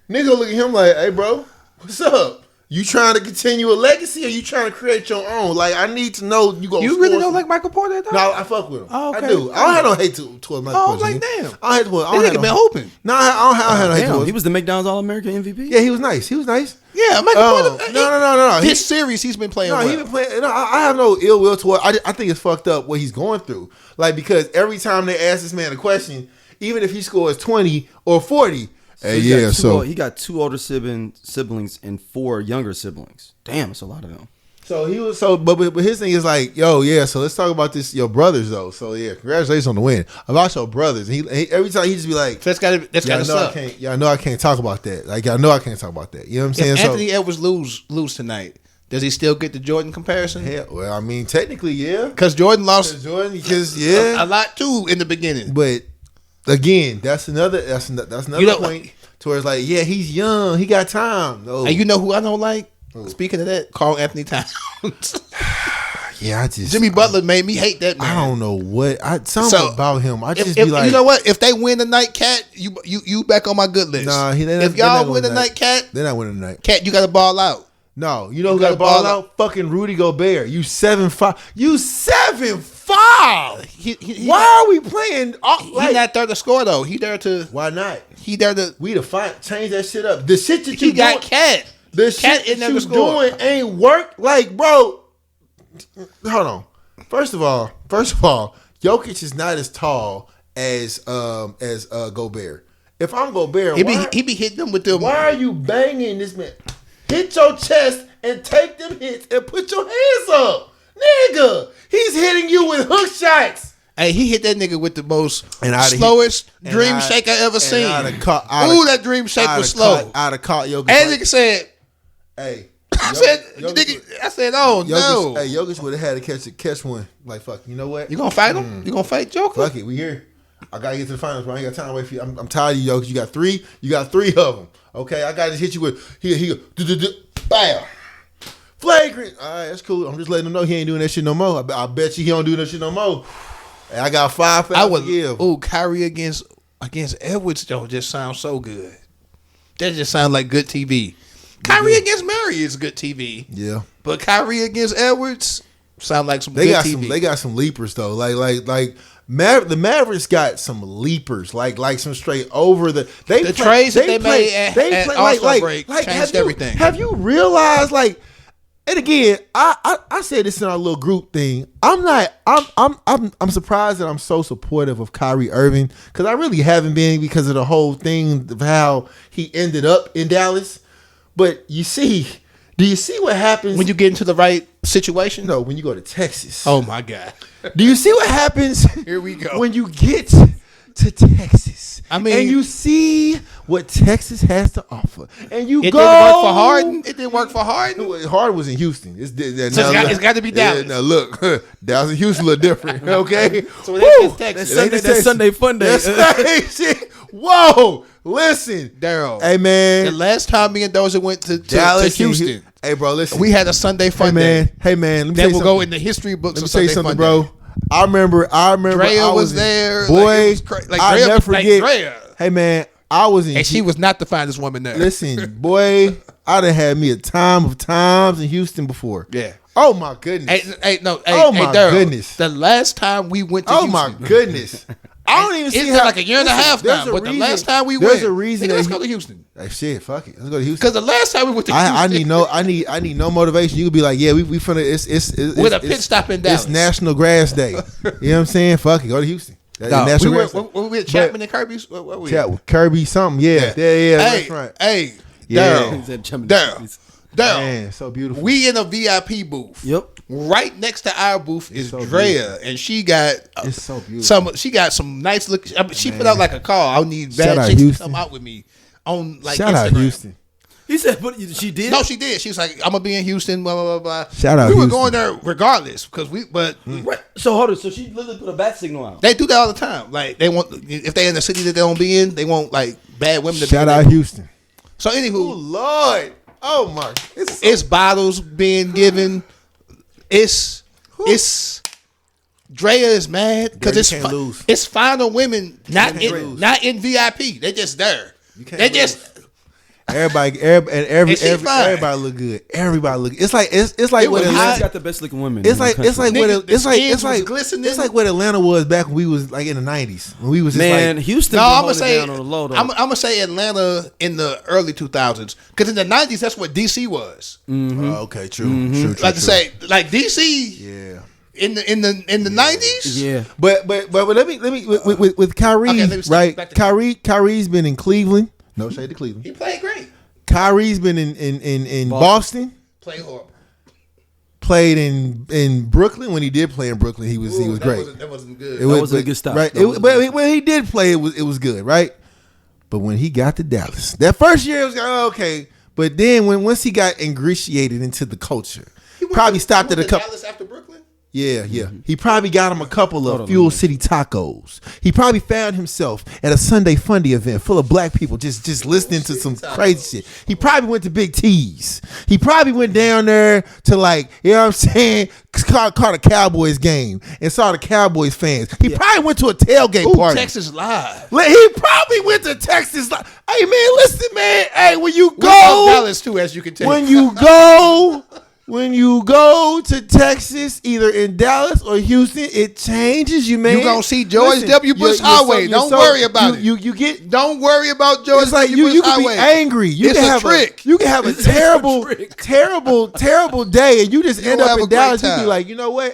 Nigga look at him like, hey, bro, what's up? You trying to continue a legacy or you trying to create your own? Like, I need to know you go. You really don't like Michael Porter, though? No, I fuck with him. Oh, okay. I do. I don't have no hate towards Michael Porter. Like, damn. I hate towards. This nigga been hoping. No, I don't have no hate towards. He was the McDonald's All-American MVP? Yeah, he was nice. Yeah, Michael Porter. No. This series, he's been playing well. He been playing. No, I have no ill will toward. I think it's fucked up what he's going through. Like, because every time they ask this man a question, even if he scores 20 or 40, he got 2 older siblings and 4 younger siblings. Damn, it's a lot of them. So he was but his thing is like, yo, yeah. So let's talk about this, your brothers though. So yeah, congratulations on the win. About your brothers, and he every time he just be like, that's gotta suck. Y'all know I can't talk about that. Like y'all know I can't talk about that. You know what I'm saying? If Anthony Edwards lose tonight, does he still get the Jordan comparison? Hell, well, I mean, technically, yeah, because Jordan lost a lot too in the beginning. But again, that's another point. Towards like, yeah, he's young, he got time. No. And you know who I don't like? Speaking of that, Carl Anthony Towns. Yeah, Jimmy Butler made me hate that man. I don't know what something about him. I just be like, you know what? If they win the night, Cat, you back on my good list. Nah, if y'all win the night, Cat, they're not winning the night. Cat, you got to ball out. No, you know who got to ball out? Fucking Rudy Gobert. You 7'5". You 7'5". Why are we playing? He's not there to score though. He there to. Why not? He there to. We to change that shit up. The shit that you got Cat. The shit that you doing ain't work. Like, bro, hold on. First of all, Jokic is not as tall as Gobert. If I'm Gobert, he be hitting them with them. Why are you banging this man? Hit your chest and take them hits and put your hands up, nigga. He's hitting you with hook shots. Hey, he hit that nigga with the most slowest dream shake I ever seen. That dream shake was slow. I'd have caught Jokic. And nigga said, "Hey." I said, "Oh Jokic, no!" Hey, Jokic would have had to catch one. Like, fuck, you know what? You gonna fight him? You gonna fight Joker? Fuck it, we here. I gotta get to the finals, bro. I ain't got time to wait for you. I'm tired of you, Jokic. You got three of them. Okay, I gotta just hit you with he bam, flagrant. All right, that's cool. I'm just letting him know he ain't doing that shit no more. I bet you he don't do that shit no more. And I got 5 fouls to give. Oh, Kyrie against Edwards though just sounds so good. That just sounds like good TV. Kyrie against Murray is good TV. Yeah, but Kyrie against Edwards sound like some good TV. They got some leapers though. Like the Mavericks got some leapers. Like some straight over the trades that they made at All-Star break changed everything. Have you realized like? And again, I said this in our little group thing. I'm surprised that I'm so supportive of Kyrie Irving because I really haven't been because of the whole thing of how he ended up in Dallas. But do you see what happens when you get into the right situation? No, when you go to Texas. Oh my God. Do you see what happens? Here we go. When you get to Texas. I mean, and you see what Texas has to offer, and you it go. Didn't work for Harden. It didn't work for Harden. Harden was in Houston. It's got to be Dallas. Now look, Dallas and Houston a little different. Okay, so it's Texas. That's Sunday fun day. Shit. Whoa, listen, Daryl. Hey man, the last time me and Doja went to Dallas, to Houston. Hey bro, listen. We had a Sunday fun day. Hey man, let me that will go in the history books. Let me say something, bro. I remember. Drea was there. Boy, I never forget. Drea. Hey man, I was in. And she was not the finest woman there. Listen, boy, I done had me a time of times in Houston before. Yeah. Oh my goodness. Hey, goodness. The last time we went to Houston. Oh my goodness. I don't even see it's how like a year and a half now. But the last time we went, there's a reason. Let's go to Houston. Like shit, fuck it. Let's go to Houston. Because the last time we went to Houston, I need no motivation. You could be like, yeah, we finna. It's with a pit stop in Dallas. It's National Grass Day. You know what I'm saying? Fuck it. Go to Houston. We were at Chapman and Kirby's. What we at? Kirby something. Yeah. That's right. Hey, Daryl. Man, so beautiful. We in a VIP booth. Yep. Right next to our booth is Drea, and she got it's so beautiful. She got some nice look. She put out like a call. I need bad chicks to come out with me on like Shout Instagram. Out Houston. He said, but she did. No, she did. She was like, "I'm gonna be in Houston." Blah blah blah blah. Shout out. We were Houston. going there regardless because we. But so hold on. So she literally put a bat signal out. They do that all the time. Like they want if they in the city that they don't be in, they want like bad women to Shout be in. Shout out Houston. So anywho, oh Lord, oh my, it's bottles being given. It's Drea is mad because it's final women not in VIP. They just there. They just everybody look good. Everybody look. It's like what Atlanta got the best looking women. It's like what Atlanta was back when we was like in the 90s when we was just like Houston. No, I'm gonna say down on the low, though. I'm gonna say Atlanta in the early 2000s because in the 90s that's what DC was. Mm-hmm. Okay, true. True. Like to say like DC. Yeah. In the 90s, yeah, but let me with Kyrie, okay, right? Kyrie's been in Cleveland. No shade to Cleveland. He played great. Kyrie's been in Boston. Played horrible. Played in Brooklyn. When he did play in Brooklyn, he was great. That wasn't good. That wasn't a good stop. Right. But when he did play, it was good, right? But when he got to Dallas, that first year it was okay. But then once he got ingratiated into the culture, probably stopped at a couple. Dallas after Brooklyn. Yeah. He probably got him a couple of Fuel City tacos. He probably found himself at a Sunday Fundy event full of black people just listening to some crazy shit. He probably went to Big T's. He probably went down there to like, you know what I'm saying, caught a Cowboys game and saw the Cowboys fans. He probably went to a tailgate party. Texas Live. He probably went to Texas Live. Hey man, listen man. Hey, when you go Dallas too, as you can tell. When you go to Texas, either in Dallas or Houston, it changes you, man. You're going to see George W. Bush Highway. Don't worry about it. Don't worry about George W. Bush Highway. You can be angry. You can have a trick. You can have a terrible day, and you just end up in Dallas. You be like, you know what?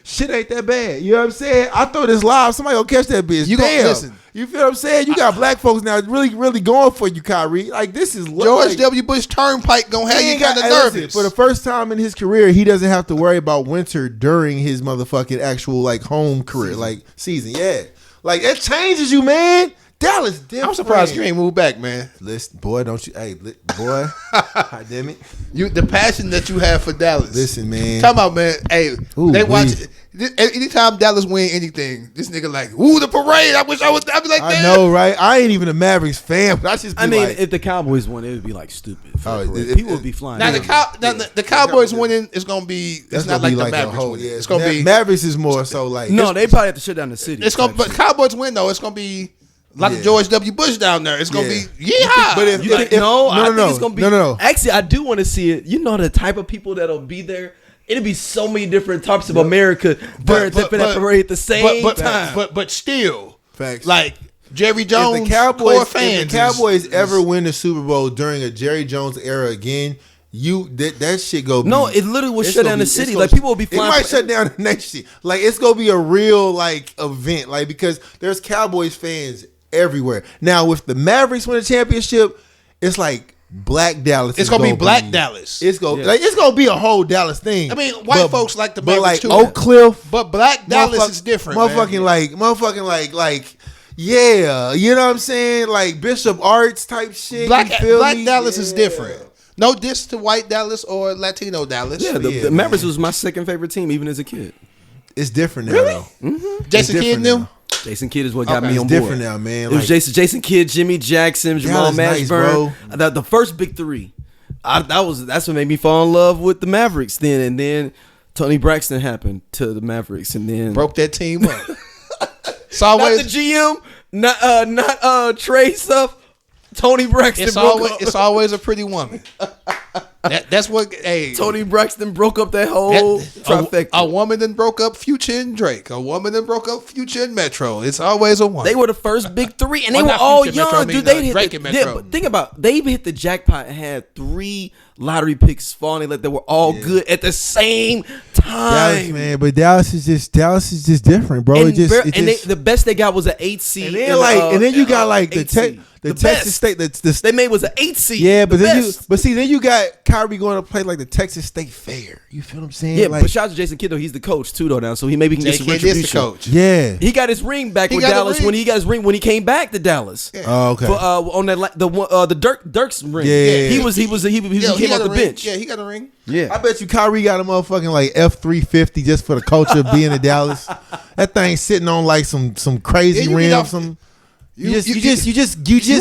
Shit ain't that bad. You know what I'm saying? I throw this live. Somebody gonna catch that bitch. You gonna listen. You feel what I'm saying? You got black folks now really, really going for you, Kyrie. Like this is George W. Bush Turnpike gonna have you kind of nervous. For the first time in his career, he doesn't have to worry about winter during his motherfucking actual like home career, like season. Yeah, like it changes you, man. Dallas different. I'm surprised you ain't moved back, man. Listen, boy, don't you? Hey, boy, God damn it! The passion that you have for Dallas. Listen, man. Talk about, man. Hey, they watch. Anytime Dallas win anything, this nigga like, ooh, the parade. I wish I was. I'd be like, I know, right? I ain't even a Mavericks fan, but I just. I mean, if the Cowboys won, it would be like stupid. People would be flying. Now the Cowboys winning is gonna be. It's not like the Mavericks winning. It's gonna be. Mavericks is more so like. No, they probably have to shut down the city. It's gonna, but Cowboys win though. It's gonna be. A lot of George W. Bush down there. It's gonna be But I think it's gonna be. No. Actually, I do want to see it. You know the type of people that'll be there. It'll be so many different types of America during that parade at the same time. But still, facts. Like Jerry Jones, if the Cowboys ever win the Super Bowl during a Jerry Jones era again, that shit go. No, it literally will shut down the city. Like people will be flying. It might shut down the nation. Like it's gonna be a real like event. Like because there's Cowboys fans everywhere. Now with the Mavericks win a championship, it's like. Black Dallas. It's gonna be Black Dallas. It's gonna be a whole Dallas thing. I mean, white folks like the Mavericks like too. Oak Cliff, but Black Dallas is different. Motherfucking like, yeah, you know what I'm saying? Like Bishop Arts type shit. Black Dallas is different. No diss to white Dallas or Latino Dallas. Yeah, the Mavericks was my second favorite team, even as a kid. It's different now, though. Mm-hmm. Jason Kidd knew. Jason Kidd is what got me on board. It's different now, man. It was Jason Kidd, Jimmy Jackson, Jamal Mashburn. Nice, the first big three. That's what made me fall in love with the Mavericks then. And then Tony Braxton happened to the Mavericks and then broke that team up. It's always not the GM, not Trey stuff. Tony Braxton it's always a pretty woman. That's what. Hey, Tony Braxton broke up that whole trifecta. A woman then broke up Future and Drake. A woman then broke up Future and Metro. It's always a woman. They were the first big three, and they were all young. Dude, they hit but think about they hit the jackpot and had 3 lottery picks falling like they were all good at the same time. Dallas, man, but Dallas is just different, bro. The best they got was an 8 seed. And then you got like the Texas State. They made was an 8 seed. Yeah, but then you got Kyrie going to play like the Texas State Fair. You feel what I'm saying? Yeah, like, but shout out to Jason Kidd though. He's the coach too though now, so he maybe can get some retribution. Coach. Yeah, he got his ring back with Dallas when he got his ring when he came back to Dallas. Yeah. Oh, okay. On that the Dirk's ring. Yeah, he came off the bench. Yeah, he got a ring. Yeah, I bet you Kyrie got a motherfucking like F-350 just for the culture of being in Dallas. That thing sitting on like some crazy rim. You just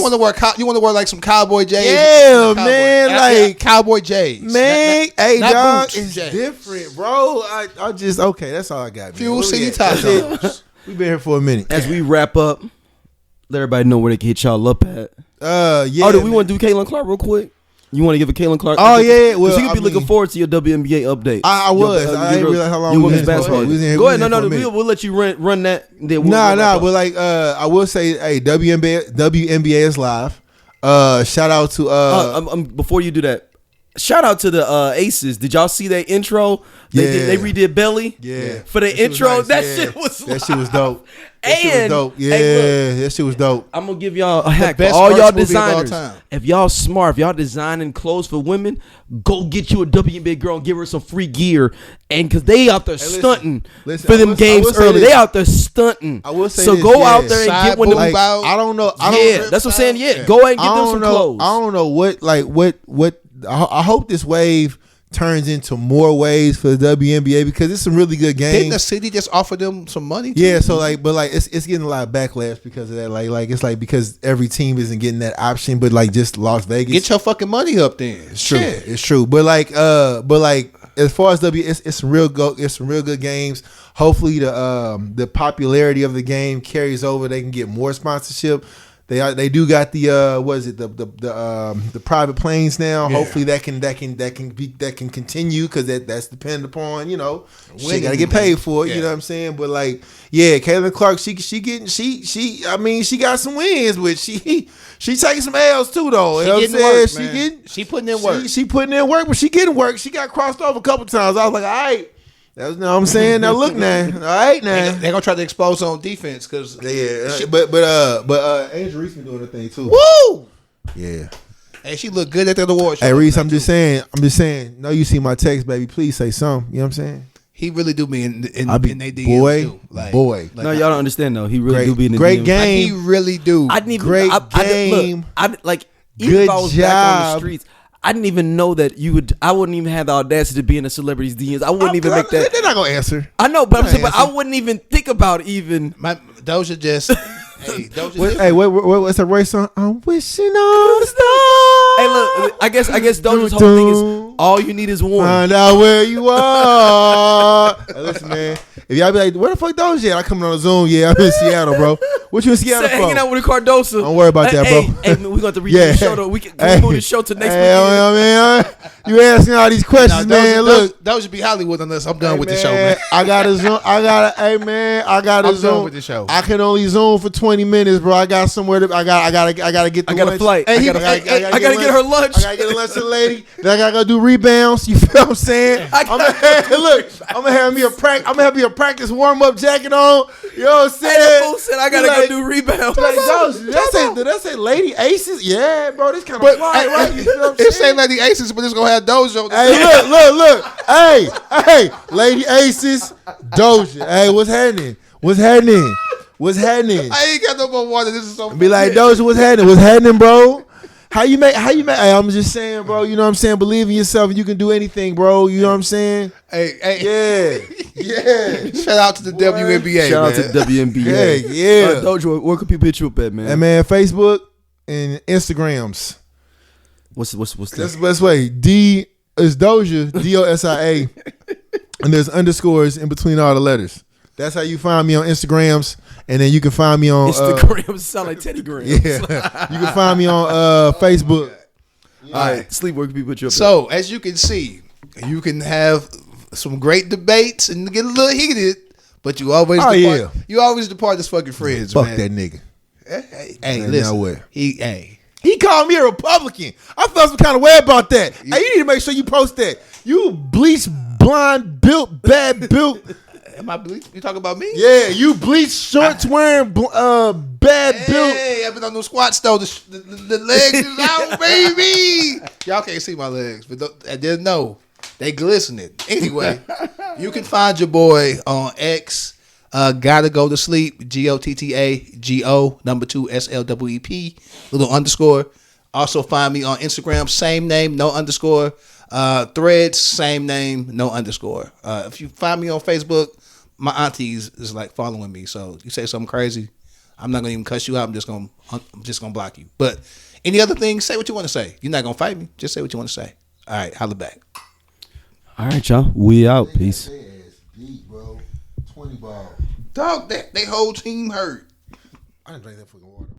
want to wear you want to wear like some cowboy J's. Yeah, man, like cowboy J's. Man, hey dog, it's J's. different, bro. I just that's all I got. Fuel City tacos. We've been here for a minute. As we wrap up, let everybody know where they can hit y'all up at. Yeah. Oh, do we want to do Caitlin Clark real quick? You want to give a Caitlin Clark? Oh yeah, well, you could be looking forward to your WNBA update. I was. I didn't realize how long we was basketball. Go ahead. No. We'll let you run that. But like, I will say, hey, WNBA is live. Shout out to before you do that, shout out to the Aces. Did y'all see that intro? They redid Belly. Yeah, for the intro. That shit was dope. That shit was dope. Yeah, that shit was dope. I'm gonna give y'all a hack for all y'all designers. If y'all smart, if y'all designing clothes for women, go get you a WNBA girl and give her some free gear. And because they out there stunting for them games early, they out there stunting. I will say so. Go out there and get one of them. I don't know. That's what I'm saying. Yeah, go ahead and get them some clothes. I don't know what. I hope this wave turns into more waves for the WNBA because it's some really good games. Didn't the city just offer them some money? Yeah, so it's getting a lot of backlash because of that. Like it's like because every team isn't getting that option, but like just Las Vegas. Get your fucking money up then. It's true. It's true. But like as far as it's some real good games. Hopefully the popularity of the game carries over. They can get more sponsorship. They do got the the private planes now. Yeah. Hopefully that can continue because that's dependent upon shit got to get paid for it. Yeah. You know what I'm saying? But like Caitlin Clark she got some wins, but she taking some L's too though. You know what I'm saying? She putting in work. She putting in work, but she getting work. She got crossed off a couple times. I was like, all right. That's what I'm saying. Now look now. All right now. They're gonna try to expose her on defense because but Angel Reese been doing the thing too. Woo! Yeah. Hey, she looked good at the award show. Hey Reese, I'm just saying. No, you see my text, baby. Please say something. You know what I'm saying? He really do be in they DMs boy, too. Like, boy. No, y'all don't understand though. He really do be in the great DMs. game. Like, he really do. I didn't even Great game. Even if I was back on the streets, I didn't even know that you would. I wouldn't even have the audacity to be in a celebrity's DMs. I wouldn't even make that. They're not gonna answer. I know, but I'm saying, but I wouldn't even think about even. Doja just. What's that Roy song? I'm wishing on the stars. Hey, look. I guess Doja's whole thing is all you need is one. Find out where you are. Hey, listen, man. If y'all be like, where the fuck Doja at? I coming on a Zoom. Yeah, I'm in Seattle, bro. What you in Seattle for? Hanging out with Cardosa. Don't worry about that, bro. Hey, man, we got to redo the show though. We can move the show to next week. Man, you asking all these questions, man. Look, Doja be Hollywood unless I'm done with the show, man. I got a Zoom. I got a Zoom. Done with the show. I can only Zoom for 20 minutes, bro. I got somewhere to. I gotta get. I got a flight. I gotta get her lunch. I gotta get a lunch to the lady. Then I gotta go do rebounds. You feel what I'm saying? I'm gonna have me a practice warm up jacket on. You know what I'm saying? That fool said I gotta go do rebounds. Did that say Lady Aces? Yeah, bro. This kind of fly, right? You feel what I'm saying? It's saying Lady Aces, but it's gonna have Doja on the Hey, look. Hey, Lady Aces, Doja. Hey, what's happening? I ain't got no more water. This is so be like, Doja, what's happening, bro? How you make hey, I'm just saying, bro, you know what I'm saying? Believe in yourself and you can do anything, bro. You know what I'm saying? Hey. Yeah. Shout out to the WNBA. Shout out to the WNBA. Yeah. Doja, where can people hit you up at, man? Hey, man, Facebook and Instagrams. What's That's the best way. D is Doja, Dosia, and there's underscores in between all the letters. That's how you find me on Instagrams, and then you can find me on Instagrams. Sound like Teddy Graham. Yeah, you can find me on Facebook. All right, Sleep. Where can people put you up? So as you can see, you can have some great debates and get a little heated, but you always depart as fucking friends. Fuck man. that nigga. Hey, listen. He called me a Republican. I felt some kind of way about that. Hey, you need to make sure you post that. You bleach, blonde, built, bad built. Am I bleach? You talking about me? Yeah, you bleach, shorts wearing, bad built. Hey, I've been on those squats though. The legs is out, baby. Y'all can't see my legs, but they glistening. Anyway, you can find your boy on X. Gotta go to sleep. GOTTAGO #2SLWEP little underscore. Also find me on Instagram, same name, no underscore. Threads, same name, no underscore. If you find me on Facebook, my aunties is like following me. So you say something crazy, I'm not gonna even cuss you out. I'm just gonna block you. But any other thing, say what you want to say. You're not gonna fight me. Just say what you want to say. All right, holla back. All right, y'all. We out. Peace. Beat, bro. 20 ball. Dog, they whole team hurt. I didn't drink that fucking water.